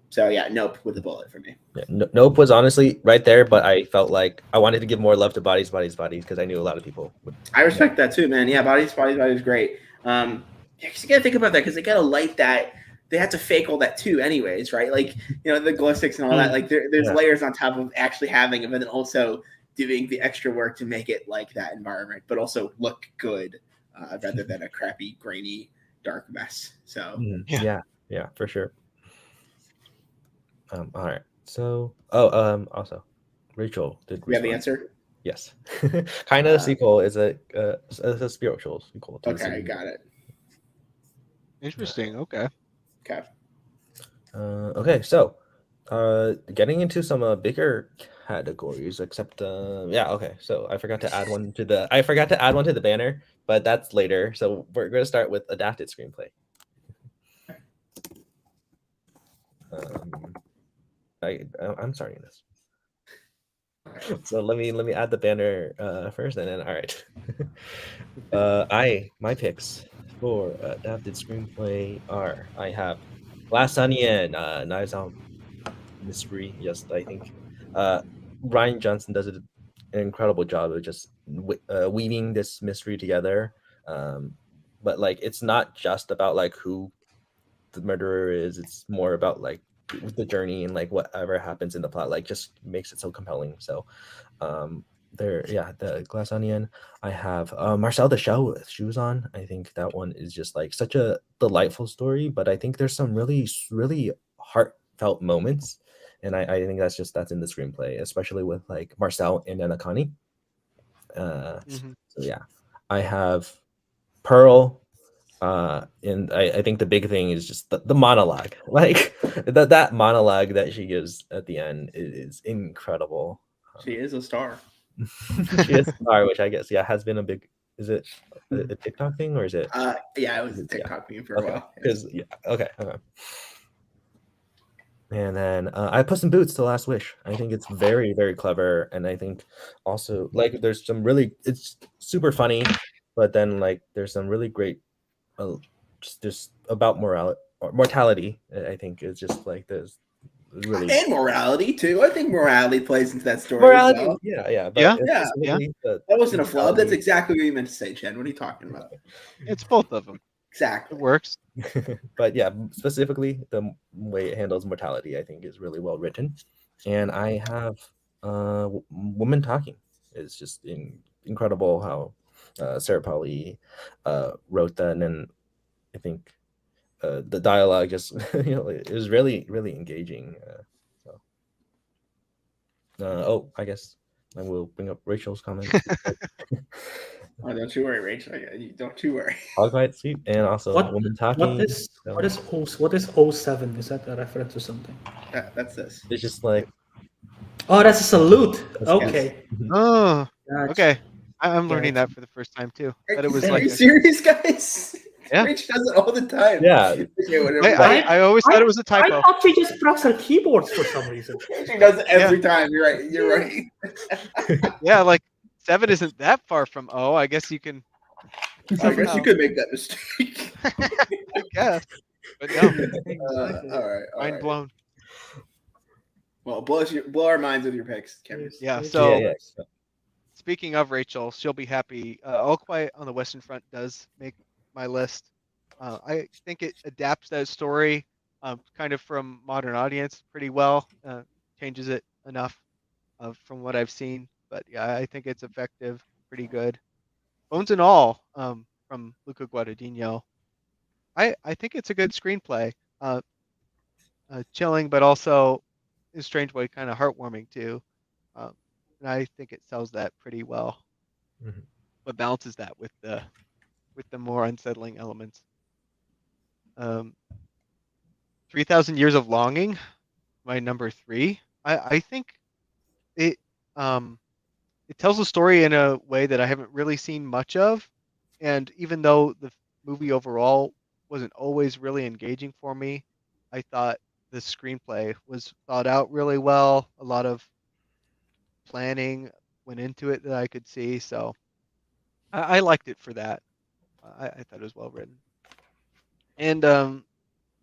So yeah, Nope with a bullet for me. Yeah, Nope was honestly right there, but I felt like I wanted to give more love to Bodies, Bodies, Bodies, because I knew a lot of people would. I respect that too, man. Yeah, Bodies is great. Yeah, because you gotta think about that, because they gotta light that. They have to fake all that too, anyways, right? Like, the glow sticks and all that. Like, there's layers on top of actually having them, and then also doing the extra work to make it like that environment, but also look good, rather than a crappy, grainy, dark mess. So yeah, for sure. All right. So, also, Rachel did. We have the answer. Yes, kind of sequel is a spiritual sequel. Okay, got it. Interesting. Okay. Okay, so getting into some bigger categories, except okay. So I forgot to add one to the banner, but that's later. So we're going to start with adapted screenplay. I'm starting this. So let me add the banner first, and then all right. My picks for adapted screenplay are I have Glass Onion, Knives Out Mystery. Yes, I think Ryan Johnson does an incredible job of just weaving this mystery together. But like, it's not just about like who the murderer is. It's more about like the journey and like whatever happens in the plot. Like, just makes it so compelling. So the Glass Onion. I have Marcel the Shell with Shoes On. I think that one is just like such a delightful story, but I think there's some really heartfelt moments, and I think that's in the screenplay, especially with like Marcel and Anakani. So yeah, I have Pearl. And I think the big thing is just the monologue. Like that monologue that she gives at the end is incredible. She is a star. She is a star, which I guess has been a big. Is it a TikTok thing or is it? Yeah, it was a TikTok meme for a while. Because okay. And then I Puss in Boots: The Last Wish. I think it's very clever, and I think also like there's some really it's super funny, but then like there's some really great just about mortality. I think is just like there's really And morality too. I think morality plays into that story morality. as well. But Yeah. That wasn't a flub. That's exactly what you meant to say, Chen. What are you talking about? It's both of them. Exactly. It works. But yeah, specifically the way it handles mortality, I think, is really well written. And I have Woman Talking. It's just incredible how Sarah Polly wrote that, and I think the dialogue just it was really engaging. I guess I will bring up Rachel's comment. Oh, don't you worry, Rachel. Don't you worry. All Quiet Sleep, and also Woman Talking. What is 07? Is that a reference to something? That's this. It's just like, oh, that's a salute. Okay. Oh, Gotcha. Okay. I'm learning that for the first time too. That it was Are like you serious, guys? Yeah. Rach does it all the time. Yeah. Okay, whatever. I always thought it was a I typo. thought she just pressed her keyboards for some reason. She does it every time. You're right. You're right. Yeah, like 7 isn't that far from O. I guess you can. I guess you could make that mistake. I guess, but no. All right. Mind blown. Well, blow our minds with your picks, Kevin. Yeah. So Yeah. speaking of Rachel, she'll be happy. All Quiet on the Western Front does make my list. I think it adapts that story kind of from modern audience pretty well. Changes it enough from what I've seen. But yeah, I think it's effective, pretty good. Bones and All from Luca Guadagnino. I think it's a good screenplay. Chilling, but also in a strange way, kind of heartwarming too. And I think it sells that pretty well. Mhm. But balances that with the more unsettling elements. 3,000 Years of Longing, my number 3. I think it it tells a story in a way that I haven't really seen much of, and even though the movie overall wasn't always really engaging for me, I thought the screenplay was thought out really well. A lot of planning went into it that I could see, so I liked it for that. I thought it was well written. And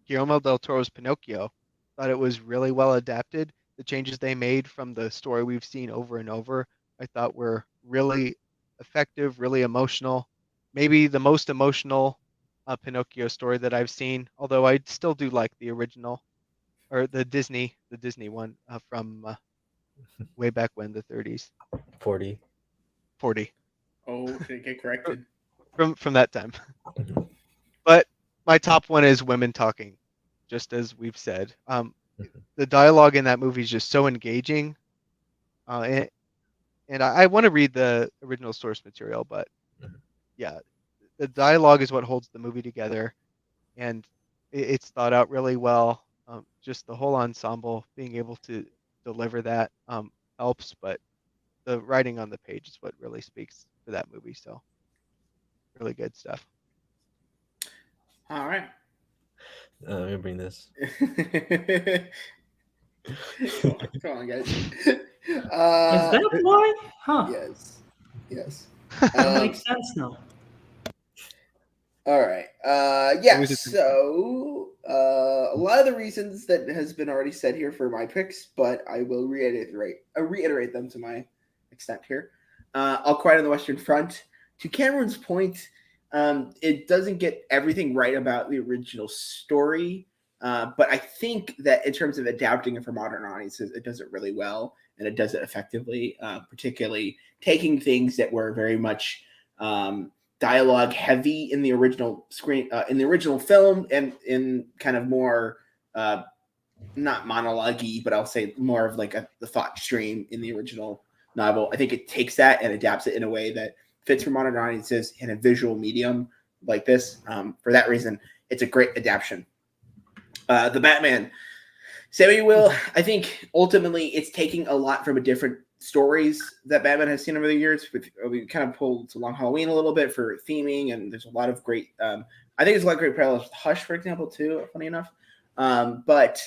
Guillermo del Toro's Pinocchio, thought it was really well adapted. The changes they made from the story we've seen over and over, I thought were really effective, really emotional. Maybe the most emotional Pinocchio story that I've seen, although I still do like the original or the Disney one from way back when, the 30s. 40. Oh, should it get corrected? From that time. But my top one is Women Talking, just as we've said. The dialogue in that movie is just so engaging. And I want to read the original source material, but yeah, the dialogue is what holds the movie together, and it's thought out really well. Just the whole ensemble being able to deliver that helps, but the writing on the page is what really speaks for that movie. So, really good stuff. All right. Let me bring this. Come on, guys. Is that why? Huh. Yes. That makes sense now. All right. So a lot of the reasons that has been already said here for my picks, but I will reiterate them to my extent here. All Quiet on the Western Front. To Cameron's point, it doesn't get everything right about the original story, but I think that in terms of adapting it for modern audiences, it does it really well, and it does it effectively, particularly taking things that were very much dialogue heavy in the original in the original film, and in kind of more not monologue-y, but I'll say more of like the thought stream in the original novel. I think it takes that and adapts it in a way that fits for modern audiences in a visual medium like this. For that reason, it's a great adaptation. The Batman. Say what you will, I think ultimately it's taking a lot from a different stories that Batman has seen over the years. We kind of pulled to Long Halloween a little bit for theming, and there's a lot of great. I think there's a lot of great parallels with Hush, for example, too. Funny enough, but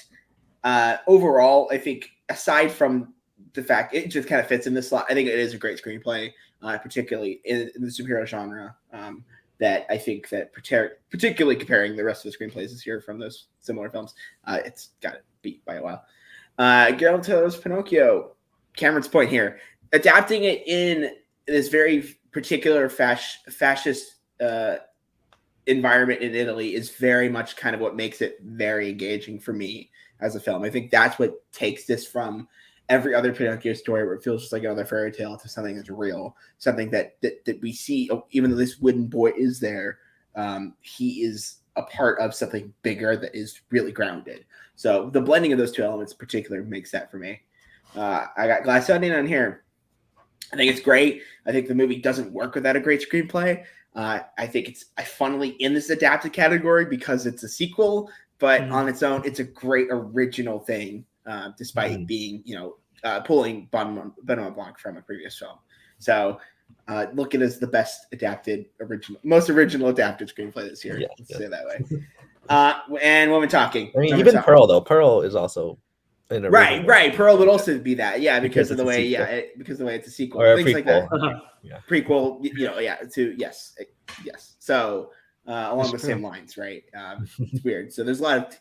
overall, I think aside from the fact it just kind of fits in this slot, I think it is a great screenplay, particularly in the superhero genre. That I think that particularly comparing the rest of the screenplays this year from those similar films, it's got it beat by a while. Guillermo del Toro's Pinocchio. Cameron's point here, adapting it in this very particular fascist environment in Italy is very much kind of what makes it very engaging for me as a film. I think that's what takes this from every other Pinocchio story where it feels just like another fairy tale to something that's real, something that we see, even though this wooden boy is there, he is a part of something bigger that is really grounded. So the blending of those two elements in particular makes that for me. I got Glass Onion on here. I think it's great. I think the movie doesn't work without a great screenplay. I think it's funnily in this adapted category because it's a sequel, but on its own, it's a great original thing, despite being, pulling Benoit Blanc from a previous film. So look at it as the best most original adapted screenplay this year. Let's say it that way. And Woman Talking. I mean, even Pearl, though. Pearl is also right. Pearl would also be that, because of the way, because of the way it's a sequel, or a things prequel. like that. Prequel, yes. So along the same lines, right? It's weird. So there's a lot of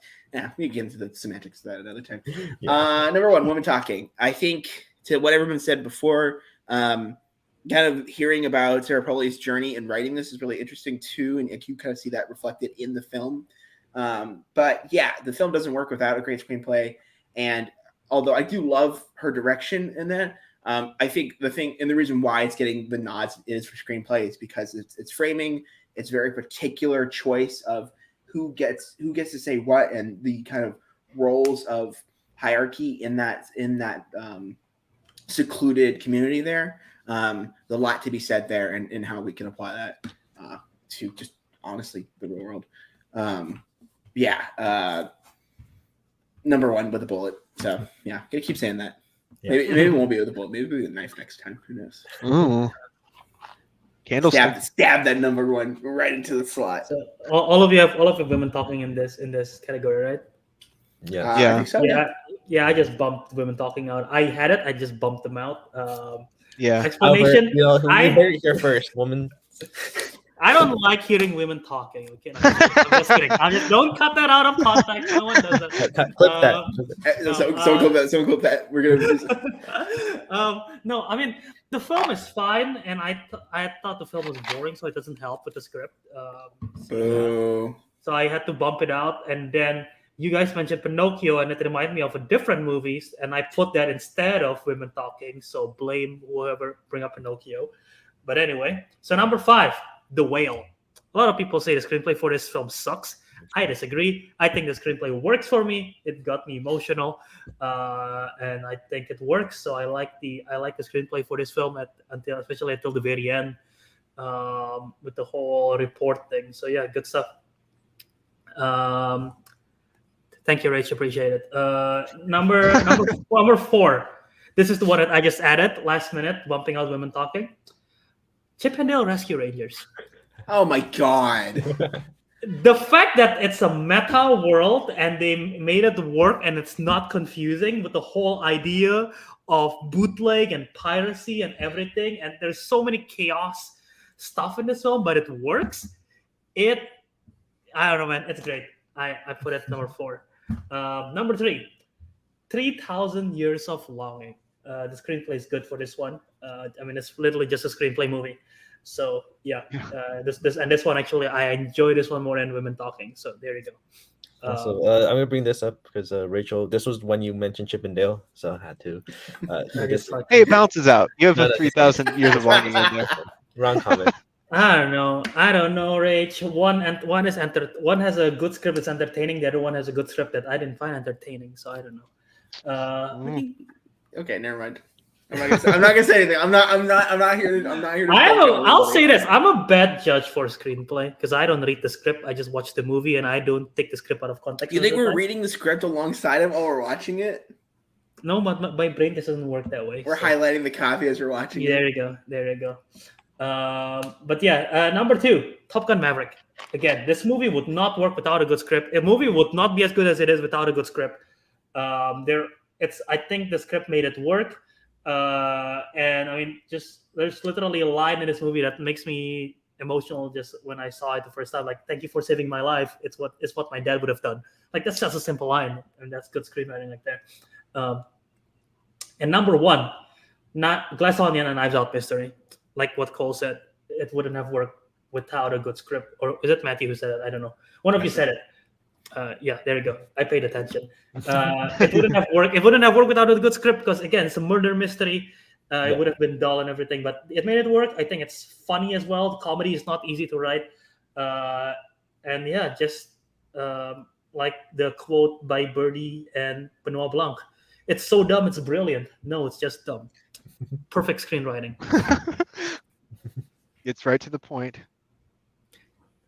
we can get into the semantics of that another time. Number one, Woman Talking. I think to what everyone said before, kind of hearing about Sarah Polley's journey in writing this is really interesting too, and you kind of see that reflected in the film. But yeah, the film doesn't work without a great screenplay. And although I do love her direction in that, I think the thing and the reason why it's getting the nods is for screenplay is because it's framing, it's very particular choice of who gets to say what, and the kind of roles of hierarchy in that secluded community there. There's a lot to be said there, and how we can apply that to just honestly the real world. Number one with a bullet. So gotta keep saying that. Maybe it won't be with a bullet. Maybe it'll be with a knife next time. Who knows? Ooh. Candlestick. Stab that number one right into the slot. So all of you have women talking in this category, right? Yeah. I think so, yeah. I just bumped women talking out. I had it. I just bumped them out. However, Explanation. we heard it here first. Woman. I don't like hearing women talking. Okay, I'm just kidding. Don't cut that out of context. No one does that. Clip that. So clip that. We're gonna. No, I mean the film is fine, and I thought the film was boring, so it doesn't help with the script. So I had to bump it out, and then you guys mentioned Pinocchio, and it reminded me of a different movies, and I put that instead of women talking. So blame whoever bring up Pinocchio. But anyway, so number 5. The Whale. A lot of people say the screenplay for this film sucks. I disagree. I think the screenplay works for me. It got me emotional, and I think it works. So I like the screenplay for this film especially until the very end, with the whole report thing. So yeah, good stuff. Thank you, Rach. Appreciate it. Number 4. This is the one that I just added last minute, bumping out women talking. Chip and Dale Rescue Rangers. Oh my god! the fact that it's a meta world and they made it work and it's not confusing with the whole idea of bootleg and piracy and everything, and there's so many chaos stuff in this film, but it works. It, I don't know, man, it's great. I put it number 4. Number 3, 3,000 Years of Longing. The screenplay is good for this one. I mean, it's literally just a screenplay movie. So yeah, this one actually, I enjoy this one more than Women Talking. So there you go. Also, I'm gonna bring this up because Rachel, this was when you mentioned Chip and Dale, so I had to. Hey, it bounces out. You have No, a that's 3,000 years of longing in there. Wrong comment. I don't know, Rach. One has a good script that's entertaining. The other one has a good script that I didn't find entertaining. So I don't know. Okay, never mind. I'm not gonna say anything. I'm not here. I'll say this. I'm a bad judge for screenplay because I don't read the script. I just watch the movie and I don't take the script out of context. You think we're reading the script alongside it while we're watching it? No, my brain doesn't work that way. We're highlighting the copy as we're watching it. There you go. But yeah, number 2, Top Gun Maverick. Again, this movie would not work without a good script. A movie would not be as good as it is without a good script. I think the script made it work. And I mean, just there's literally a line in this movie that makes me emotional just when I saw it the first time. Like, "Thank you for saving my life. It's what my dad would have done." Like, that's just a simple line, and that's good screenwriting right there. And number 1, not Glass Onion and Knives Out Mystery. Like what Cole said, it wouldn't have worked without a good script. Or is it Matthew who said it? I don't know. One of you said it. Yeah, there you go. I paid attention. It wouldn't have worked. It wouldn't have worked without a good script because, again, it's a murder mystery. It would have been dull and everything, but it made it work. I think it's funny as well. Comedy is not easy to write. And yeah, just like the quote by Birdie and Benoit Blanc, "It's so dumb, it's brilliant." No, it's just dumb. Perfect screenwriting. Gets right to the point.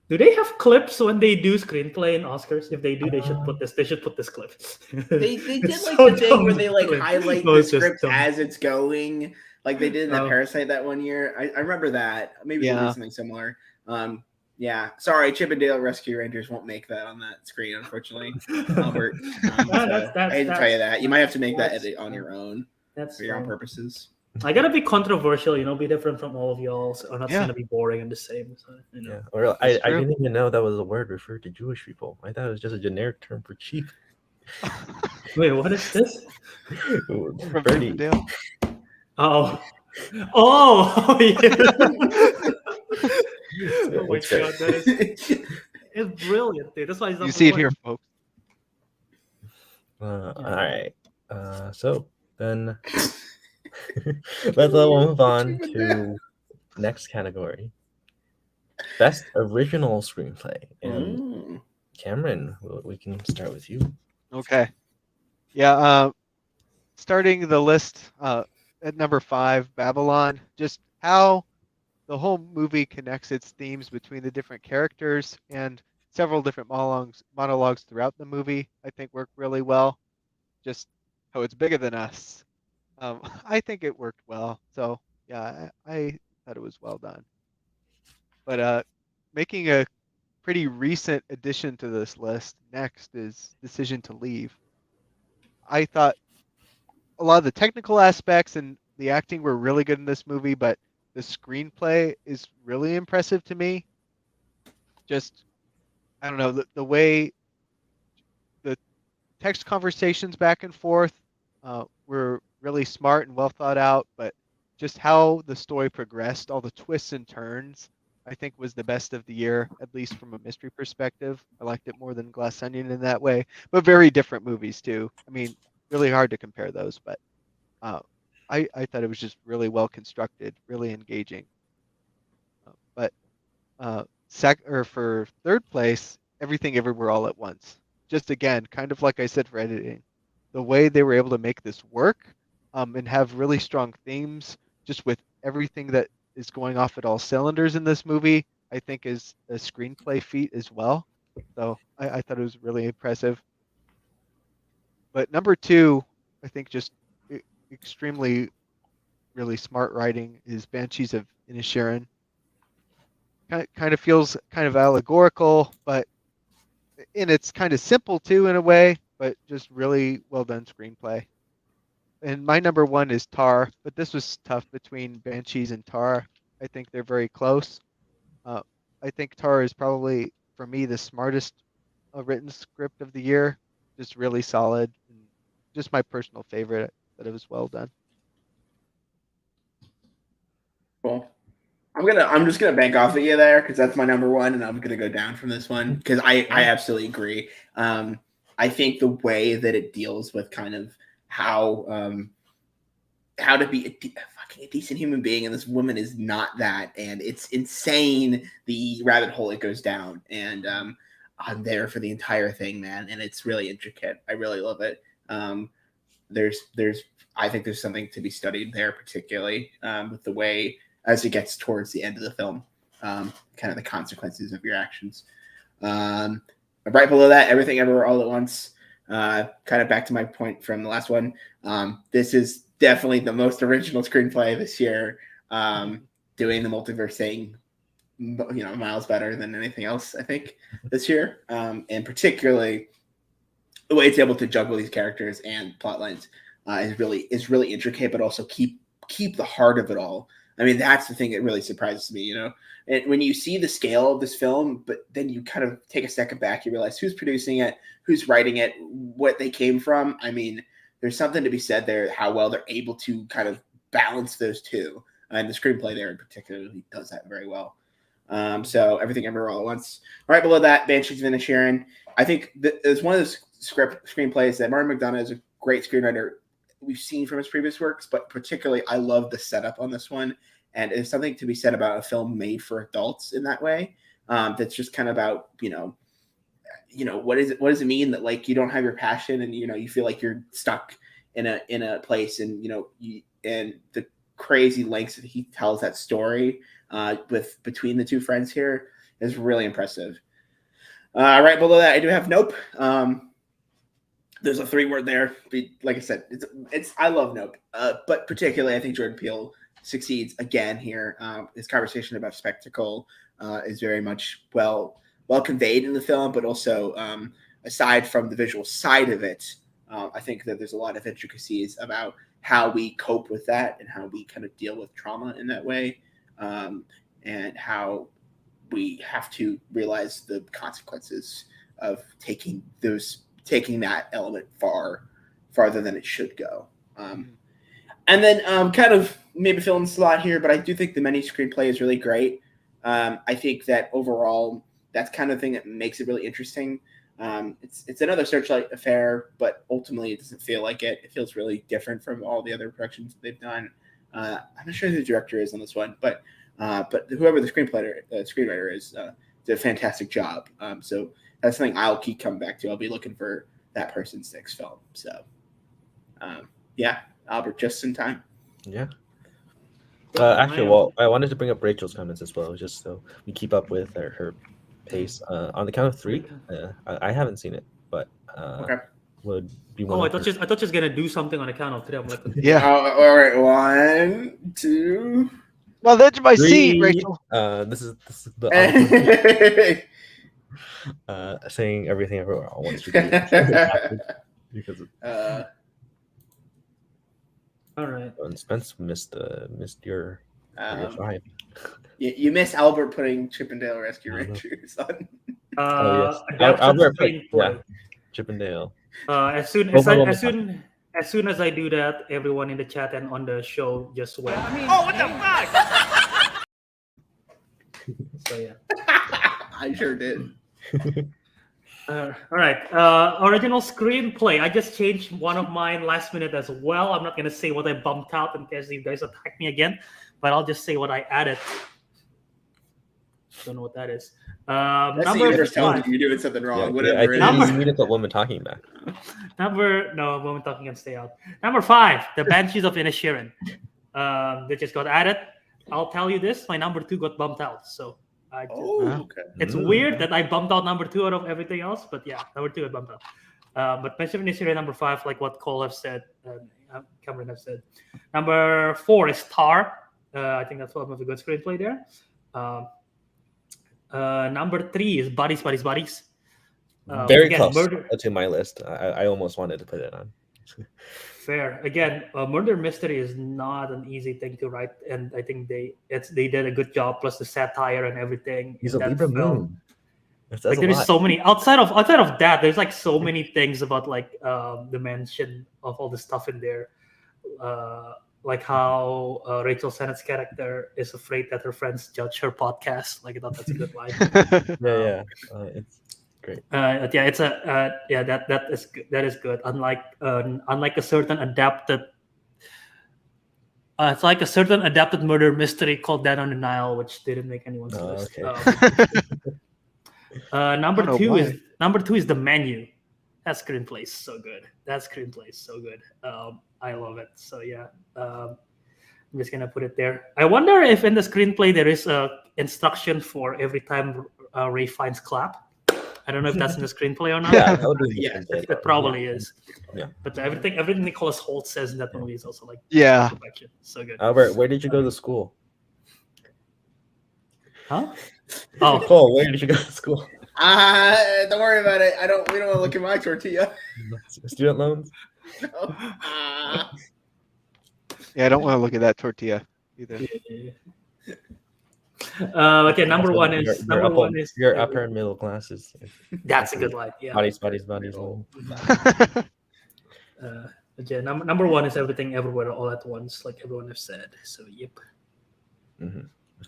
Do they have clips when they do screenplay in Oscars? If they do, they should put this. They should put this clip. They did like so the thing where they like highlight No, the it's just script dumb. as it's going, like they did in that Oh. Parasite that one year. I remember that. Maybe Yeah. they did something similar. Yeah. Sorry, Chip and Dale Rescue Rangers won't make that on that screen, unfortunately. Albert, I hate to tell you that. You might have to make that edit on your own That's for your own fine. purposes. I gotta be controversial, be different from all of y'all. So I'm not Yeah. gonna be boring and the same. So, Yeah. Or I That's true. didn't even know that was a word referred to Jewish people. I thought it was just a generic term for cheap. Wait, what is this? From Birdie. Dale. Oh, yeah. Oh my It's great. god, it's brilliant, dude. That's why it's You see it here, folks. All right. So then let's move on to next category. Best original screenplay. And Cameron, we can start with you. Okay. Yeah. Starting the list at number 5, Babylon. Just how the whole movie connects its themes between the different characters and several different monologues throughout the movie, I think work really well. Just how it's bigger than us. I think it worked well. So yeah, I thought it was well done. But making a pretty recent addition to this list next is Decision to Leave. I thought a lot of the technical aspects and the acting were really good in this movie, but the screenplay is really impressive to me. Just, I don't know, the way the text conversations back and forth were really smart and well thought out, but just how the story progressed, all the twists and turns, I think was the best of the year, at least from a mystery perspective. I liked it more than Glass Onion in that way, but very different movies too. I mean, really hard to compare those, but I thought it was just really well constructed, really engaging. But for third place, Everything Everywhere All at Once. Just again, kind of like I said for editing, the way they were able to make this work and have really strong themes, just with everything that is going off at all cylinders in this movie, I think is a screenplay feat as well. So I thought it was really impressive. But number 2, I think just extremely, really smart writing is Banshees of Inisherin. kind of feels kind of allegorical, and it's kind of simple too in a way, but just really well done screenplay. And my number one is Tar, but this was tough between Banshees and Tar. I think they're very close. I think Tar is probably, for me, the smartest written script of the year. Just really solid, and just my personal favorite. That it was well done. Cool. I'm just gonna bank off of you there because that's my number one, and I'm gonna go down from this one because I absolutely agree. I think the way that it deals with kind of how to be a decent human being, and this woman is not that, and it's insane the rabbit hole it goes down, and I'm there for the entire thing, man, and it's really intricate. I really love it. I think there's something to be studied there, particularly with the way as it gets towards the end of the film, kind of the consequences of your actions. Right below that, Everything Everywhere All at Once. Kind of back to my point from the last one. This is definitely the most original screenplay this year. Doing the multiverse thing, miles better than anything else, I think, this year. And particularly the way it's able to juggle these characters and plot lines is really intricate, but also keep the heart of it all. I mean, that's the thing that really surprises me, And when you see the scale of this film, but then you kind of take a second back, you realize who's producing it, who's writing it, what they came from. I mean, there's something to be said there, how well they're able to kind of balance those two. And the screenplay there in particular does that very well. So Everything Everywhere All at Once. Right below that, Banshees of Inisherin. I think it's one of those screenplays that Martin McDonagh is a great screenwriter we've seen from his previous works, but particularly I love the setup on this one. And there's something to be said about a film made for adults in that way. That's just kind of about, what does it mean that like you don't have your passion and you feel like you're stuck in a place, and and the crazy lengths that he tells that story between the two friends here is really impressive. Right below that, I do have Nope. There's a 3-word there. Like I said, it's I love Nope, but particularly I think Jordan Peele succeeds again here. His conversation about spectacle is very much well conveyed in the film, but also aside from the visual side of it, I think that there's a lot of intricacies about how we cope with that and how we kind of deal with trauma in that way, and how we have to realize the consequences of taking that element farther than it should go. And then kind of maybe fill in the slot here, but I do think the mini screenplay is really great. I think that overall, that's kind of the thing that makes it really interesting. It's another Searchlight affair, but ultimately it doesn't feel like it. It feels really different from all the other productions that they've done. I'm not sure who the director is on this one, but whoever the screenwriter is, did a fantastic job. So that's something I'll keep coming back to. I'll be looking for that person's next film. So, yeah, Albert, just in time. Yeah. Actually, well, I wanted to bring up Rachel's comments as well, just so we keep up with her pace. On the count of 3, I haven't seen it, but Okay. would be one. I thought she was gonna do something on the count of 3. I'm like, Yeah. All right. 1, 2. Well, that's my 3. seat, Rachel. This is the saying Everything Everywhere All at Once because all right. Spence missed your 5. You miss Albert putting Chippendale Rescue Rangers on. Yes. Albert, Chippendale. As soon as I do that, everyone in the chat and on the show just went. Oh, what the fuck! So yeah. I sure did. All right. Original screenplay. I just changed one of mine last minute as well. I'm not gonna say what I bumped out in case you guys attack me again, but I'll just say what I added. Don't know what that is. That's number the universe telling 5. you you're doing something wrong. Yeah, whatever it I think is. you needed the woman talking back. Woman talking can stay out. Number 5, The Banshees of Inisherin. They just got added. I'll tell you this: my number 2 got bumped out. So okay. It's weird that I bumped out number 2 out of everything else, but yeah, number 2 got bumped out. But Banshees of Inisherin number 5, like what Cole have said, Cameron have said. Number 4 is Tar. I think that's one of a good screenplay there. Number 3 is Bodies. Very Again, close murder. to my list. I almost wanted to put it on. Fair. Again, murder mystery is not an easy thing to write, and I think they did a good job. Plus the satire and everything He's in a that Libra film. moon. That says Like a there is lot. so many outside of that. There's like so many things about like the mention of all the stuff in there, like how Rachel Sennett's character is afraid that her friends judge her podcast. Like I thought that's a good line. Yeah. It's great. Yeah, it's that is good. Unlike a certain adapted, it's like a certain adapted murder mystery called Dead on the Nile, which didn't make anyone's list. Okay. Number know two why. is The Menu. That screenplay is so good. I love it. So yeah, I'm just gonna put it there. I wonder if in the screenplay there is a instruction for every time Ray finds clap. I don't know if that's in the screenplay or not. Yeah, that would be Yeah. It probably is. Yeah. But everything Nicholas Hoult says in that movie is also like Yeah. perfection. So good. Albert, where did you go to school? Huh? Oh, Cole, where did you go to school? Don't worry about it. We don't want to look at my tortilla. Student loans? No. Yeah, I don't want to look at that tortilla either. okay. Number one is your upper and middle classes. That's a good line. Yeah. Bodies. Yeah. Number one is Everything Everywhere All at Once, like everyone has said. So yep. Mm-hmm.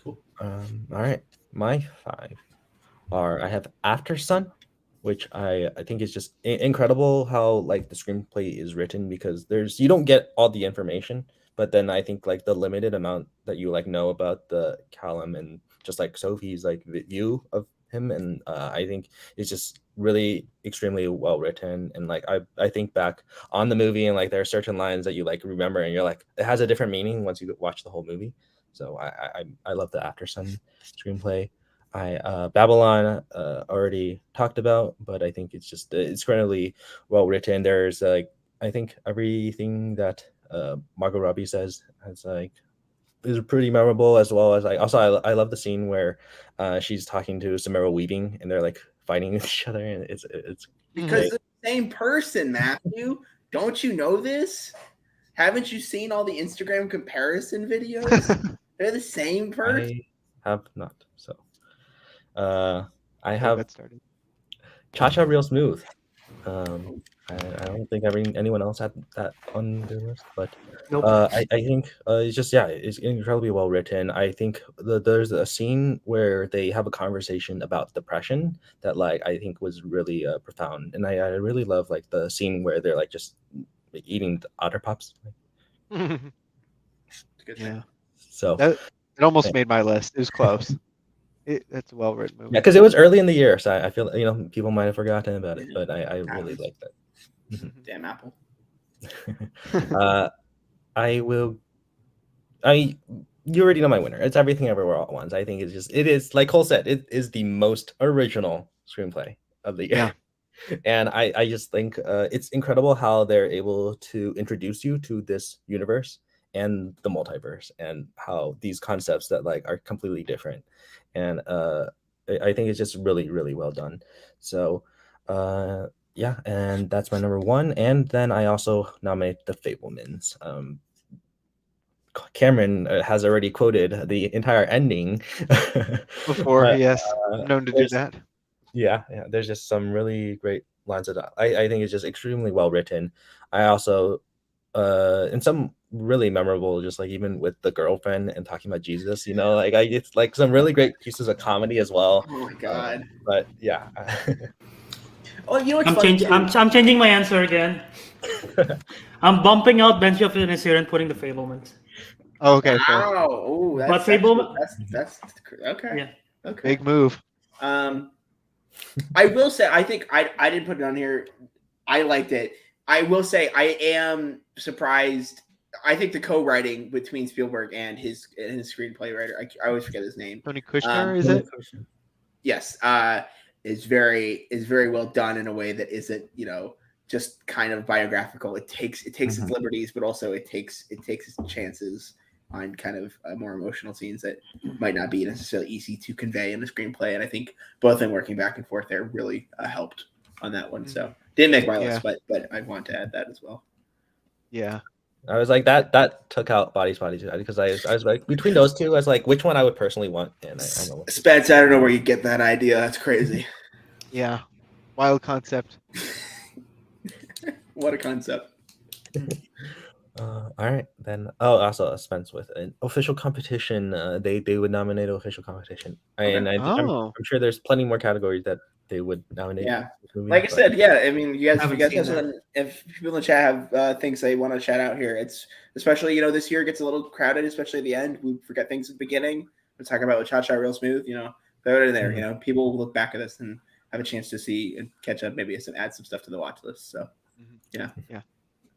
Cool. All right. My 5 are I have After Sun, which I think is just incredible how like the screenplay is written, because you don't get all the information, but then I think like the limited amount that you like know about the Callum and just like Sophie's like view of him, and I think it's just really extremely well written. And like I think back on the movie, and like there are certain lines that you like remember, and you're like it has a different meaning once you watch the whole movie. So I love the After Sun screenplay. Babylon already talked about, but I think it's incredibly well written. There's like I think everything that Margot Robbie says is pretty memorable, as well as I love the scene where she's talking to Samara Weaving and they're like fighting with each other, and it's Because great. they're the same person, Matthew. Don't you know this? Haven't you seen all the Instagram comparison videos? They're the same person. I have not. So I have That started. Cha-Cha Real Smooth. I don't think anyone else had that on their list, but Nope. I think it's incredibly well written. I think there's a scene where they have a conversation about depression that like I think was really profound, and I really love like the scene where they're like just eating the otter pops. Yeah. So It almost made my list. It was close. That's a well written movie. yeah, because it was early in the year, so I feel people might have forgotten about it, but I really like that. Damn Apple. You already know my winner. It's Everything Everywhere All at Once. I think it is like Cole said, it is the most original screenplay of the year. Yeah. And I just think it's incredible how they're able to introduce you to this universe and the multiverse, and how these concepts that like are completely different. And I think it's just really, really well done. So yeah, and that's my number 1. And then I also nominate The Fabelmans. Cameron has already quoted the entire ending before. but, yes, I'm known to do that. Yeah, there's just some really great lines of that. I think it's just extremely well written. I also and some really memorable, just like even with the girlfriend and talking about Jesus, like it's like some really great pieces of comedy as well. Oh my god. But yeah. Oh, you know what's I'm funny? I'm changing my answer again. I'm bumping out Bench of Innisir and putting The Fabelmans. Oh, okay. Wow. Oh, that's okay. Yeah. Okay. Big move. I will say, I think I didn't put it on here. I liked it. I will say I am surprised. I think the co-writing between Spielberg and his screenplay writer, I always forget his name. Tony Kushner, is it? Yes. Is very well done in a way that isn't, just kind of biographical. It takes its liberties, but also it takes its chances on kind of more emotional scenes that might not be necessarily easy to convey in the screenplay. And I think both of them working back and forth there really helped on that one. So didn't make my list, but I want to add that as well. Yeah. I was like that took out Bodies because I was like between those two, I was like which one I would personally want, and I know what Spence, I don't know where you get that idea. That's crazy. Yeah. Wild concept. What a concept. All right, then. Oh, also Spence with an official competition. They would nominate an official competition, and I'm sure there's plenty more categories that they would nominate. Yeah, like I said, yeah. I mean, if you guys have something, if people in the chat have things they want to chat out here, it's especially this year gets a little crowded, especially at the end. We forget things at the beginning. We're talking about Cha Cha Real Smooth. Throw it in there. Mm-hmm. People will look back at this and have a chance to see and catch up, maybe add some stuff to the watch list. So, yeah.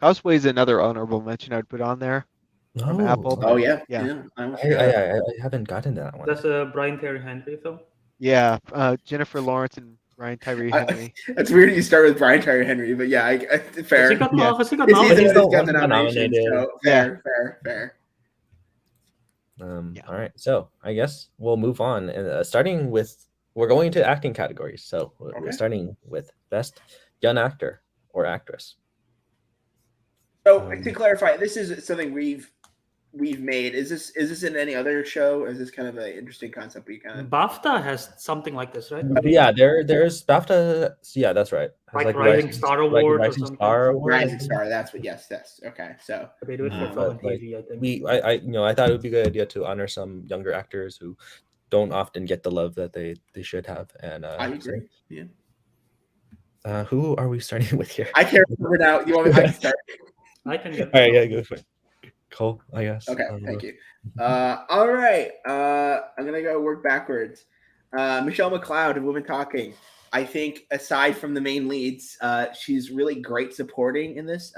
Causeway is another honorable mention I would put on there from Apple. Oh yeah. I haven't gotten to that one. That's a Brian Terry Henry film. Yeah, Jennifer Lawrence and Brian Tyree Henry. That's weird you start with Brian Tyree Henry, but yeah, fair. He got nominated. So fair. All right, so I guess we'll move on, and we're going to acting categories. So we're starting with best young actor or actress. So to clarify, this is something we've made. Is this in any other show? Is this kind of an interesting concept? BAFTA has something like this, right? Yeah, there's BAFTA. Yeah, that's right. Like Rising Star Award or something. Rising Star. That's what. Yes. Okay. So they do it for film and TV. I think. I thought it would be a good idea to honor some younger actors who don't often get the love that they should have. And I agree. Yeah. Who are we starting with here? I can't remember now. You want me to start? I can go. All right, yeah, go for it. Cole, I guess. Okay, thank you. All right. I'm going to go work backwards. Michelle McLeod of Women Talking. I think aside from the main leads, she's really great supporting in this.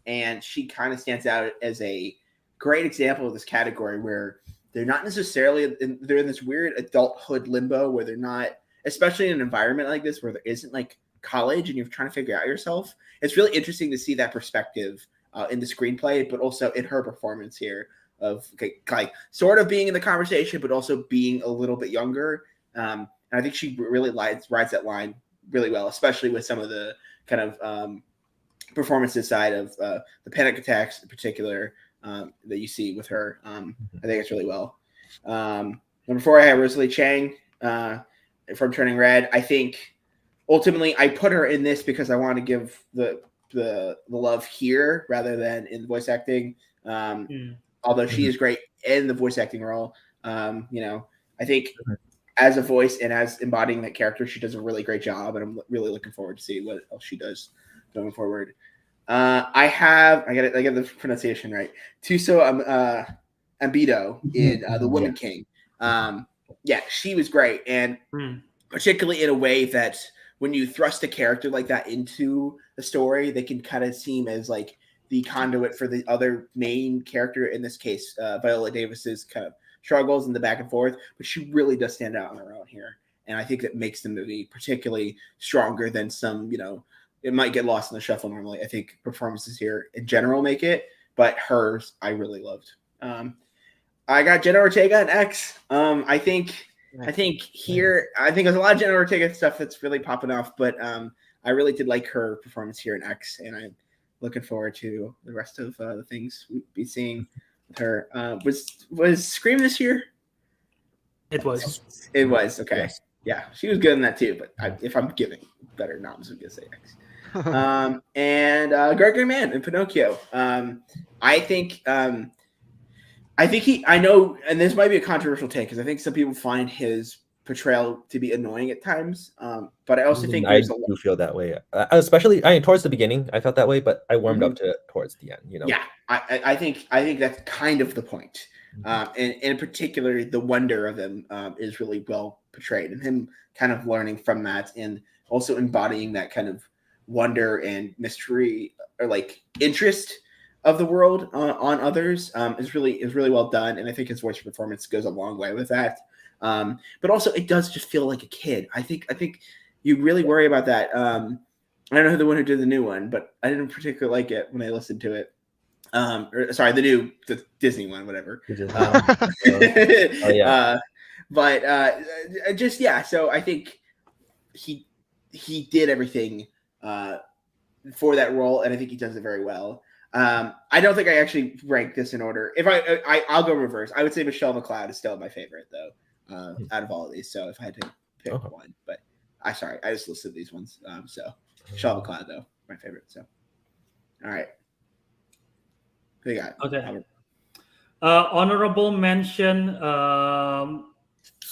And she kind of stands out as a great example of this category where they're not necessarily, they're in this weird adulthood limbo where they're not, especially in an environment like this where there isn't like college and you're trying to figure out yourself. It's really interesting to see that perspective in the screenplay, but also in her performance here of like sort of being in the conversation, but also being a little bit younger. And I think she really rides that line really well, especially with some of the kind of performances side of the panic attacks in particular that you see with her. I think it's really well. Number 4, I have Rosalie Chang from Turning Red. I think ultimately I put her in this because I want to give the love here rather than in voice acting. Although she is great in the voice acting role, I think as a voice and as embodying that character, she does a really great job, and I'm really looking forward to see what else she does going forward. I get the pronunciation right. Tuso Ambido in The Woman King. She was great, and particularly in a way that when you thrust a character like that into the story, they can kind of seem as like the conduit for the other main character, in this case, Viola Davis's kind of struggles and the back and forth, but she really does stand out on her own here. And I think that makes the movie particularly stronger than some, it might get lost in the shuffle normally. I think performances here in general make it, but hers I really loved. I got Jenna Ortega and X. I think there's a lot of Jenna Ortega stuff that's really popping off, but I really did like her performance here in X, and I'm looking forward to the rest of the things we'll be seeing with her. Was Scream this year? It was. It was, okay. Yes. Yeah, she was good in that too, but if I'm giving better noms, I'm going to say X. And Gregory Mann in Pinocchio. I know, and this might be a controversial take because I think some people find his portrayal to be annoying at times. But I also think I do feel that way, especially towards the beginning. I felt that way, but I warmed up to it towards the end. Yeah, I think that's kind of the point. And in particular, the wonder of him is really well portrayed, and him kind of learning from that, and also embodying that kind of wonder and mystery or like interest of the world on others is really well done, and I think his voice performance goes a long way with that. But also, it does just feel like a kid. I think you really worry about that. I don't know who the one who did the new one, but I didn't particularly like it when I listened to it. Sorry, the Disney one, whatever. Oh yeah. But just yeah. So I think he did everything for that role, and I think he does it very well. I don't think I actually rank this in order. If I'll go reverse. I would say Michelle McLeod is still my favorite though, out of all of these. So if I had to pick one, but I just listed these ones. So Michelle McLeod though, my favorite. So all right, who you got? Okay. Honorable mention.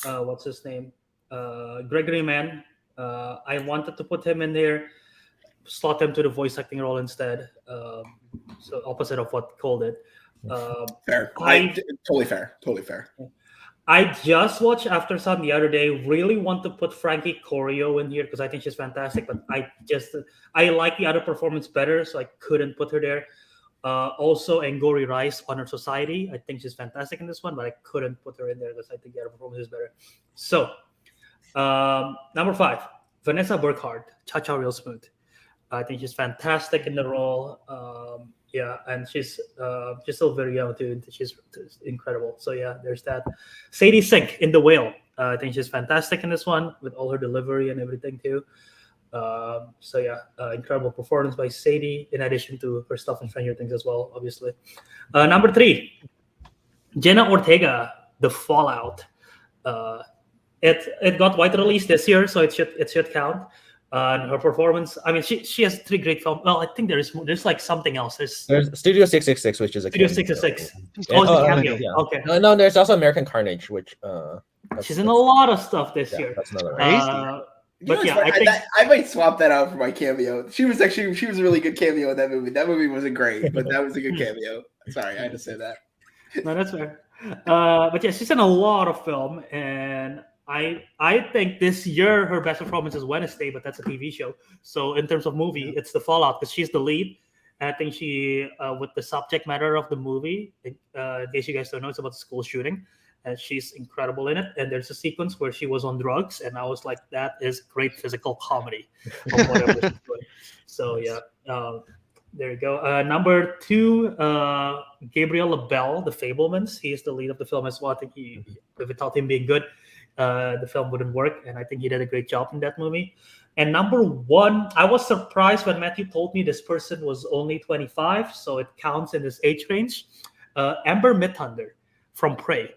What's his name? Gregory Mann. I wanted to put him in there, slot him to the voice acting role instead. So opposite of what Cole did. Fair. Totally fair. I just watched After Sun the other day. Really want to put Frankie Corio in here because I think she's fantastic, but I like the other performance better, so I couldn't put her there. Also, Angori Rice, Honor Society. I think she's fantastic in this one, but I couldn't put her in there because I think the other performance is better. So, number 5, Vanessa Burkhardt, Cha Cha Real Smooth. I think she's fantastic in the role. And she's still very young too. She's incredible. So yeah, there's that. Sadie Sink in The Whale. I think she's fantastic in this one with all her delivery and everything too. Incredible performance by Sadie, in addition to her stuff in Stranger Things as well, obviously. Number 3, Jenna Ortega, The Fallout. It got wide release this year, so it should count. And her performance, I mean, she has 3 great films. Well, I think there's like something else. There's Studio 666, which is a Studio 666. Oh, it's a cameo. Yeah. Okay. No, there's also American Carnage, which she's in a lot of stuff this year. That's another But yeah, I think I might swap that out for my cameo. She was a really good cameo in that movie. That movie wasn't great, but that was a good cameo. Sorry, I had to say that. No, that's fair. But yeah, she's in a lot of film, and I think this year her best performance is Wednesday, but that's a TV show. So in terms of movie, it's The Fallout because she's the lead. And I think she, with the subject matter of the movie, in case you guys don't know, it's about the school shooting. And she's incredible in it. And there's a sequence where she was on drugs, and I was like, that is great physical comedy of whatever she's doing. So yeah, there you go. Number 2, Gabriel LaBelle, The Fablemans. He is the lead of the film as well. I think without him being good, the film wouldn't work, and I think he did a great job in that movie. And number 1, I was surprised when Matthew told me this person was only 25, so it counts in this age range. Amber Midthunder from Prey.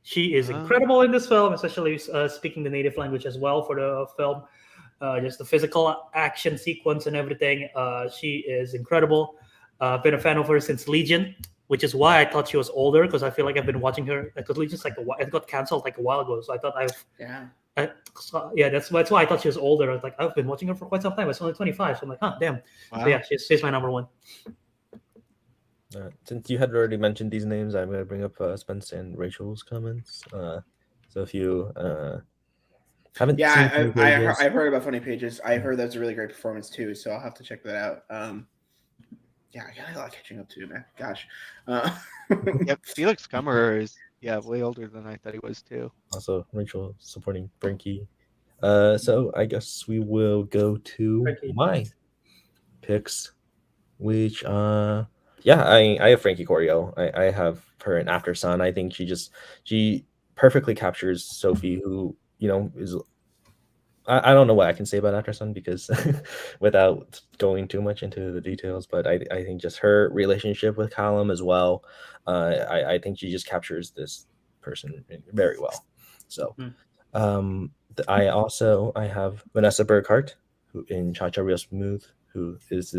She is incredible in this film, especially speaking the native language as well for the film. Just the physical action sequence and everything. She is incredible. Been a fan of her since Legion, which is why I thought she was older, because I feel like I've been watching her. Because Legion's it got canceled like a while ago, so I thought that's why I thought she was older. I was like, I've been watching her for quite some time. It's only 25, so I'm like, damn. Wow. So yeah, she's my number 1. Since you had already mentioned these names, I'm going to bring up Spence and Rachel's comments. So if you haven't seen I've heard about Funny Pages. I heard that's a really great performance too, so I'll have to check that out. I got a lot catching up to, man. Gosh. Yep, Felix Kummerer is way older than I thought he was too. Also, Rachel supporting Frankie. So I guess we will go to my picks, which I have Frankie Corio. I have her in After Sun. I think she perfectly captures Sophie, who is. I don't know what I can say about After Sun because without going too much into the details, but I think just her relationship with Callum as well. I think she just captures this person very well. So I have Vanessa Burkhardt, who in Cha Cha Real Smooth, who is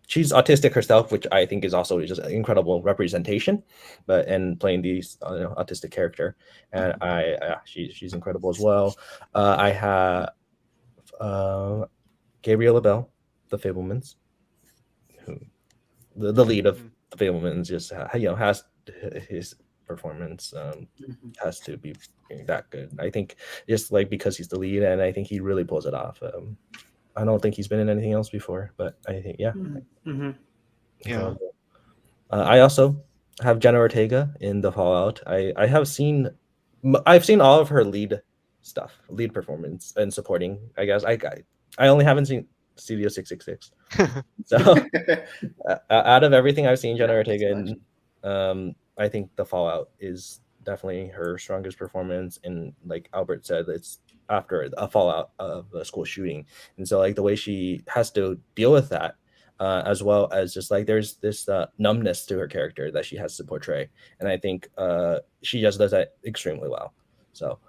she's autistic herself, which I think is also just an incredible representation, and playing these autistic character, and she's incredible as well. I have Gabriel LaBelle, The Fablemans, who the lead of The Fablemans, just has his performance has to be that good. I think just because he's the lead, and I think he really pulls it off. I don't think he's been in anything else before, but I think I also have Jenna Ortega in The Fallout. I've seen all of her lead performance and supporting. I guess I only haven't seen Studio 666. So out of everything I've seen Jenna Ortega in, I think The Fallout is definitely her strongest performance. And like Albert said, it's after a fallout of a school shooting, and so like the way she has to deal with that, as well as just like there's this numbness to her character that she has to portray, and I think she just does that extremely well. So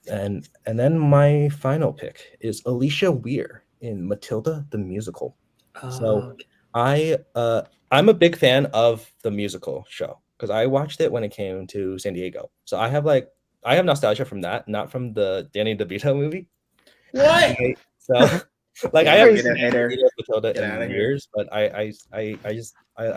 and then my final pick is Alicia Weir in Matilda the Musical. So I'm a big fan of the musical show because I watched it when it came to San Diego. So I have nostalgia from that, not from the Danny DeVito movie. What? So like Yeah, I haven't get seen a hater. Matilda Get outta in here. years, but I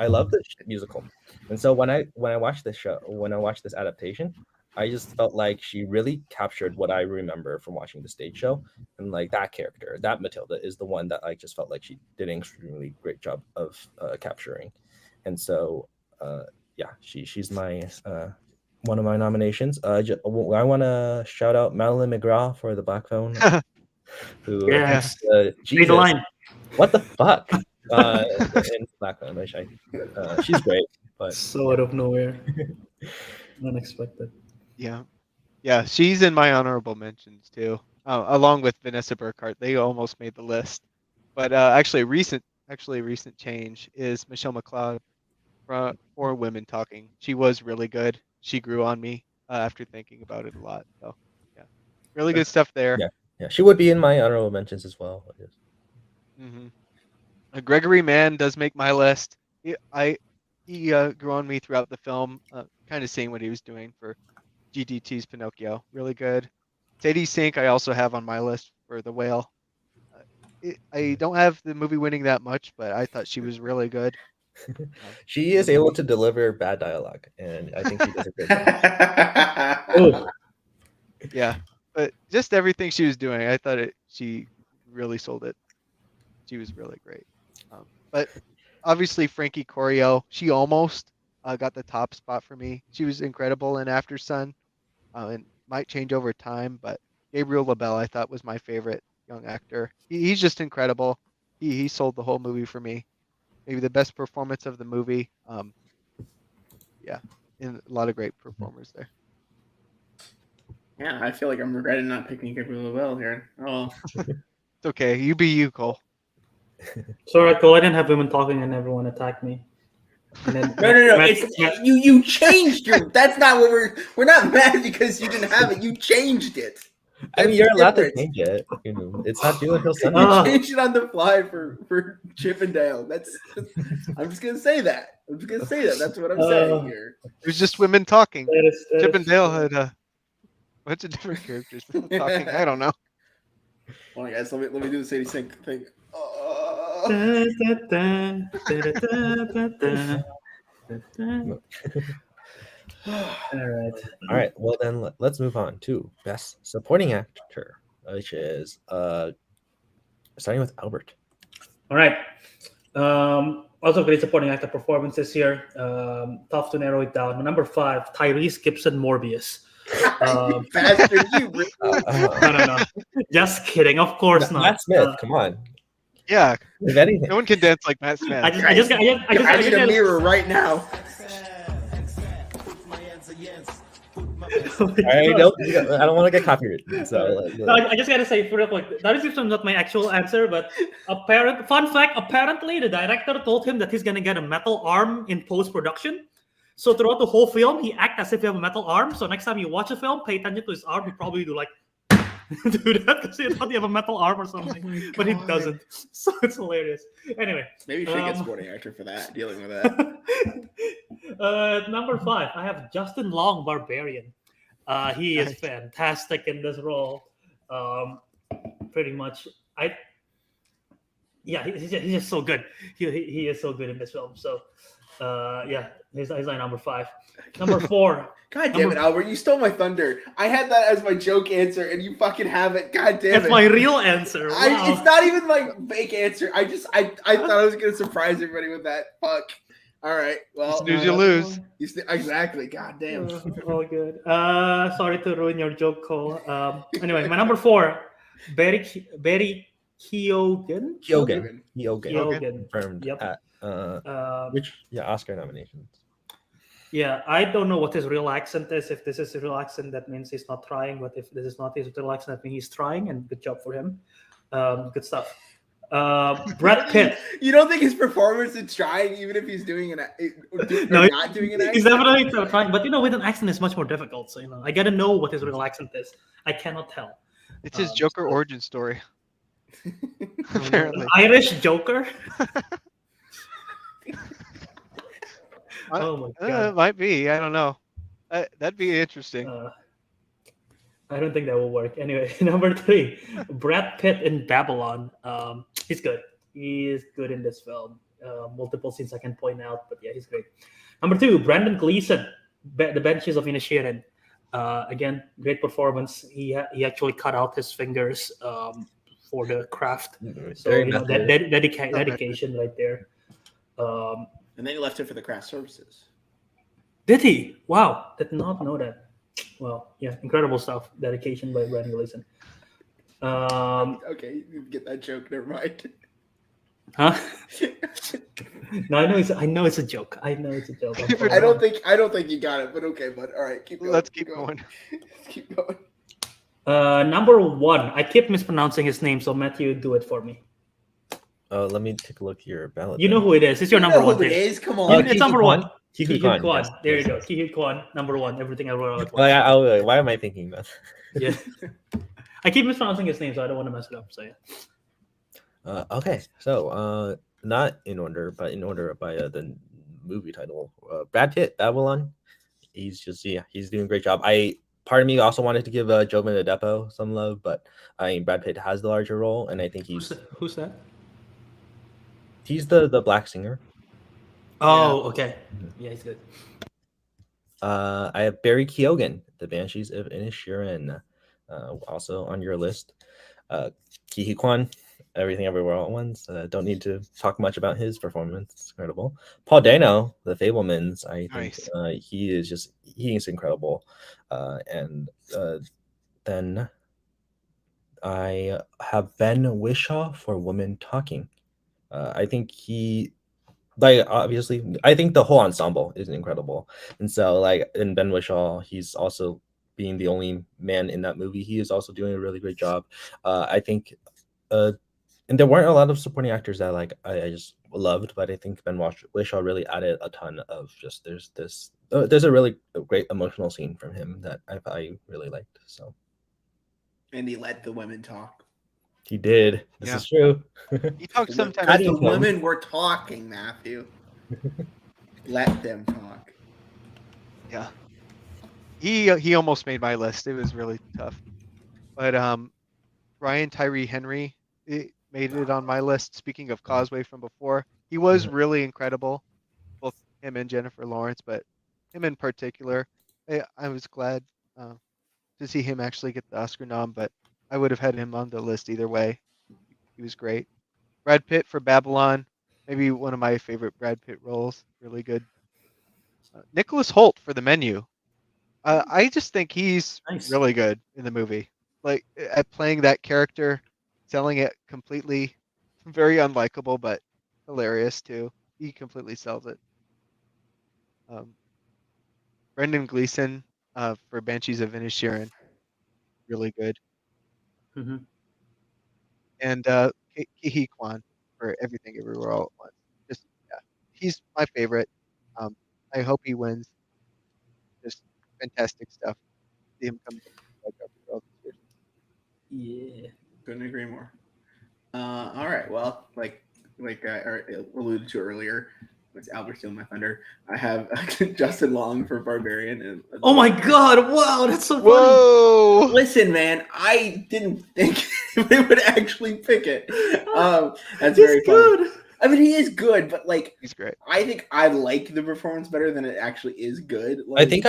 love the musical. And so when I watched this show, when I watched this adaptation, I just felt like she really captured what I remember from watching the stage show. And like that character, that Matilda, is the one that I just felt like she did an extremely great job of capturing. And so yeah, she's my one of my nominations. I want to shout out Madeline McGraw for the Black Phone, who Yes. Jesus, line. what the fuck? In Black Phone, which she's great, but So out of nowhere, unexpected. Yeah, she's in my honorable mentions too, along with Vanessa Burkhardt. They almost made the list, but actually, recent change is Michelle McLeod for Women Talking. She was really good. She grew on me after thinking about it a lot. So yeah, really good stuff there. Yeah, she would be in my honorable mentions as well. Gregory Mann does make my list. He grew on me throughout the film, kind of seeing what he was doing for GDT's Pinocchio. Really good. Sadie Sink I also have on my list for The Whale. I don't have the movie winning that much, but I thought she was really good. She is able to deliver bad dialogue, and I think she does a great job. Yeah, but just everything she was doing, I thought she really sold it. She was really great. But obviously Frankie Corio, she almost got the top spot for me. She was incredible in After Sun, and might change over time, but Gabriel LaBelle I thought was my favorite young actor. He's just incredible. He sold the whole movie for me. Maybe the best performance of the movie. Yeah, and a lot of great performers there. Yeah, I feel like I'm regretting not picking Gabriel LaBelle here. Oh, it's okay. You be you, Cole. Sorry, Cole. I didn't have Women Talking, and everyone attacked me. And then no. You changed your. That's not what we're not mad because you didn't have it. You changed it. I mean, you're allowed to change it. It's not due until Sunday. You changed it on the fly for Chip and Dale. I'm just gonna say that. That's what I'm saying here. It was just women talking. That Chip and Dale had a bunch of different characters talking. I don't know. Hold on, guys. Let me do the Sadie Sink thing. All right. Well, then let's move on to Best Supporting Actor, which is starting with Albert. All right. Also great supporting actor performance this year. Tough to narrow it down. My number 5, Tyrese Gibson Morbius. You bastard, you really... No. Just kidding. Of course not. Matt Smith, come on. Yeah. If anything, no one can dance like Matt Smith. I need a mirror right now. I don't want to get copyrighted. So no, I just gotta say, real quick, that is not my actual answer, but fun fact, apparently the director told him that he's gonna get a metal arm in post-production. So throughout the whole film, he acts as if he have a metal arm. So next time you watch a film, pay attention to his arm. He probably do like do that because he thought he have a metal arm or something, but he doesn't. So it's hilarious. Anyway, maybe you should get supporting actor for that, dealing with that. Number 5, I have Justin Long, Barbarian. He is fantastic in this role. Pretty much, he's just so good. He is so good in this film. So, he's my number 5. Number 4. God damn it, Albert! You stole my thunder. I had that as my joke answer, and you fucking have it. God damn it! That's my real answer. Wow. It's not even my fake answer. I thought I was gonna surprise everybody with that. Fuck. All right. Well, snooze, you lose. Exactly. God damn. All good. Sorry to ruin your joke, Cole. Anyway, my number 4, Barry Kyogen. Kyogen confirmed Yep. at Oscar nominations. Yeah, I don't know what his real accent is. If this is a real accent, that means he's not trying. But if this is not his real accent, that means he's trying. And good job for him. Good stuff. Brad Pitt. You don't think his performance is trying, even if he's doing not doing an accent? He's definitely trying. But with an accent, it's much more difficult. So I got to know what his real accent is. I cannot tell. It's his Joker origin story. Apparently, an Irish Joker. Oh my god! It might be. I don't know. That'd be interesting. I don't think that will work. Anyway, number 3, Brad Pitt in Babylon. He's good. He is good in this film. Multiple scenes I can point out, but yeah, he's great. Number 2, Brendan Gleeson, The Banshees of Inisherin. Again, great performance. He actually cut out his fingers for the craft. So that dedication right there. And then he left it for the craft services. Did he? Wow, did not know that. Well, yeah, incredible stuff. Dedication by Brendan Gleeson. Okay, you get that joke. Never mind. Huh? No, I know it's a joke. I don't think you got it, but okay, but all right, keep going. Let's keep going. Keep going. Number 1, I keep mispronouncing his name, so Matthew, do it for me. Let me take a look at your ballot. You know who it is. It's your number 1. Who it is? Come on. It's number 1. Ki Hui Kwan. Yes. There you go. Ki Hui Kwan, number 1. Everything I wrote out. Why am I thinking that? Yeah. I keep mispronouncing his name, so I don't want to mess it up. So yeah. Okay, so not in order, but in order by the movie title. Brad Pitt, Babylon. He's doing a great job. Part of me also wanted to give Joe Benedetto some love, but Brad Pitt has the larger role, and I think Who's that? He's the black singer. Oh, okay. Yeah, he's good. I have Barry Keoghan, The Banshees of Inisherin, also on your list. Ki Hui Kwan, Everything Everywhere All at Once. Don't need to talk much about his performance. It's incredible. Paul Dano, The Fabelmans. I think he is incredible. And then I have Ben Whishaw for Women Talking. I think obviously, I think the whole ensemble is incredible. And so, in Ben Whishaw, he's also being the only man in that movie. He is also doing a really great job. I think, and there weren't a lot of supporting actors that I just loved, but I think Ben Whishaw really added a ton of just there's a really great emotional scene from him that I really liked. So, and he let the women talk. He did. This is true. He talked sometimes. The women were talking, Matthew. Let them talk. Yeah. He almost made my list. It was really tough. But Ryan Tyree Henry made it on my list. Speaking of Causeway from before, he was really incredible. Both him and Jennifer Lawrence, but him in particular, I was glad to see him actually get the Oscar nom, but I would have had him on the list either way. He was great. Brad Pitt for Babylon, maybe one of my favorite Brad Pitt roles. Really good. Nicholas Hoult for The Menu. I just think he's really good in the movie. Like at playing that character, selling it completely. Very unlikable, but hilarious too. He completely sells it. Brendan Gleeson for Banshees of Inisherin. Really good. Mm-hmm. And Ki Hui Kwan for Everything Everywhere All at Once. Just he's my favorite. I hope he wins. Just fantastic stuff. See him come back. Yeah. Couldn't agree more. All right. Well, like I alluded to earlier, it's Albert stealing my thunder. I have Justin Long for Barbarian. Oh my God! Wow, that's so funny. Whoa! Listen, man, I didn't think they would actually pick it. That's very funny. I mean, he is good, but he's great. I think I like the performance better than it actually is good. I think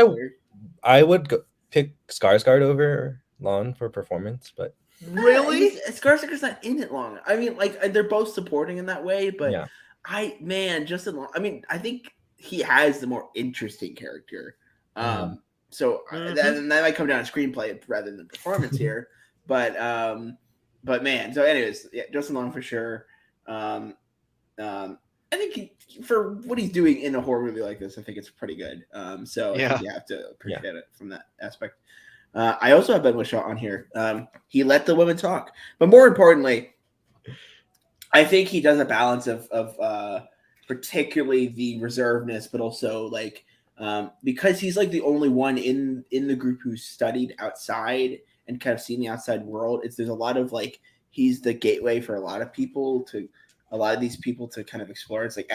I would pick Skarsgård over Long for performance, but really, Skarsgård's not in it long. I mean, they're both supporting in that way, but yeah. Justin Long. I mean, I think he has the more interesting character. So that might come down to screenplay rather than performance here. But but man, so anyways, yeah, Justin Long for sure. I think for what he's doing in a horror movie like this, I think it's pretty good. So I think you have to appreciate it from that aspect. I also have Ben Whishaw on here. He let the women talk, but more importantly, I think he does a balance of particularly the reservedness, but also like because he's like the only one in the group who's studied outside and kind of seen the outside world. There's a lot of like he's the gateway for a lot of these people to kind of explore. It's like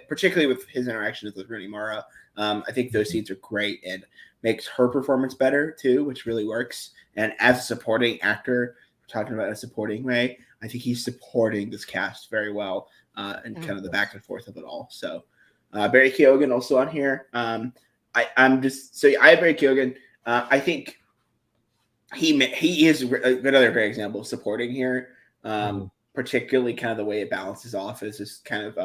particularly with his interactions with Rooney Mara. I think those scenes are great and makes her performance better too, which really works. And as a supporting actor, we're talking about a supporting way, I think he's supporting this cast very well and kind of the back and forth of it all. So Barry Keoghan also on here. I have Barry Keoghan. I think he is another great example of supporting here. Particularly kind of the way it balances off is this kind of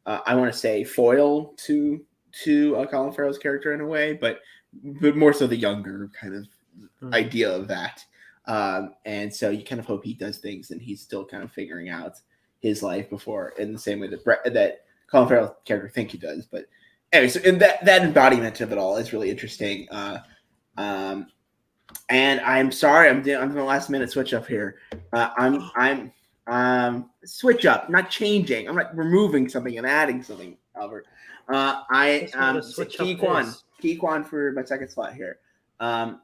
I want to say foil to Colin Farrell's character in a way, but more so the younger kind of idea of that. And so you kind of hope he does things and he's still kind of figuring out his life before in the same way that Colin Farrell's character think he does. But anyway, so in that embodiment of it all is really interesting. And I'm sorry, I'm doing the last minute switch up here. I'm switch up, not changing. I'm not removing something and adding something, Albert. Ki Kwan for my second slot here.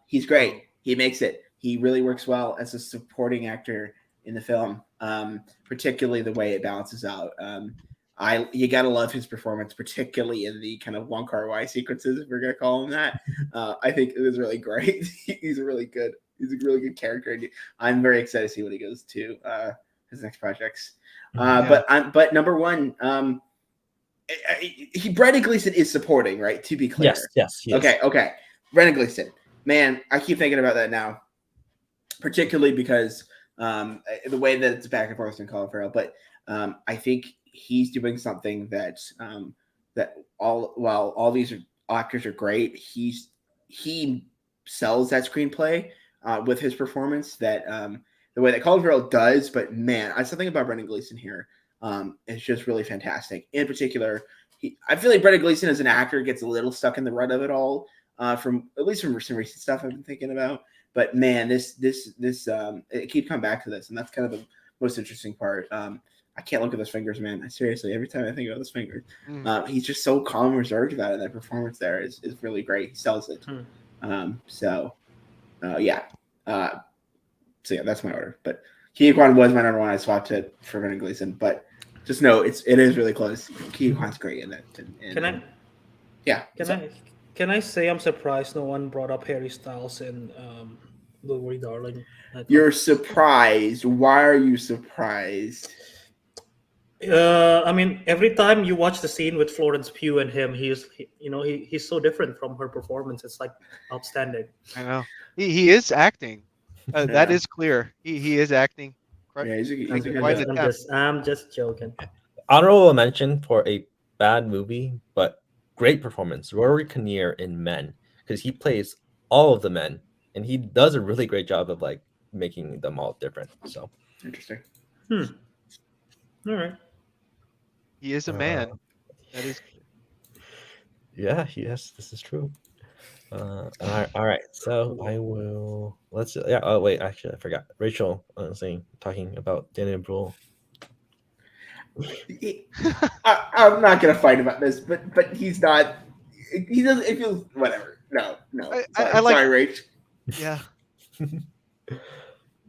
He's great. He makes it. He really works well as a supporting actor in the film, particularly the way it balances out. You gotta love his performance, particularly in the kind of Wong Kar-wai sequences, if we're gonna call him that. I think it was really great. He's a really good character. I'm very excited to see what he goes to his next projects. But number one, Brendan Gleeson is supporting, right? To be clear. Yes. Okay. Brendan Gleeson, man, I keep thinking about that now, particularly because the way that it's back and forth in Colin Farrell. But I think he's doing something that while all these actors are great, he sells that screenplay with his performance that the way that Colin Farrell does. But man, something about Brendan Gleeson here is just really fantastic. In particular, I feel like Brendan Gleeson as an actor gets a little stuck in the rut of it all, from some recent stuff I've been thinking about. But man, this it keeps coming back to this, and that's kind of the most interesting part. I can't look at those fingers, man. Seriously, every time I think about those fingers, he's just so calm and reserved about it. That performance there is really great. He sells it. So that's my order. But Ki Kwan was my number one. I swapped it for Brendan Gleeson, but just know it is really close. Ki Kwan's great in that. Can I say I'm surprised no one brought up Harry Styles in Blueberry Darling? You're surprised. Why are you surprised? I mean, every time you watch the scene with Florence Pugh and him, he's so different from her performance. It's like outstanding. I know he is acting. That is clear. He is acting. Yeah, I'm just joking. Honorable mention for a bad movie, but great performance. Rory Kinnear in Men, because he plays all of the men, and he does a really great job of like making them all different. So interesting. All right. He is a man. That is. Yeah, yes, this is true. All right. So I will. Let's. Yeah. Oh wait, actually, I forgot. Rachel, talking about Daniel Bruhl. I'm not gonna fight about this, but he's not. He doesn't. It feels whatever. No. Sorry, Rach. Yeah.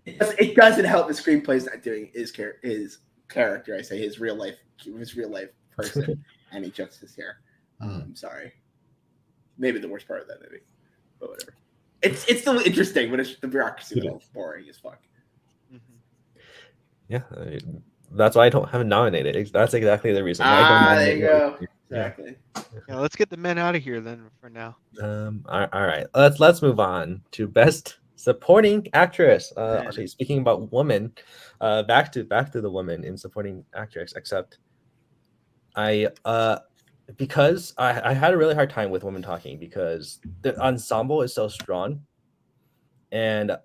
It doesn't help the screenplay's not doing his character. I say his real life person, any justice here. I'm sorry. Maybe the worst part of that movie, but whatever. It's still interesting, but it's the bureaucracy is boring as fuck. Yeah, that's why I haven't nominated. That's exactly the reason. There you go. Exactly. Yeah, let's get the men out of here then for now. All right. Let's move on to best supporting actress. Actually, speaking about women, back to the woman in supporting actress. Except, because I had a really hard time with women talking because the ensemble is so strong, and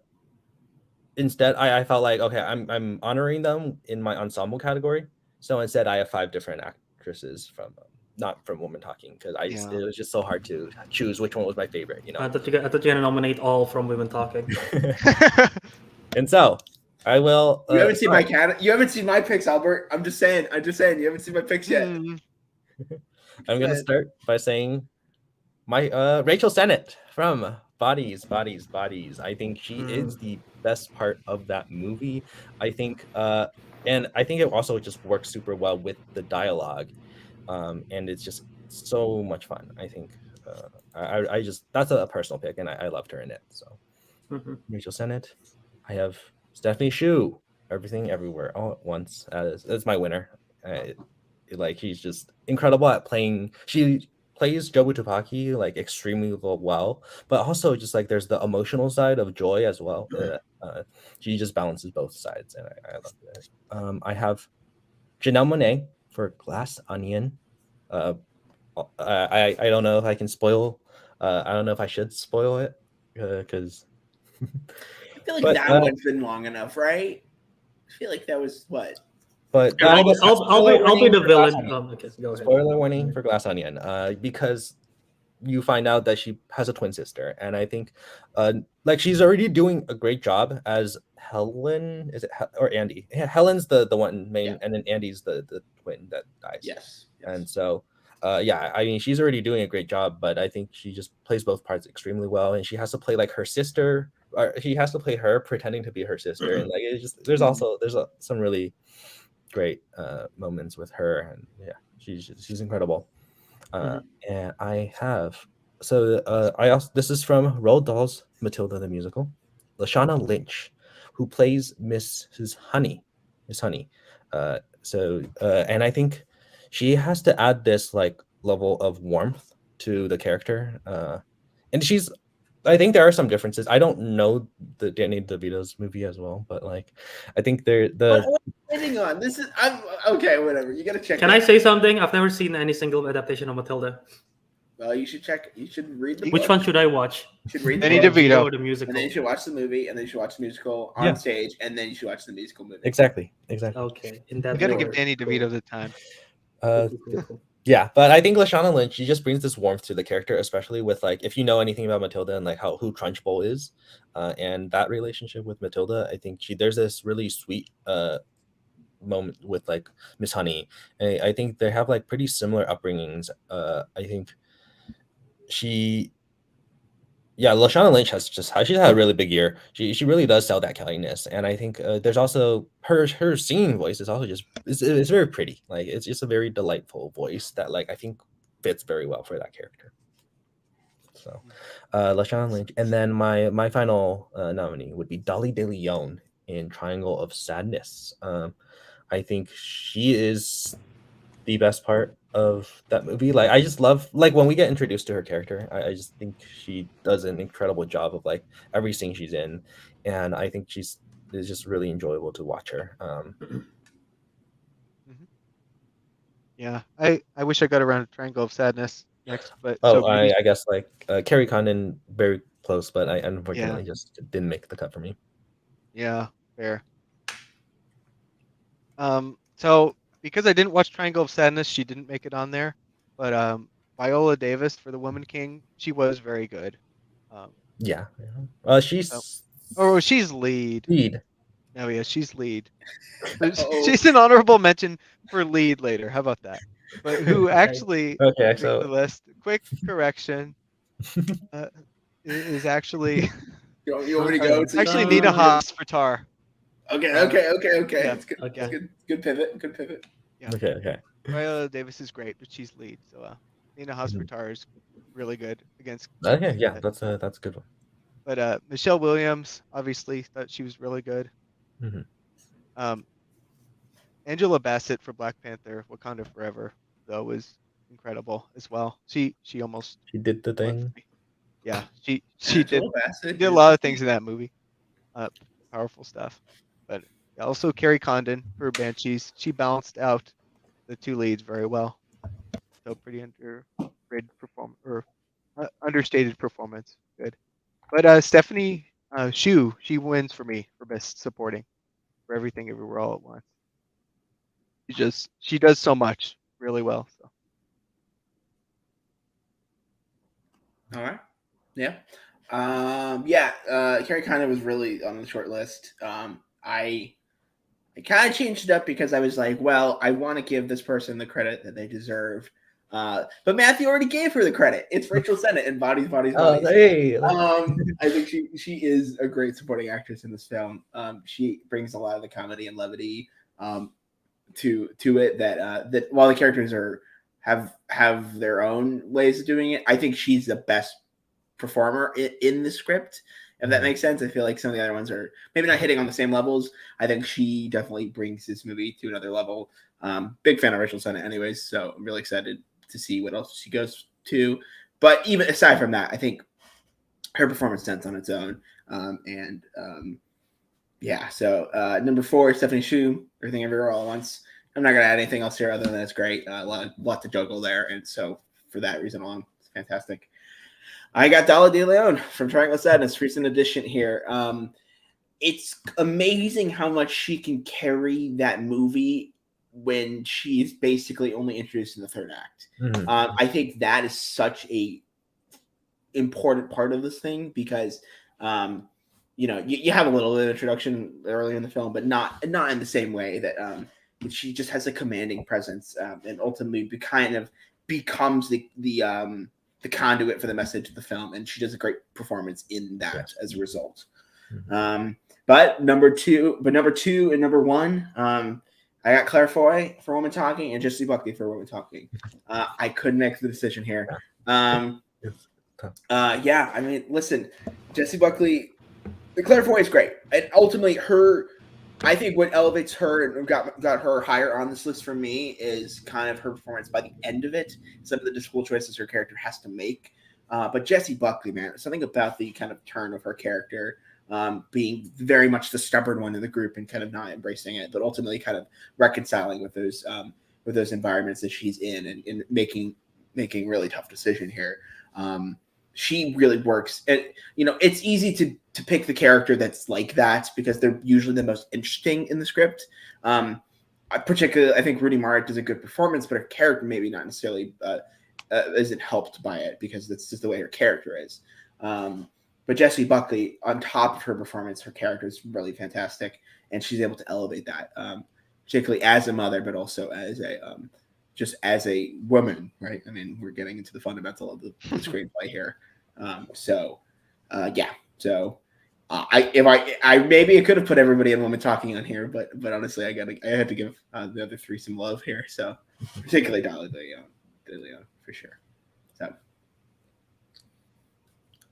instead I felt like, okay, I'm honoring them in my ensemble category. So instead I have 5 different actresses from not from Woman Talking, because Yeah. it was just so hard to choose which one was my favorite, you know. I thought you were gonna nominate all from Women Talking. And so I will. You haven't seen start. You haven't seen my picks, Albert. I'm just saying. You haven't seen my picks yet. I'm gonna start by saying my Rachel Sennett from Bodies. I think she is the best part of that movie. I think and I think it also just works super well with the dialogue. And it's just so much fun. I think I just, that's a personal pick, and I loved her in it. So Rachel Sennett. I have Stephanie Shu, Everything Everywhere All at Once, as my winner. Like, he's just incredible at playing. She plays Jobu Tupaki like extremely well, but also just like there's the emotional side of Joy as well. She just balances both sides, and I love it. I have Janelle Monáe for Glass Onion. I don't know if I can spoil. I don't know if I should spoil it, because I feel like that one's been long enough, right? I feel like that was what. But I'll be the villain. Okay, go ahead. Spoiler warning for Glass Onion, because you find out that she has a twin sister, and I think, like, she's already doing a great job as Helen. Is it or Andy? Yeah, Helen's the one main, and then Andy's the twin that dies. Yes. And so, yeah, I mean, she's already doing a great job, but I think she just plays both parts extremely well, and she has to play like her sister, or he has to play her pretending to be her sister, and like it's just there's some really great moments with her, and yeah, she's incredible. And I have I also, this is from Roald Dahl's Matilda the Musical, Lashana Lynch, who plays Miss Honey. And I think she has to add this like level of warmth to the character, and I think there are some differences. I don't know the Danny DeVito's movie as well, but like I think What are on? I'm okay. Whatever. You gotta check. Can I say something? I've never seen any single adaptation of Matilda. Well, you should check. You should read the. Which book. one should I watch? You should read Danny the DeVito. The musical. And then you should watch the movie, and then you should watch the musical on stage, and then you should watch the musical movie. Exactly. Okay. In that You gotta order. give Danny DeVito the time. Cool. Yeah, but I think Lashana Lynch, she just brings this warmth to the character, especially with like, if you know anything about Matilda and like who Trunchbull is, and that relationship with Matilda, I think there's this really sweet moment with like Miss Honey. And I think they have like pretty similar upbringings. I think Lashana Lynch she's had a really big year. She really does sell that Kelly-ness, and I think there's also her singing voice is also just it's very pretty. Like, it's just a very delightful voice that like I think fits very well for that character. So, Lashana Lynch, and then my final nominee would be Dolly De Leon in Triangle of Sadness. I think she is the best part of that movie. Like, I just love, like, when we get introduced to her character, I just think she does an incredible job of like every scene she's in, and I think it's just really enjoyable to watch her. Yeah, I wish I got around to Triangle of Sadness next, but I guess like Carrie Condon, very close, but I unfortunately just didn't make the cut for me. Yeah, fair. So because I didn't watch Triangle of Sadness, she didn't make it on there. But Viola Davis for The Woman King, she was very good. She's she's lead. Oh yeah, she's lead. Uh-oh. She's an honorable mention for lead later. How about that? But who actually made the list? Quick correction. Is actually you want me to go? Actually Nina Hospitar. Okay. Yeah. That's good. Okay. Good pivot. Yeah. Okay. Viola Davis is great, but she's lead. So Nina Hospitar is really good against. Okay, yeah, that's a good one. But Michelle Williams, obviously, thought she was really good. Angela Bassett for Black Panther, Wakanda Forever, though, was incredible as well. She did the thing. Yeah, she did. Bassett, she did a lot of things in that movie. Powerful stuff. But also Carrie Condon for Banshees. She balanced out the two leads very well. So pretty understated performance. Good. But Stephanie She wins for me for best supporting for Everything Everywhere All at Once. She does so much really well. So All right. Yeah. Carrie Condon was really on the short list. I kind of changed it up because I was like, well, I want to give this person the credit that they deserve. But Matthew already gave her the credit. It's Rachel Sennett in Bodies, Bodies, Oh, Bodies. hey. I think she is a great supporting actress in this film. She brings a lot of the comedy and levity to it that while the characters have their own ways of doing it, I think she's the best performer in the script. If that makes sense. I feel like some of the other ones are maybe not hitting on the same levels. I think she definitely brings this movie to another level. Big fan of Rachel Sennett anyways, so I'm really excited to see what else she goes to. But even aside from that, I think her performance stands on its own. So number 4, Stephanie Hsu, Everything Everywhere All at Once. I'm not going to add anything else here other than it's great. A lot to juggle there. And so for that reason alone, it's fantastic. I got Dalla De Leon from Triangle Sadness, recent edition here. It's amazing how much she can carry that movie when she's basically only introduced in the third act. Mhm. I think that is such a important part of this thing because you have a little bit of introduction early in the film, but not in the same way that she just has a commanding presence and ultimately kind of becomes the conduit for the message of the film, and she does a great performance in that as a result. But number two and number 1, I got Claire Foy for Woman Talking and Jessie Buckley for Woman Talking. I couldn't make the decision here. I mean, listen, Jessie Buckley, Claire Foy is great, and ultimately I think what elevates her and got her higher on this list for me is kind of her performance by the end of it. Some of the difficult choices her character has to make. But Jessie Buckley, man, something about the kind of turn of her character being very much the stubborn one in the group and kind of not embracing it, but ultimately kind of reconciling with those environments that she's in and making really tough decision here. She really works. And, it's easy to pick the character that's like that because they're usually the most interesting in the script. Particularly, I think Rooney Mara does a good performance, but her character maybe not necessarily isn't helped by it because that's just the way her character is. But Jessie Buckley, on top of her performance, her character is really fantastic, and she's able to elevate that, particularly as a mother, but also as just as a woman, right? I mean, we're getting into the fundamental of the screenplay here. So I maybe I could have put everybody in Woman Talking on here, but honestly, I had to give the other 3 some love here. So particularly Dalla De Leon for sure. So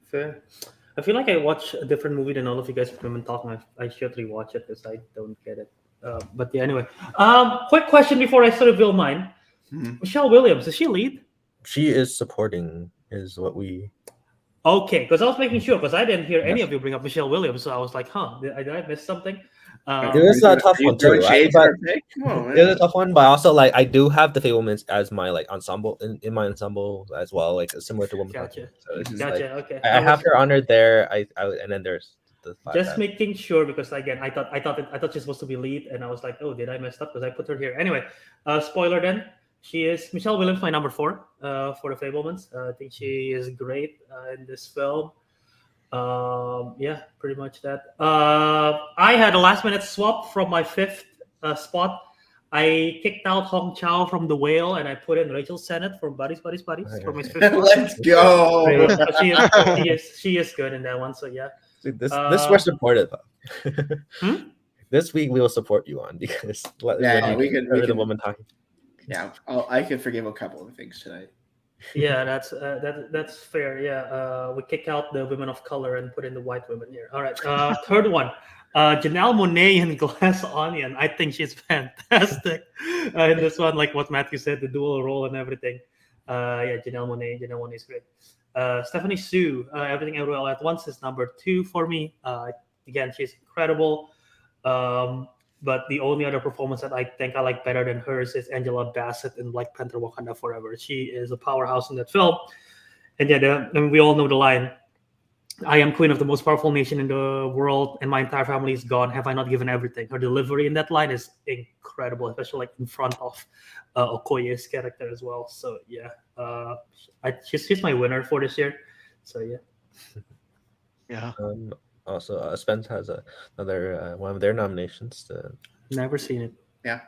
Fair. I feel like I watch a different movie than all of you guys. Women Talking. I should rewatch it because I don't get it. But yeah, anyway. Quick question before I sort of reveal mine. Michelle Williams, is she lead? She is supporting, is what we. Okay, because I was making sure because I didn't hear any of you bring up Michelle Williams, so I was like, did I miss something? It was a tough one too. It was a tough one, but also I do have the Fablemans as my ensemble in my ensemble as well, similar to Woman Talking. So it's just okay. I have her honored there. And then there's the 5 just making sure because again I thought she's supposed to be lead, and I was like, did I mess up because I put her here? Anyway, spoiler then. She is Michelle Williams, my number 4 for the Fablemans. I think she is great in this film. Pretty much that. I had a last-minute swap from my 5th spot. I kicked out Hong Chow from The Whale, and I put in Rachel Sennett from Buddies for my 5th spot. Let's go. She is good in that one. So yeah. This we're supportive of. This week we will support you on because we can the Woman Talking. Yeah, I can forgive a couple of things tonight. Yeah, that's fair. Yeah, we kick out the women of color and put in the white women here. All right, third one, Janelle Monáe in Glass Onion. I think she's fantastic in this one. Like what Matthew said, the dual role and everything. Janelle Monáe is great. Stephanie Hsu, Everything Everywhere All at Once is number 2 for me. Again, she's incredible. But the only other performance that I think I like better than hers is Angela Bassett in Black Panther: Wakanda Forever. She is a powerhouse in that film. And we all know the line. I am queen of the most powerful nation in the world, and my entire family is gone. Have I not given everything? Her delivery in that line is incredible, especially like in front of Okoye's character as well. So yeah, she's my winner for this year. So yeah. Yeah. Also, Spence has another one of their nominations. Never seen it. Yeah.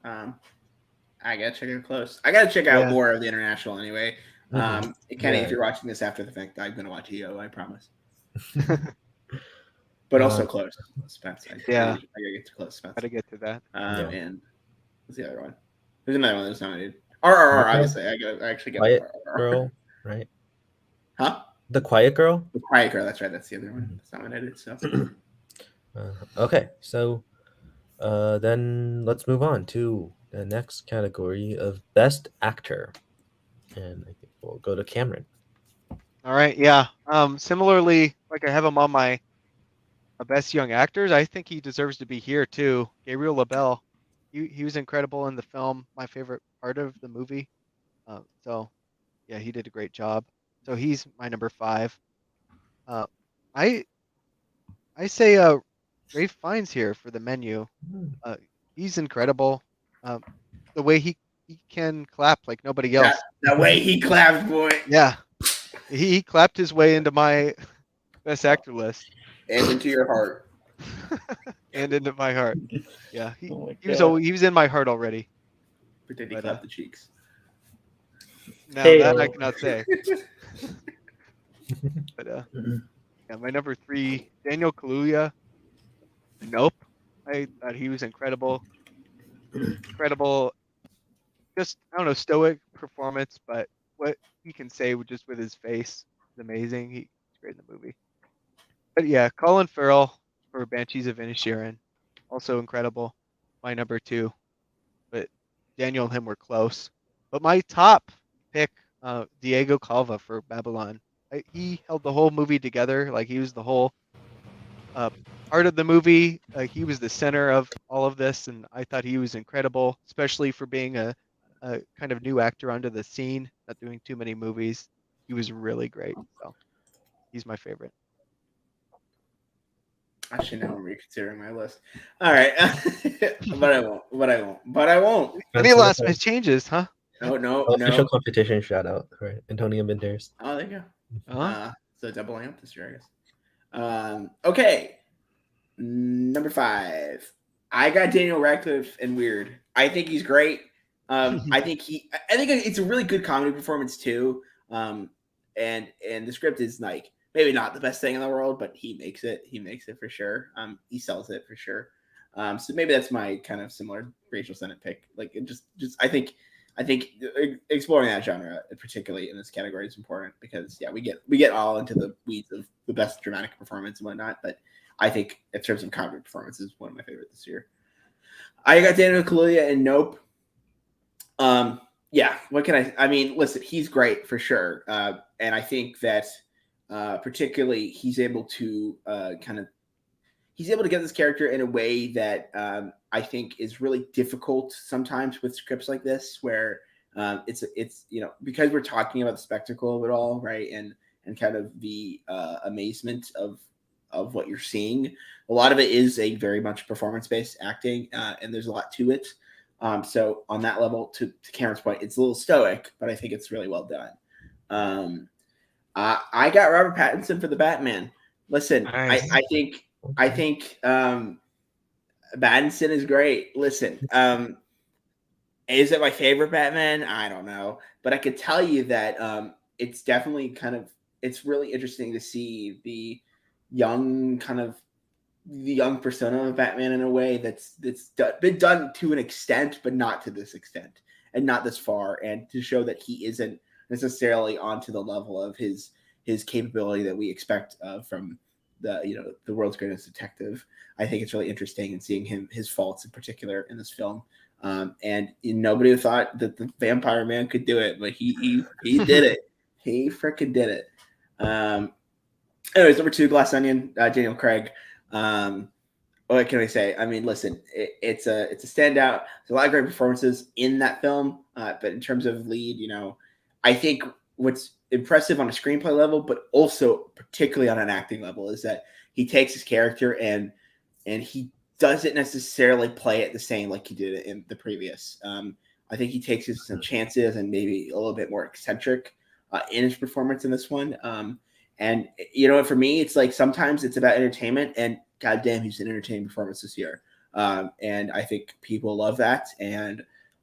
I gotta check it close. I gotta check out more of the international anyway. Kenny, if you're watching this after the fact, I'm gonna watch EO. I promise. But also close, Spence. I gotta get to close, Spence. Gotta get to that. And what's the other one? There's another one that's nominated. RRR, obviously. I actually get Quiet RRR. Girl, right? Huh? The Quiet Girl. The Quiet Girl. That's right. That's the other one that's nominated. So. Okay, so then let's move on to the next category of Best Actor, and I think we'll go to Cameron. All right. Yeah. Similarly, like I have him on my Best Young Actors. I think he deserves to be here too. Gabriel LaBelle. He was incredible in the film. My favorite part of the movie. So, yeah, he did a great job. So he's my number 5. I say Ralph Fiennes here for The Menu. He's incredible. The way he can clap like nobody else. That way he claps, boy. Yeah, he clapped his way into my Best Actor list. And into your heart. And into my heart. Yeah, he was in my heart already. But did he clap the cheeks? No, that I cannot say. But yeah, my number 3, Daniel Kaluuya. Nope. I thought he was incredible. Incredible. Just, I don't know, stoic performance, but what he can say just with his face is amazing. He's great in the movie. But yeah, Colin Farrell for Banshees of Inisherin. Also incredible. My number 2. But Daniel and him were close. But my top pick, Diego Calva for Babylon. He held the whole movie together. Like, he was the whole part of the movie. He was the center of all of this, and I thought he was incredible, especially for being a kind of new actor onto the scene, not doing too many movies. He was really great. So he's my favorite. Actually, now I'm reconsidering my list. All right. But I won't. Any last minute changes, huh? No. Official competition shout out, right? Antonio Banderas. Oh, there you go. So doubling up this year, I guess. Okay. Number 5. I got Daniel Radcliffe in Weird. I think he's great. I think it's a really good comedy performance too. And the script is like maybe not the best thing in the world, but he makes it. He makes it for sure. He sells it for sure. So maybe that's my kind of similar Rachel Sennett pick. Like it just I think exploring that genre, particularly in this category, is important because we get all into the weeds of the best dramatic performance and whatnot. But I think in terms of comedy performance, is one of my favorite this year. I got Daniel Kaluuya in Nope. What can I mean, listen, he's great for sure. And I think that particularly he's able to get this character in a way that I think is really difficult sometimes with scripts like this, where it's because we're talking about the spectacle of it all, right? And kind of the amazement of what you're seeing. A lot of it is a very much performance-based acting, and there's a lot to it. So on that level, to Cameron's point, it's a little stoic, but I think it's really well done. I got Robert Pattinson for the Batman. Listen, nice. I think Pattinson is great. Listen, is it my favorite Batman? I don't know, but I could tell you that it's definitely it's really interesting to see the young persona of Batman in a way that's been done to an extent, but not to this extent and not this far, and to show that he isn't necessarily onto the level of his capability that we expect from the world's greatest detective. I think it's really interesting in seeing his faults in particular in this film. And nobody thought that the Vampire Man could do it, but he did it. He freaking did it. Anyways, number 2, Glass Onion, Daniel Craig. What can I say? I mean, listen, it's a standout. There's a lot of great performances in that film, but in terms of lead, I think what's impressive on a screenplay level, but also particularly on an acting level, is that he takes his character and he doesn't necessarily play it the same like he did in the previous. I think he takes some chances and maybe a little bit more eccentric in his performance in this one. And for me, it's like sometimes it's about entertainment, and goddamn, he's an entertaining performance this year. And I think people love that, and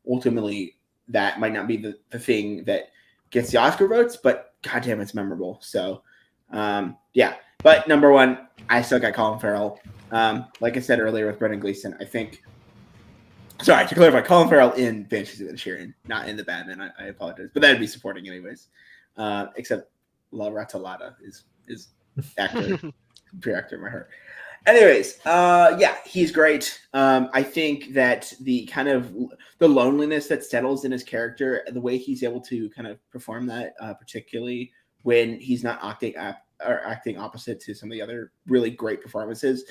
ultimately that might not be the thing that gets the Oscar votes, but goddamn, it's memorable. So, yeah. But number one, I still got Colin Farrell. Like I said earlier with Brendan Gleeson, I think. Sorry, to clarify, Colin Farrell in Banshees of Inisherin, not in The Batman. I apologize, but that'd be supporting anyways. Except La Ratolata is actor, pure actor in my heart. Anyways, yeah, he's great. I think that the kind of the loneliness that settles in his character, the way he's able to kind of perform that, particularly when he's not acting opposite to some of the other really great performances,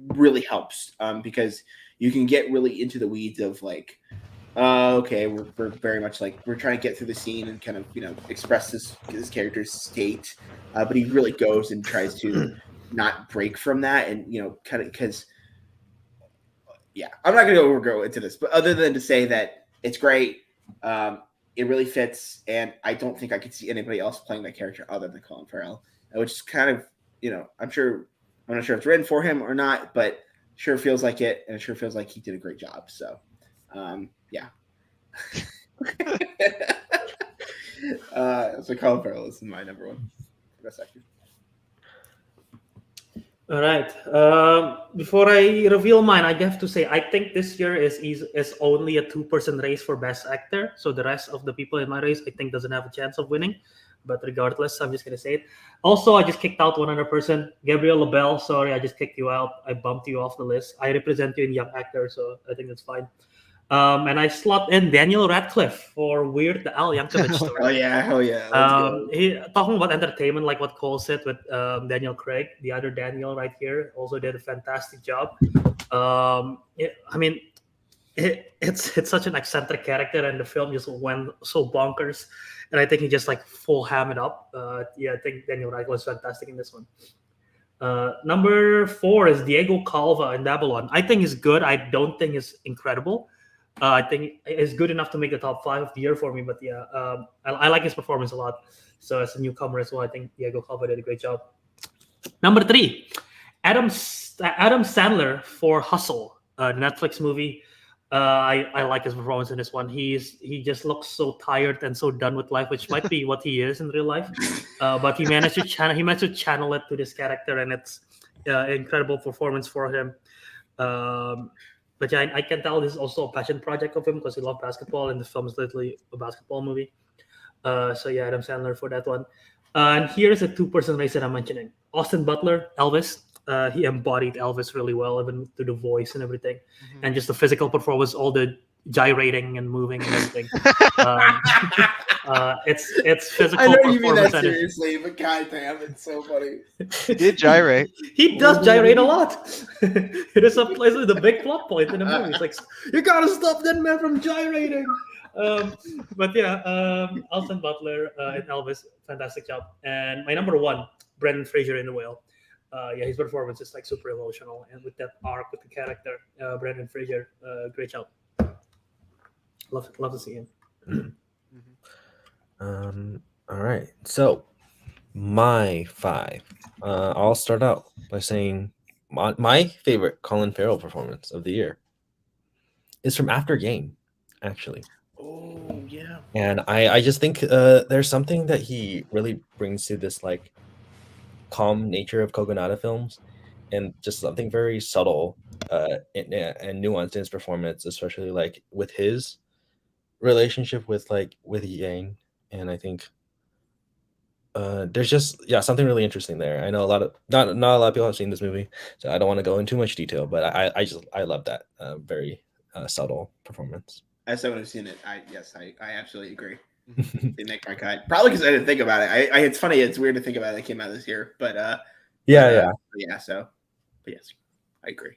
really helps because you can get really into the weeds of like, okay, we're very much like we're trying to get through the scene and kind of express this character's state, but he really goes and tries to not break from that, and kind of because I'm not going to overgo into this, but other than to say that it's great, it really fits, and I don't think I could see anybody else playing that character other than Colin Farrell, which is kind of I'm not sure if it's written for him or not, but sure feels like it, and it sure feels like he did a great job. So yeah. So Colin Farrell is my number one for best actor. All right. Before I reveal mine, I have to say I think this year is only a 2-person race for best actor. So the rest of the people in my race, I think, doesn't have a chance of winning. But regardless, I'm just gonna say it. Also, I just kicked out one other person, Gabriel LaBelle. Sorry, I just kicked you out. I bumped you off the list. I represent you in Young Actor, so I think that's fine. And I slot in Daniel Radcliffe for Weird the Al Yankovic story. Oh yeah, hell yeah. He talking about entertainment, like what Cole said with Daniel Craig, the other Daniel right here, also did a fantastic job. It's such an eccentric character, and the film just went so bonkers, and I think he just like full hammed up. I think Daniel Radcliffe was fantastic in this one. Number 4 is Diego Calva in Babylon. I think he's good. I don't think he's incredible. I think it's good enough to make the top 5 of the year for me. But yeah, I like his performance a lot. So as a newcomer as well, I think Diego Calva did a great job. Number 3, Adam Sandler for Hustle, a Netflix movie. I like his performance in this one. He just looks so tired and so done with life, which might be what he is in real life. But he managed to channel it to this character, and it's incredible performance for him. But yeah, I can tell this is also a passion project of him because he loves basketball, and the film is literally a basketball movie. So yeah, Adam Sandler for that one. And here's a 2-person race that I'm mentioning: Austin Butler, Elvis. He embodied Elvis really well, even through the voice and everything, and just the physical performance, all the gyrating and moving and everything. It's physical. I know performance. you mean that seriously, but goddamn, it's so funny. He did gyrate. He does gyrate a lot. It is the big plot point in the movie. It's like, you gotta stop that man from gyrating. But yeah, Austin Butler and Elvis, fantastic job. And my number 1, Brendan Fraser in The Whale. His performance is like super emotional, and with that arc with the character, Brendan Fraser, great job. Love to see him. All right, so my 5. I'll start out by saying my favorite Colin Farrell performance of the year is from After Game, actually. Oh yeah. And I just think there's something that he really brings to this like calm nature of Kogonada films, and just something very subtle and nuanced in his performance, especially like with his relationship with Yang. And I think there's just something really interesting there. I know not a lot of people have seen this movie, so I don't want to go into too much detail, but I love that very subtle performance. As someone who's seen it, I absolutely agree. They make my cut. Probably because I didn't think about it. It's funny. It's weird to think about it. It came out this year, but So, but yes, I agree.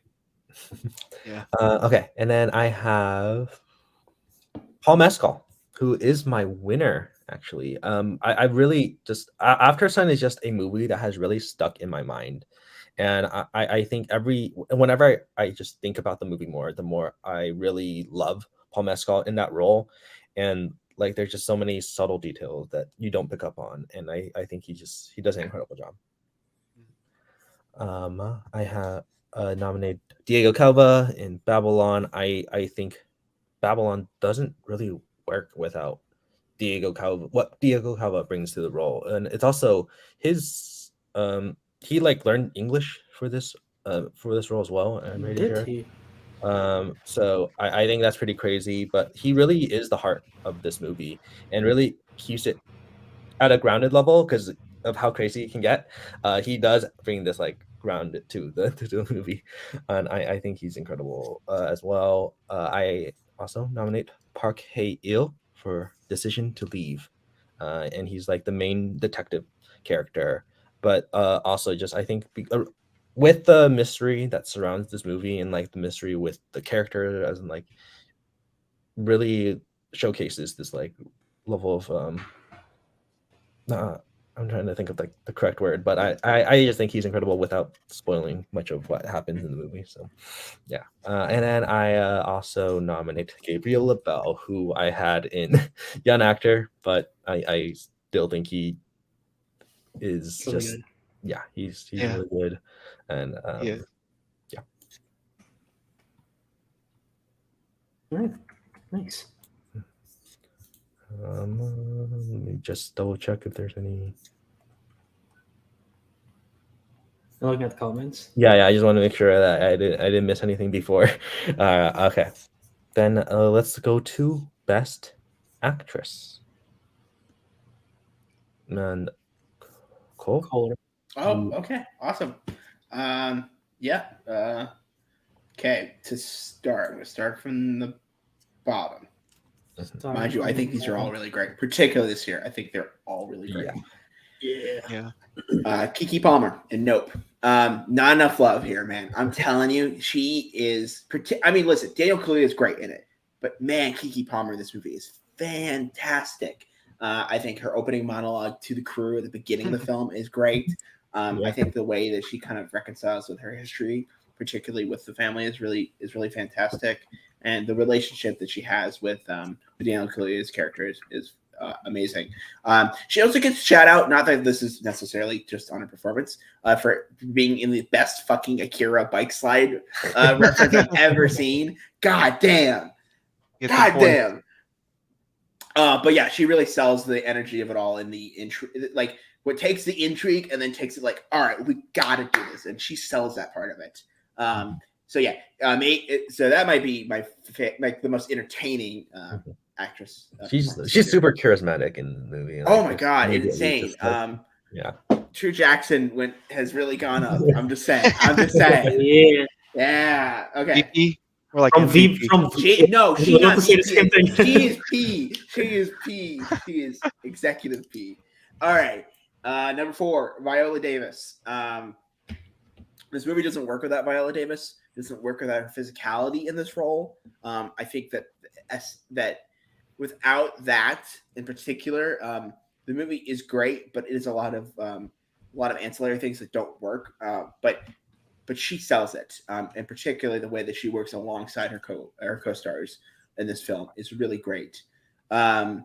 Yeah. Okay, and then I have Paul Mescal, who is my winner actually. I really just After Sun is just a movie that has really stuck in my mind. And I think whenever I just think about the movie more, the more I really love Paul Mescal in that role. And like there's just so many subtle details that you don't pick up on. And I think he does an incredible job. I have nominated Diego Calva in Babylon. I think Babylon doesn't really work without Diego Calva. What Diego Calva brings to the role, and it's also his. He like learned English for this role as well. I'm pretty Did sure. he? So I think that's pretty crazy, but he really is the heart of this movie and really keeps it at a grounded level because of how crazy it can get. He does bring this like grounded to the movie, and I think he's incredible as well. I also nominate Park Hae-il for Decision to Leave, and he's like the main detective character, but also just I think with the mystery that surrounds this movie and like the mystery with the character as in like really showcases this like level of I'm trying to think of like the correct word, but I just think he's incredible without spoiling much of what happens in the movie. So yeah, and then I also nominate Gabriel LaBelle, who I had in Young Actor, but I still think he is Really just good. yeah, he's Yeah. really good, and Yeah. yeah. All right. Nice. Let me just double check if there's any. I'm looking at the comments. Yeah. I just want to make sure that I didn't miss anything before. Okay, then let's go to Best Actress. And Cole. Cole. Oh, okay, awesome. Yeah. Okay, to start, I'm gonna start from the bottom. Mind you, I think these are all really great, particularly this year. I think they're all really great. Yeah. Keke Palmer in Nope. Not enough love here, man. I'm telling you, she is. I mean, listen, Daniel Kaluuya is great in it, but man, Keke Palmer in this movie is fantastic. I think her opening monologue to the crew at the beginning of the film is great. I think the way that she kind of reconciles with her history, particularly with the family, is really fantastic. And the relationship that she has with Daniel Kaluuya's character is amazing. She also gets shout out, not that this is necessarily just on her performance, for being in the best fucking Akira bike slide reference I've ever seen. God damn. God damn. But yeah, she really sells the energy of it all in the like what takes the intrigue and then takes it like, all right, we gotta do this, and she sells that part of it. So yeah, so that might be my the most entertaining actress. She's super charismatic in the movie. Oh my god, insane! Yeah, True Jackson has really gone up. I'm just saying. Yeah. Okay. VP or like From MVP? No, she's not say the same thing. She is P. She is executive P. All right. Number 4, Viola Davis. This movie doesn't work without Viola Davis. It doesn't work without her physicality in this role. I think that without that in particular, the movie is great, but it is a lot of ancillary things that don't work. But she sells it, and particularly the way that she works alongside her co-stars in this film is really great. The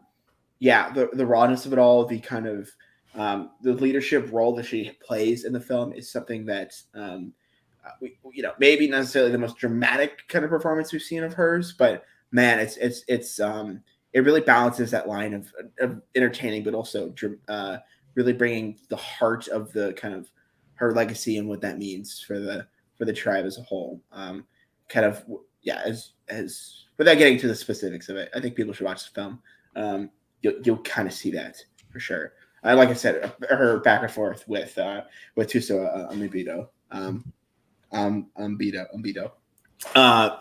rawness of it all, the kind of the leadership role that she plays in the film is something that maybe necessarily the most dramatic kind of performance we've seen of hers, but man, it really balances that line of entertaining, but also really bringing the heart of the kind of her legacy and what that means for the tribe as a whole. As without getting to the specifics of it, I think people should watch the film. You'll kind of see that for sure. Like I said, her back and forth with Tuso Ambido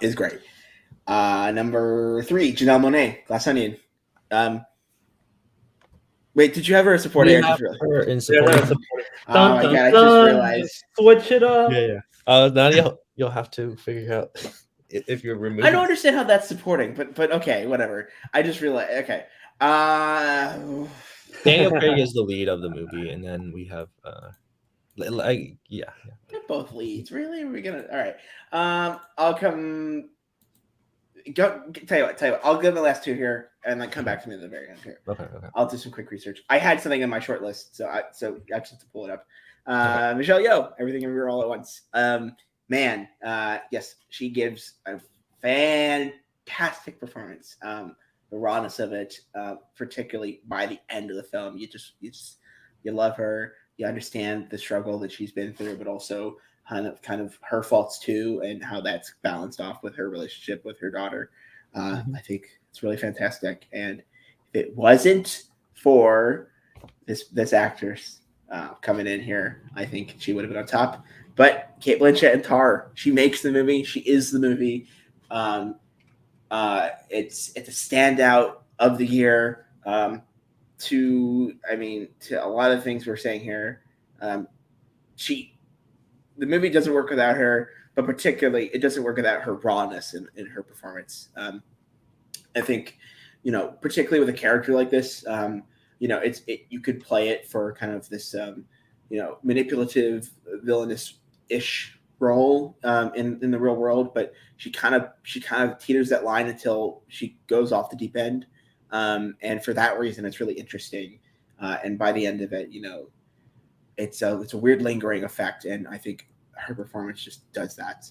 is great. Number 3, Janelle Monáe, Glass Onion. Wait, did you have her as supporting? Her in supporting. Oh my god, I just realized. Switch it up. Yeah. Now you'll have to figure out if you're removing. I don't understand how that's supporting, but okay, whatever. I just realized. Okay, Daniel Craig is the lead of the movie, and then we have yeah. They're both leads. Really? Are we gonna? All right. I'll come. Tell you what. I'll give the last two here, and then come back to me at the very end here. Okay. I'll do some quick research. I had something in my short list, so I actually have to pull it up. Michelle Yeoh, Everything Everywhere All at Once. Yes, she gives a fantastic performance. The rawness of it, particularly by the end of the film, you love her. You understand the struggle that she's been through, but also kind of her faults too, and how that's balanced off with her relationship with her daughter. I think it's really fantastic. And if it wasn't for this actress coming in here, I think she would have been on top. But Cate Blanchett and Tar, she makes the movie. She is the movie. It's a standout of the year. To a lot of things we're saying here, the movie doesn't work without her, but particularly it doesn't work without her rawness in her performance. I think, particularly with a character like this, you could play it for kind of this, manipulative, villainous-ish role in the real world, but she kind of teeters that line until she goes off the deep end. And for that reason, it's really interesting. And by the end of it, it's a weird lingering effect, and I think her performance just does that.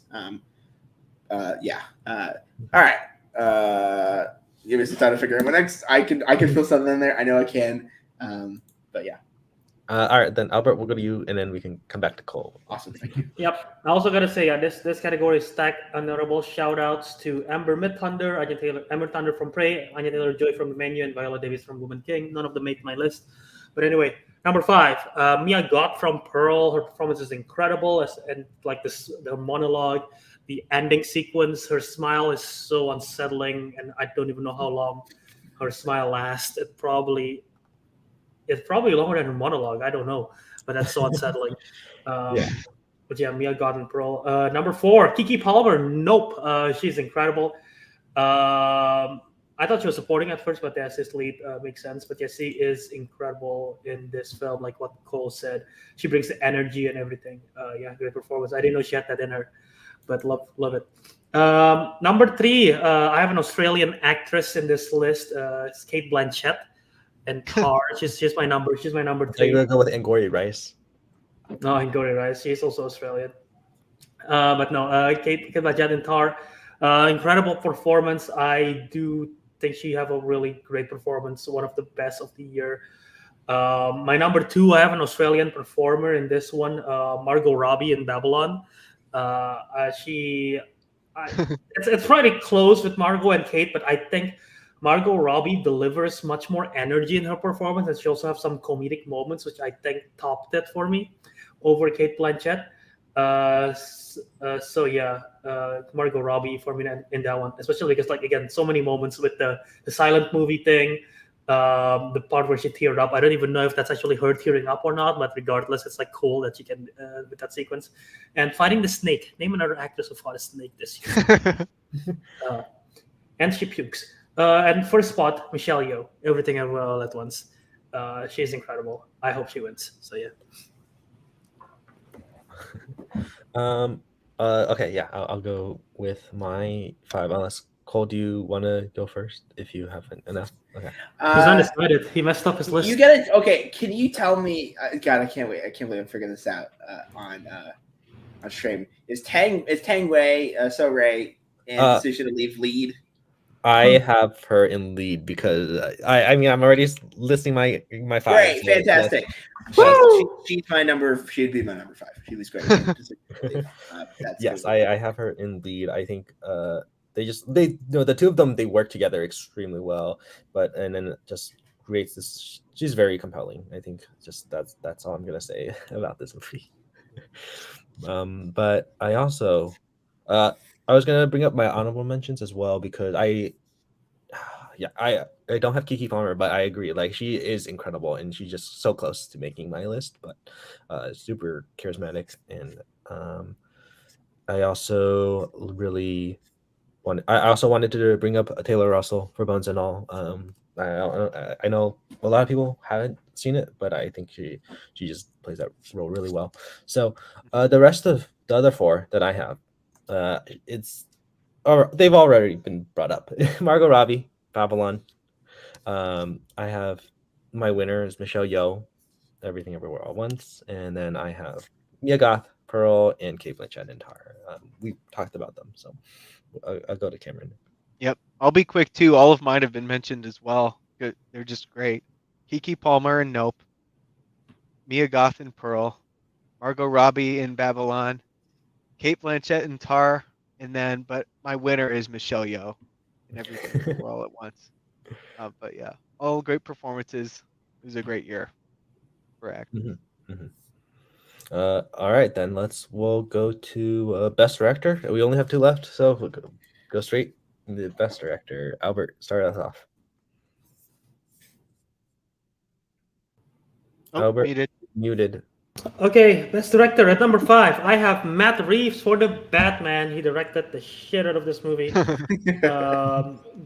All right. Give me some time to figure out what next. I can feel something in there. I know I can. But yeah. All right, then Albert, we'll go to you, and then we can come back to Cole. Awesome, thank you. Yep. I also gotta say, this category is stacked. Honorable shout outs to Amber Midthunder, Amber Thunder from Prey, Anya Taylor-Joy from The Menu, and Viola Davis from Woman King. None of them made my list, but anyway, number 5, Mia Goth from Pearl. Her performance is incredible, and like the monologue, the ending sequence. Her smile is so unsettling, and I don't even know how long her smile lasts. It's probably longer than her monologue. I don't know, but that's so unsettling. But yeah, Mia Goth and Pearl. Number 4, Keke Palmer. Nope. She's incredible. I thought she was supporting at first, but the assist lead makes sense. But yeah, she is incredible in this film, like what Cole said. She brings the energy and everything. Great performance. I didn't know she had that in her, but love it. Number 3, I have an Australian actress in this list. It's Cate Blanchett. And Tar, she's my number 3. You're gonna go with Angourie Rice. No, Angourie Rice. She's also Australian. But no, Cate Blanchett and Tar, incredible performance. I do think she have a really great performance, one of the best of the year. My number 2, I have an Australian performer in this one, Margot Robbie in Babylon. It's pretty close with Margot and Cate, but I think Margot Robbie delivers much more energy in her performance, and she also has some comedic moments, which I think topped it for me over Cate Blanchett. Margot Robbie for me in that one, especially because, like, again, so many moments with the silent movie thing, the part where she teared up. I don't even know if that's actually her tearing up or not, but regardless, it's like cool that she can with that sequence. And fighting the snake. Name another actress who fought a snake this year. And she pukes. And first spot, Michelle Yeoh, Everything Everywhere All at Once. She's incredible. I hope she wins. So yeah. Okay, yeah, I'll go with my 5. Unless Cole, do you want to go first? If you haven't enough, okay. He's undecided. He messed up his list. You get it. Okay, can you tell me? God, I can't wait. I can't believe I'm figuring this out on stream. Is Tang Wei So Ray and decision to leave lead? I have her in lead because I'm already listing my 5. Great, fantastic. She's my number. She'd be my number 5. She was great. Yes, I have her in lead. I think the two of them, they work together extremely well. And then it just creates this. She's very compelling. I think just that's all I'm gonna say about this movie. But I also I was gonna bring up my honorable mentions as well because I don't have Keke Palmer, but I agree. Like, she is incredible, and she's just so close to making my list. But super charismatic, and I also wanted to bring up Taylor Russell for Bones and All. I know a lot of people haven't seen it, but I think she just plays that role really well. So the rest of the other four that I have, it's or they've already been brought up. Margot Robbie, Babylon. I have my winner is Michelle Yeoh, Everything Everywhere All at Once, and then I have Mia Goth, Pearl, and Kate Blanchett and Tar. We talked about them, so I'll go to Cameron. Yep. I'll be quick too. All of mine have been mentioned as well. They're just great. Kiki Palmer in Nope, Mia Goth in Pearl, Margot Robbie in Babylon, Kate Blanchett in Tar, and then but my winner is Michelle Yeoh in Everything Everywhere All at Once. But yeah, all great performances. It was a great year for acting. All right, then we'll go to best director. We only have two left, so we'll go straight the best director. Albert, start us off. Oh, Albert, muted. muted. Okay, best director at number 5. I have Matt Reeves for the Batman. He directed the shit out of this movie.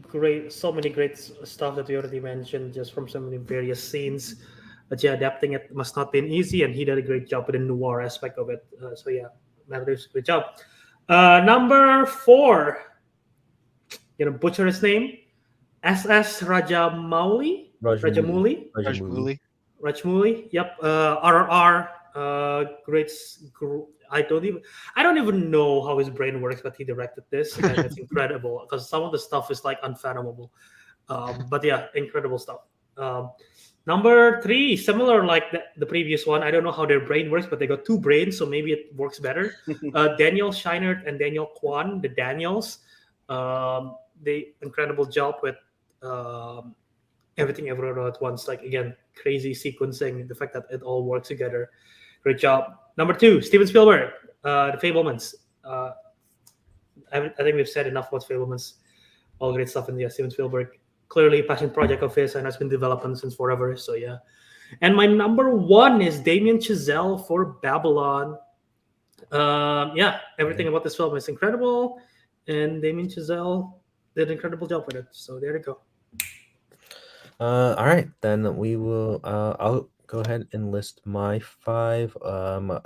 Great, so many great stuff that we already mentioned, just from so many various scenes. But yeah, adapting it must not been easy, and he did a great job with the noir aspect of it. So yeah, Matt Reeves, good job. Number 4, butcher his name, S.S. Rajamouli. Rajamouli. Rajmouli. Yep. RRR. Great. I don't even know how his brain works, but he directed this, and it's incredible because some of the stuff is like unfathomable. But yeah, incredible stuff. Number 3, similar like the previous one. I don't know how their brain works, but they got 2 brains, so maybe it works better. Daniel Scheinert and Daniel Kwan, the Daniels. They incredible job with Everything Everywhere All at Once. Like again, crazy sequencing, the fact that it all works together. Great job. Number 2, Steven Spielberg, The Fablemans. I think we've said enough about Fablemans. All great stuff in there. Steven Spielberg, clearly a passion project of his, and has been developing since forever. So yeah. And my number 1 is Damien Chazelle for Babylon. Yeah, everything about this film is incredible, and Damien Chazelle did an incredible job with it. So there you go. All right, then we will. I'll go ahead and list my 5.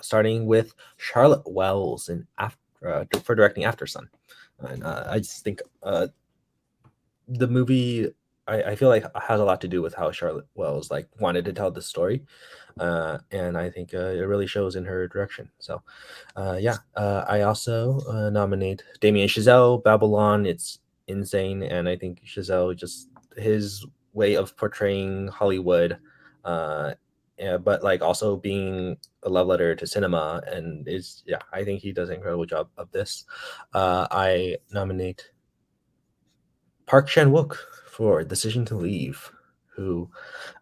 Starting with Charlotte Wells for directing After Sun, and I just think the movie I feel like has a lot to do with how Charlotte Wells like wanted to tell the story, and I think it really shows in her direction. So, yeah, I also nominate Damien Chazelle, Babylon. It's insane, and I think Chazelle just his way of portraying Hollywood, yeah, but like also being a love letter to cinema, and I think he does an incredible job of this. I nominate Park Chan-wook for Decision to Leave, who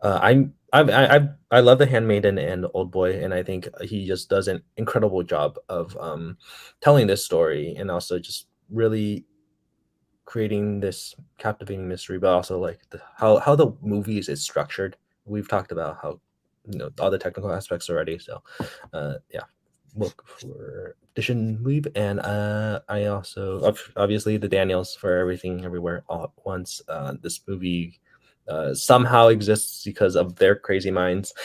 I love The Handmaiden and Old Boy, and I think he just does an incredible job of telling this story, and also just really creating this captivating mystery, but also like how the movies is structured. We've talked about how all the technical aspects already. So yeah, look for Decision Leave, and I also obviously the Daniels for Everything Everywhere All at Once. This movie somehow exists because of their crazy minds.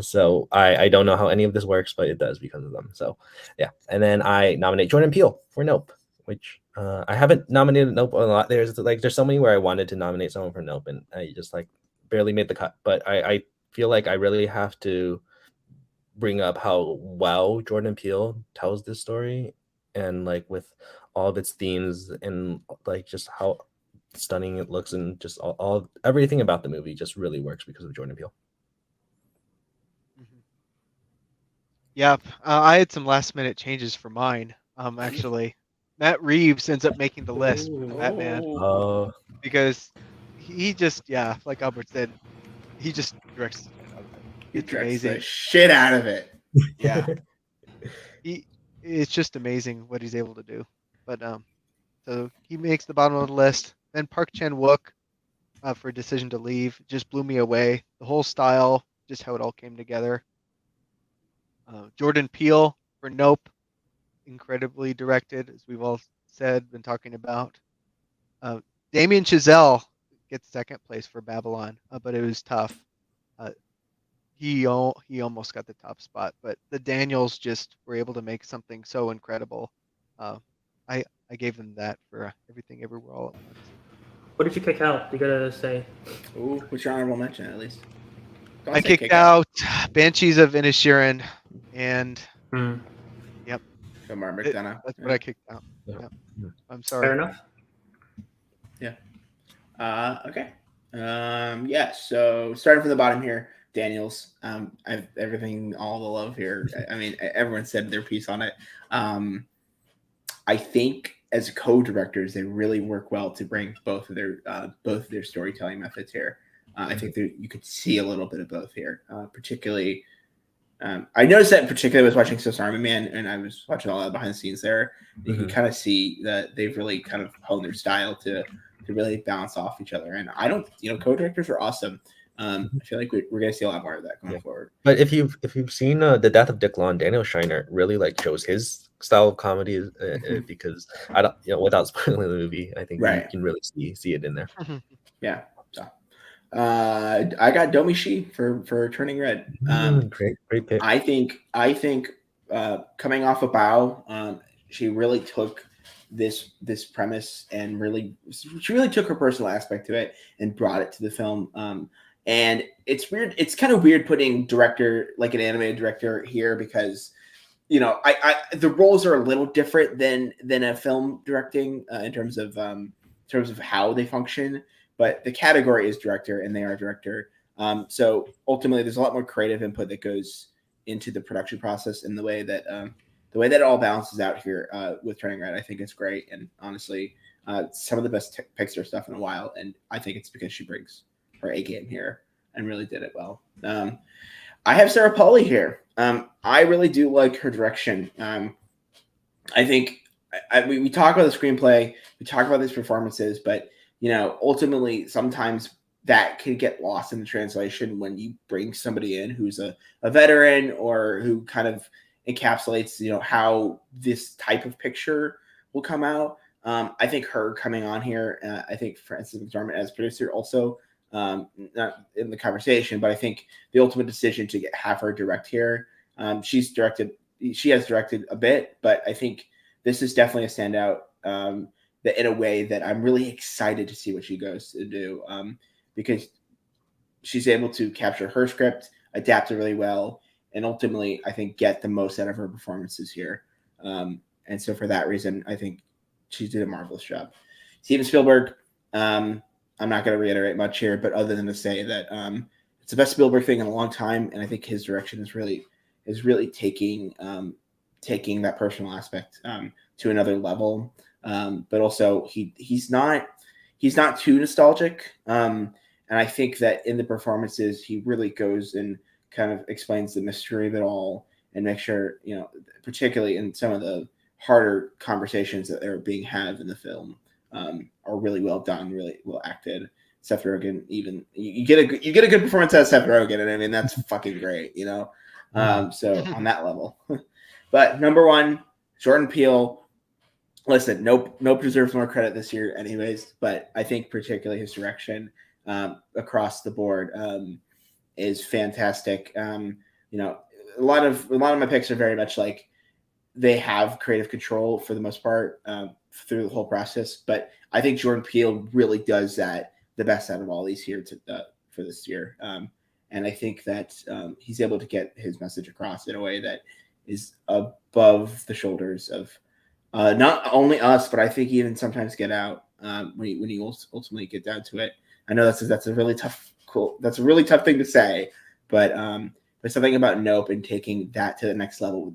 So I don't know how any of this works, but it does because of them. So yeah, and then I nominate Jordan Peele for Nope, which I haven't nominated Nope a lot. There's so many where I wanted to nominate someone for Nope, and I just like barely made the cut. But I feel like I really have to bring up how well Jordan Peele tells this story, and like with all of its themes, and like just how stunning it looks, and just everything about the movie just really works because of Jordan Peele. Yep. I had some last minute changes for mine. Actually, Matt Reeves ends up making the list for the Batman because he just, yeah, like Albert said, he just directs the shit out of it. It's amazing. The shit out of it. Yeah. It's just amazing what he's able to do. But so he makes the bottom of the list. Then Park Chan-wook for Decision to Leave just blew me away. The whole style, just how it all came together. Jordan Peele for Nope, incredibly directed, as we've all said, been talking about. Damien Chazelle get second place for Babylon, but it was tough. He almost got the top spot, but the Daniels just were able to make something so incredible. I gave them that for Everything Everywhere All at Once. What did you kick out? You gotta say. Ooh, what's your honorable mention at least? Don't I say kicked out Banshees of Inisherin, and So Mark McDonough. that's what I kicked out. Yeah. Yeah. I'm Fair sorry. enough. Okay. Yeah. So starting from the bottom here, Daniels. I've everything, all the love here. I mean, everyone said their piece on it. I think as co-directors, they really work well to bring both of their storytelling methods here. I think you could see a little bit of both here, particularly. I noticed that particularly I was watching Swiss Army Man, and I was watching all that behind the scenes there. You can kind of see that they've really kind of honed their style to really bounce off each other. And I don't, co-directors are awesome. I feel like we're going to see a lot more of that going forward. But if you've seen The Death of Dick Law, Daniel Scheinert really shows his style of comedy because I don't, without spoiling the movie, I think you can really see it in there. Yeah. So I got Domi Shi for Turning Red. Great pick. I think coming off a bow, she really took this premise and she really took her personal aspect to it and brought it to the film. And it's weird. It's kind of weird putting director, like an animated director, here because the roles are a little different than a film directing in terms of how they function. But the category is director, and they are director. So ultimately, there's a lot more creative input that goes into the production process, and the way that it all balances out here with Turning Red, I think it's great. And honestly, some of the best Pixar stuff in a while. And I think it's because she brings her A game here and really did it well. I have Sarah Polley here. I really do like her direction. I think we talk about the screenplay, we talk about these performances, but ultimately sometimes that can get lost in the translation when you bring somebody in who's a veteran or who kind of encapsulates, how this type of picture will come out. I think her coming on here, I think Frances McDormand as producer also, not in the conversation, but I think the ultimate decision to have her direct here. She has directed a bit, but I think this is definitely a standout. That in a way that I'm really excited to see what she goes to do, because she's able to capture her script, adapt it really well, and ultimately, I think, get the most out of her performances here. And so for that reason, I think she did a marvelous job. Steven Spielberg, I'm not going to reiterate much here, but other than to say that it's the best Spielberg thing in a long time, and I think his direction is really taking that personal aspect to another level. But also he's not too nostalgic. And I think that in the performances, he really goes and kind of explains the mystery of it all and make sure, particularly in some of the harder conversations that are being had in the film, are really well done, really well acted. Seth Rogen, even you get a good performance out of Seth Rogen, and I mean that's fucking great, So on that level. But number one, Jordan Peele. Listen, nope deserves more credit this year, anyways. But I think particularly his direction across the board is fantastic. A lot of my picks are very much like they have creative control for the most part through the whole process. But I think Jordan Peele really does that the best out of all these here for this year. And I think that he's able to get his message across in a way that is above the shoulders of not only us, but I think even sometimes Get Out when you ultimately get down to it. I know that's a really tough thing to say, but there's something about Nope and taking that to the next level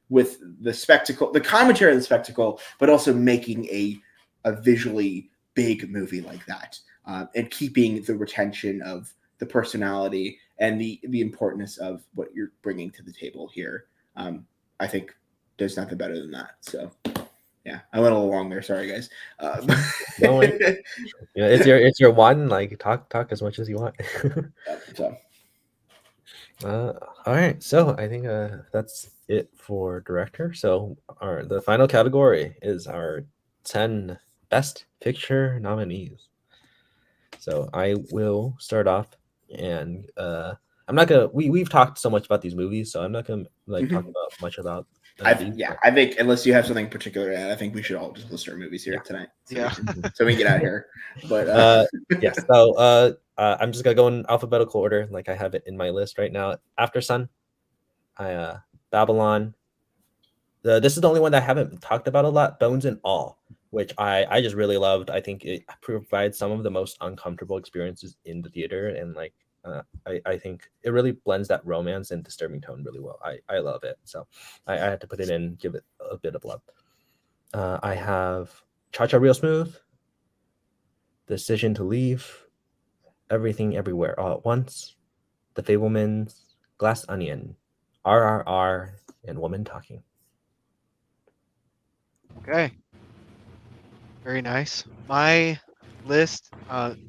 with the spectacle, the commentary and the spectacle, but also making a visually big movie like that, and keeping the retention of the personality and the importance of what you're bringing to the table here. I think there's nothing better than that. So, yeah, I went a little long there. Sorry, guys. It's your one. Talk as much as you want. All right. So I think that's it for director. So the final category is our 10 best picture nominees. So I will start off, and I'm not gonna. We've talked so much about these movies, so I'm not gonna talk about much about these. I think unless you have something particular, I think we should all just list our movies here tonight. So we can get out of here. But yes. So I'm just gonna go in alphabetical order, like I have it in my list right now. After Sun, Babylon. This is the only one that I haven't talked about a lot. Bones and All, which I just really loved. I think it provides some of the most uncomfortable experiences in the theater, and I think it really blends that romance and disturbing tone really well. I love it, so I had to put it in, give it a bit of love. I have Cha Cha Real Smooth, Decision to Leave, Everything Everywhere All at Once, The Fabelmans, Glass Onion, RRR, and Woman Talking. Okay. Very nice. My list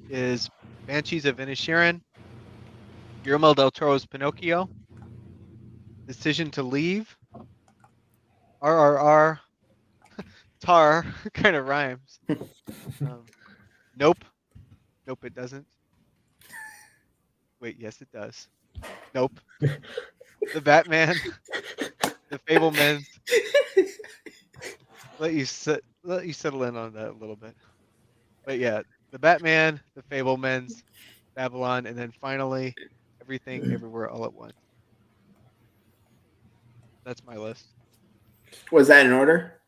is Banshees of Inisherin, Guillermo del Toro's Pinocchio, Decision to Leave, RRR, Tar, kind of rhymes. Nope. Nope, it doesn't. Wait, yes, it does. Nope. The Batman, The Fabelmans. Let you settle in on that a little bit. But yeah, The Batman, The Fabelmans, Babylon, and then finally Everything Everywhere All at Once. That's my list. Was that in order?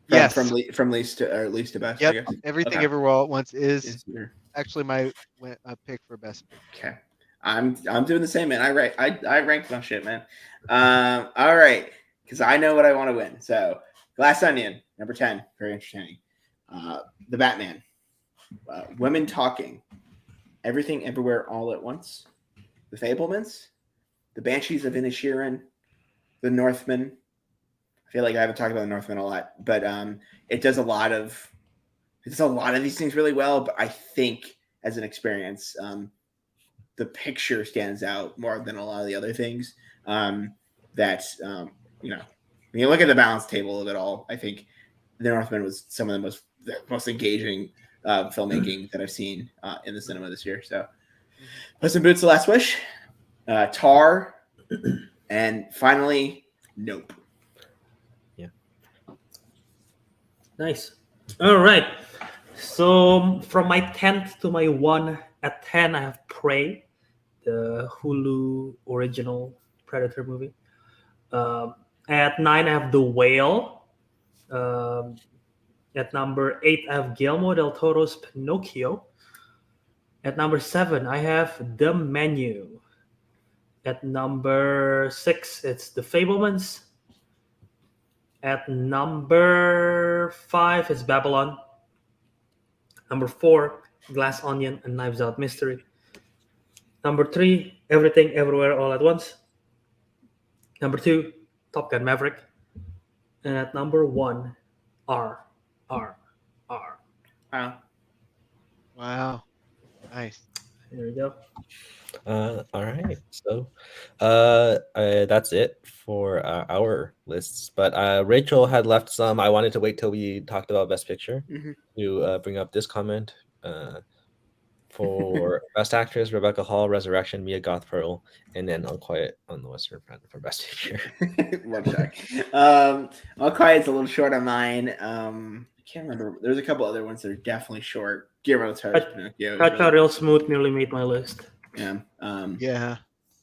Yes. From least to best. Yep. I guess. Everything Okay. Everywhere All at Once is Here. actually my pick for best. Okay. I'm doing the same, man. I ranked my shit, man. All right, because I know what I want to win. So Glass Onion, number 10, very entertaining. The Batman, Women Talking, Everything Everywhere All at Once, The Fabelmans, The Banshees of Inisherin, The Northman. I feel like I haven't talked about The Northman a lot, but it does a lot of these things really well. But I think as an experience, the picture stands out more than a lot of the other things. When you look at the balance table of it all, I think The Northman was some of the most engaging filmmaking that I've seen in the cinema this year. So, Puss in Boots: The Last Wish, Tar, and finally, Nope. Yeah. Nice. All right. So from my 10th to my 1 at 10, I have Prey, the Hulu original Predator movie. At 9, I have The Whale. At number 8, I have Guillermo del Toro's Pinocchio. At number 7, I have The Menu. At number 6, it's The Fabelmans. At number 5 is Babylon. Number 4, Glass Onion and Knives Out Mystery. Number 3, Everything Everywhere All at Once. Number 2, Top Gun Maverick. And at number 1, R. Wow. Nice. There we go. All right, so that's it for our lists. But Rachel had left some. I wanted to wait till we talked about Best Picture to bring up this comment. For Best Actress, Rebecca Hall, Resurrection, Mia Goth Pearl, and then All Quiet on the Western Front for Best Picture. One sec. All Quiet's a little short on mine. I can't remember. There's a couple other ones that are definitely short. Guillermo del Toro's Pinocchio. Cha Cha Real Smooth nearly made my list. Yeah. Yeah.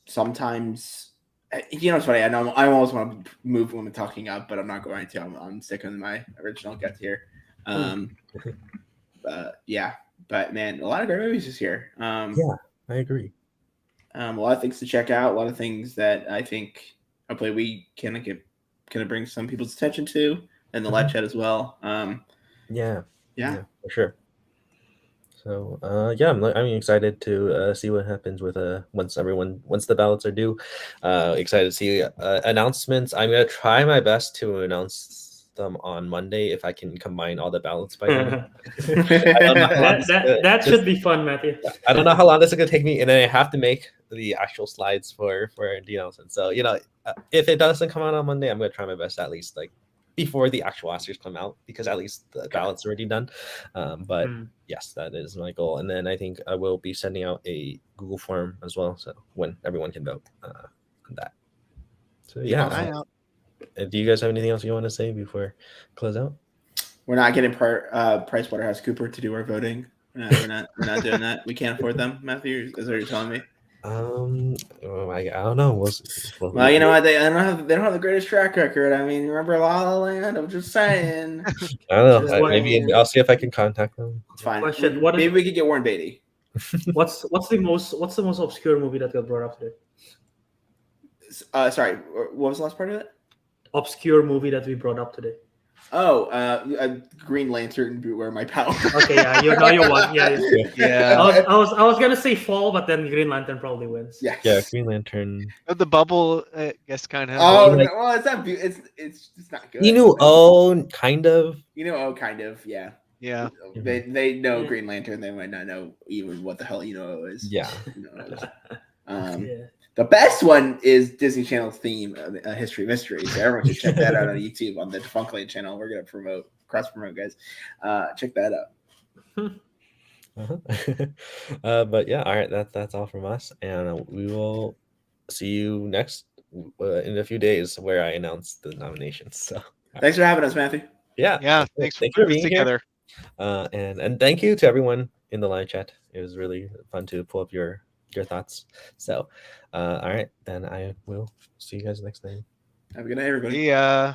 Sometimes, it's funny. I know I always want to move Women Talking up, but I'm not going to. I'm sticking with my original gut here. Yeah. But man, a lot of great movies this year. Yeah, I agree. A lot of things to check out. A lot of things that I think hopefully we can bring some people's attention to, and the live chat as well. Yeah, for sure. So I'm excited to see what happens with once the ballots are due. Excited to see announcements. I'm gonna try my best to announce them on Monday if I can combine all the ballots by then. that should be fun, Matthew. I don't know how long this is gonna take me, and then I have to make the actual slides for the announcement. So if it doesn't come out on Monday, I'm gonna try my best to at least before the actual Oscars come out, because at least the ballot's already done. But Mm. yes, that is my goal. And then I think I will be sending out a Google form as well, so when everyone can vote on that. So yeah, Awesome. do you guys have anything else you want to say before close out? We're not getting PricewaterhouseCooper to do our voting. We're not doing that. We can't afford them. Matthew, is that what you're telling me? I don't know. Well, you know what? They don't have the greatest track record. I mean, remember La La Land? I'm just saying. I don't Just know. Maybe saying. I'll see if I can contact them. It's fine. Question, Maybe we could get Warren Beatty. What's the most obscure movie that got brought up today? Sorry, what was the last part of it? Obscure movie that we brought up today. Oh, Green Lantern, Beware My Power. Okay, yeah, you won. Yeah. I was gonna say Fall, but then Green Lantern probably wins. Yes. Yeah, Green Lantern. The bubble, I guess, kind of. Oh, like- no, well, it's not. It's not good. Kind of. Kind of. Yeah. Yeah. They know Yeah. Green Lantern. They might not know even what the hell is. Yeah. Yeah. The best one is Disney Channel's theme, History Mystery. So everyone should check that out on YouTube on the Defunctland channel. We're gonna cross promote, guys. Check that out. But yeah, all right. That's all from us, and we will see you next in a few days where I announce the nominations. So Thanks for having us, Matthew. Yeah. Thanks for Thank you putting being this together. here. And thank you to everyone in the live chat. It was really fun to pull up your thoughts. So all right, then I will see you guys next time. Have a good night, everybody. Yeah.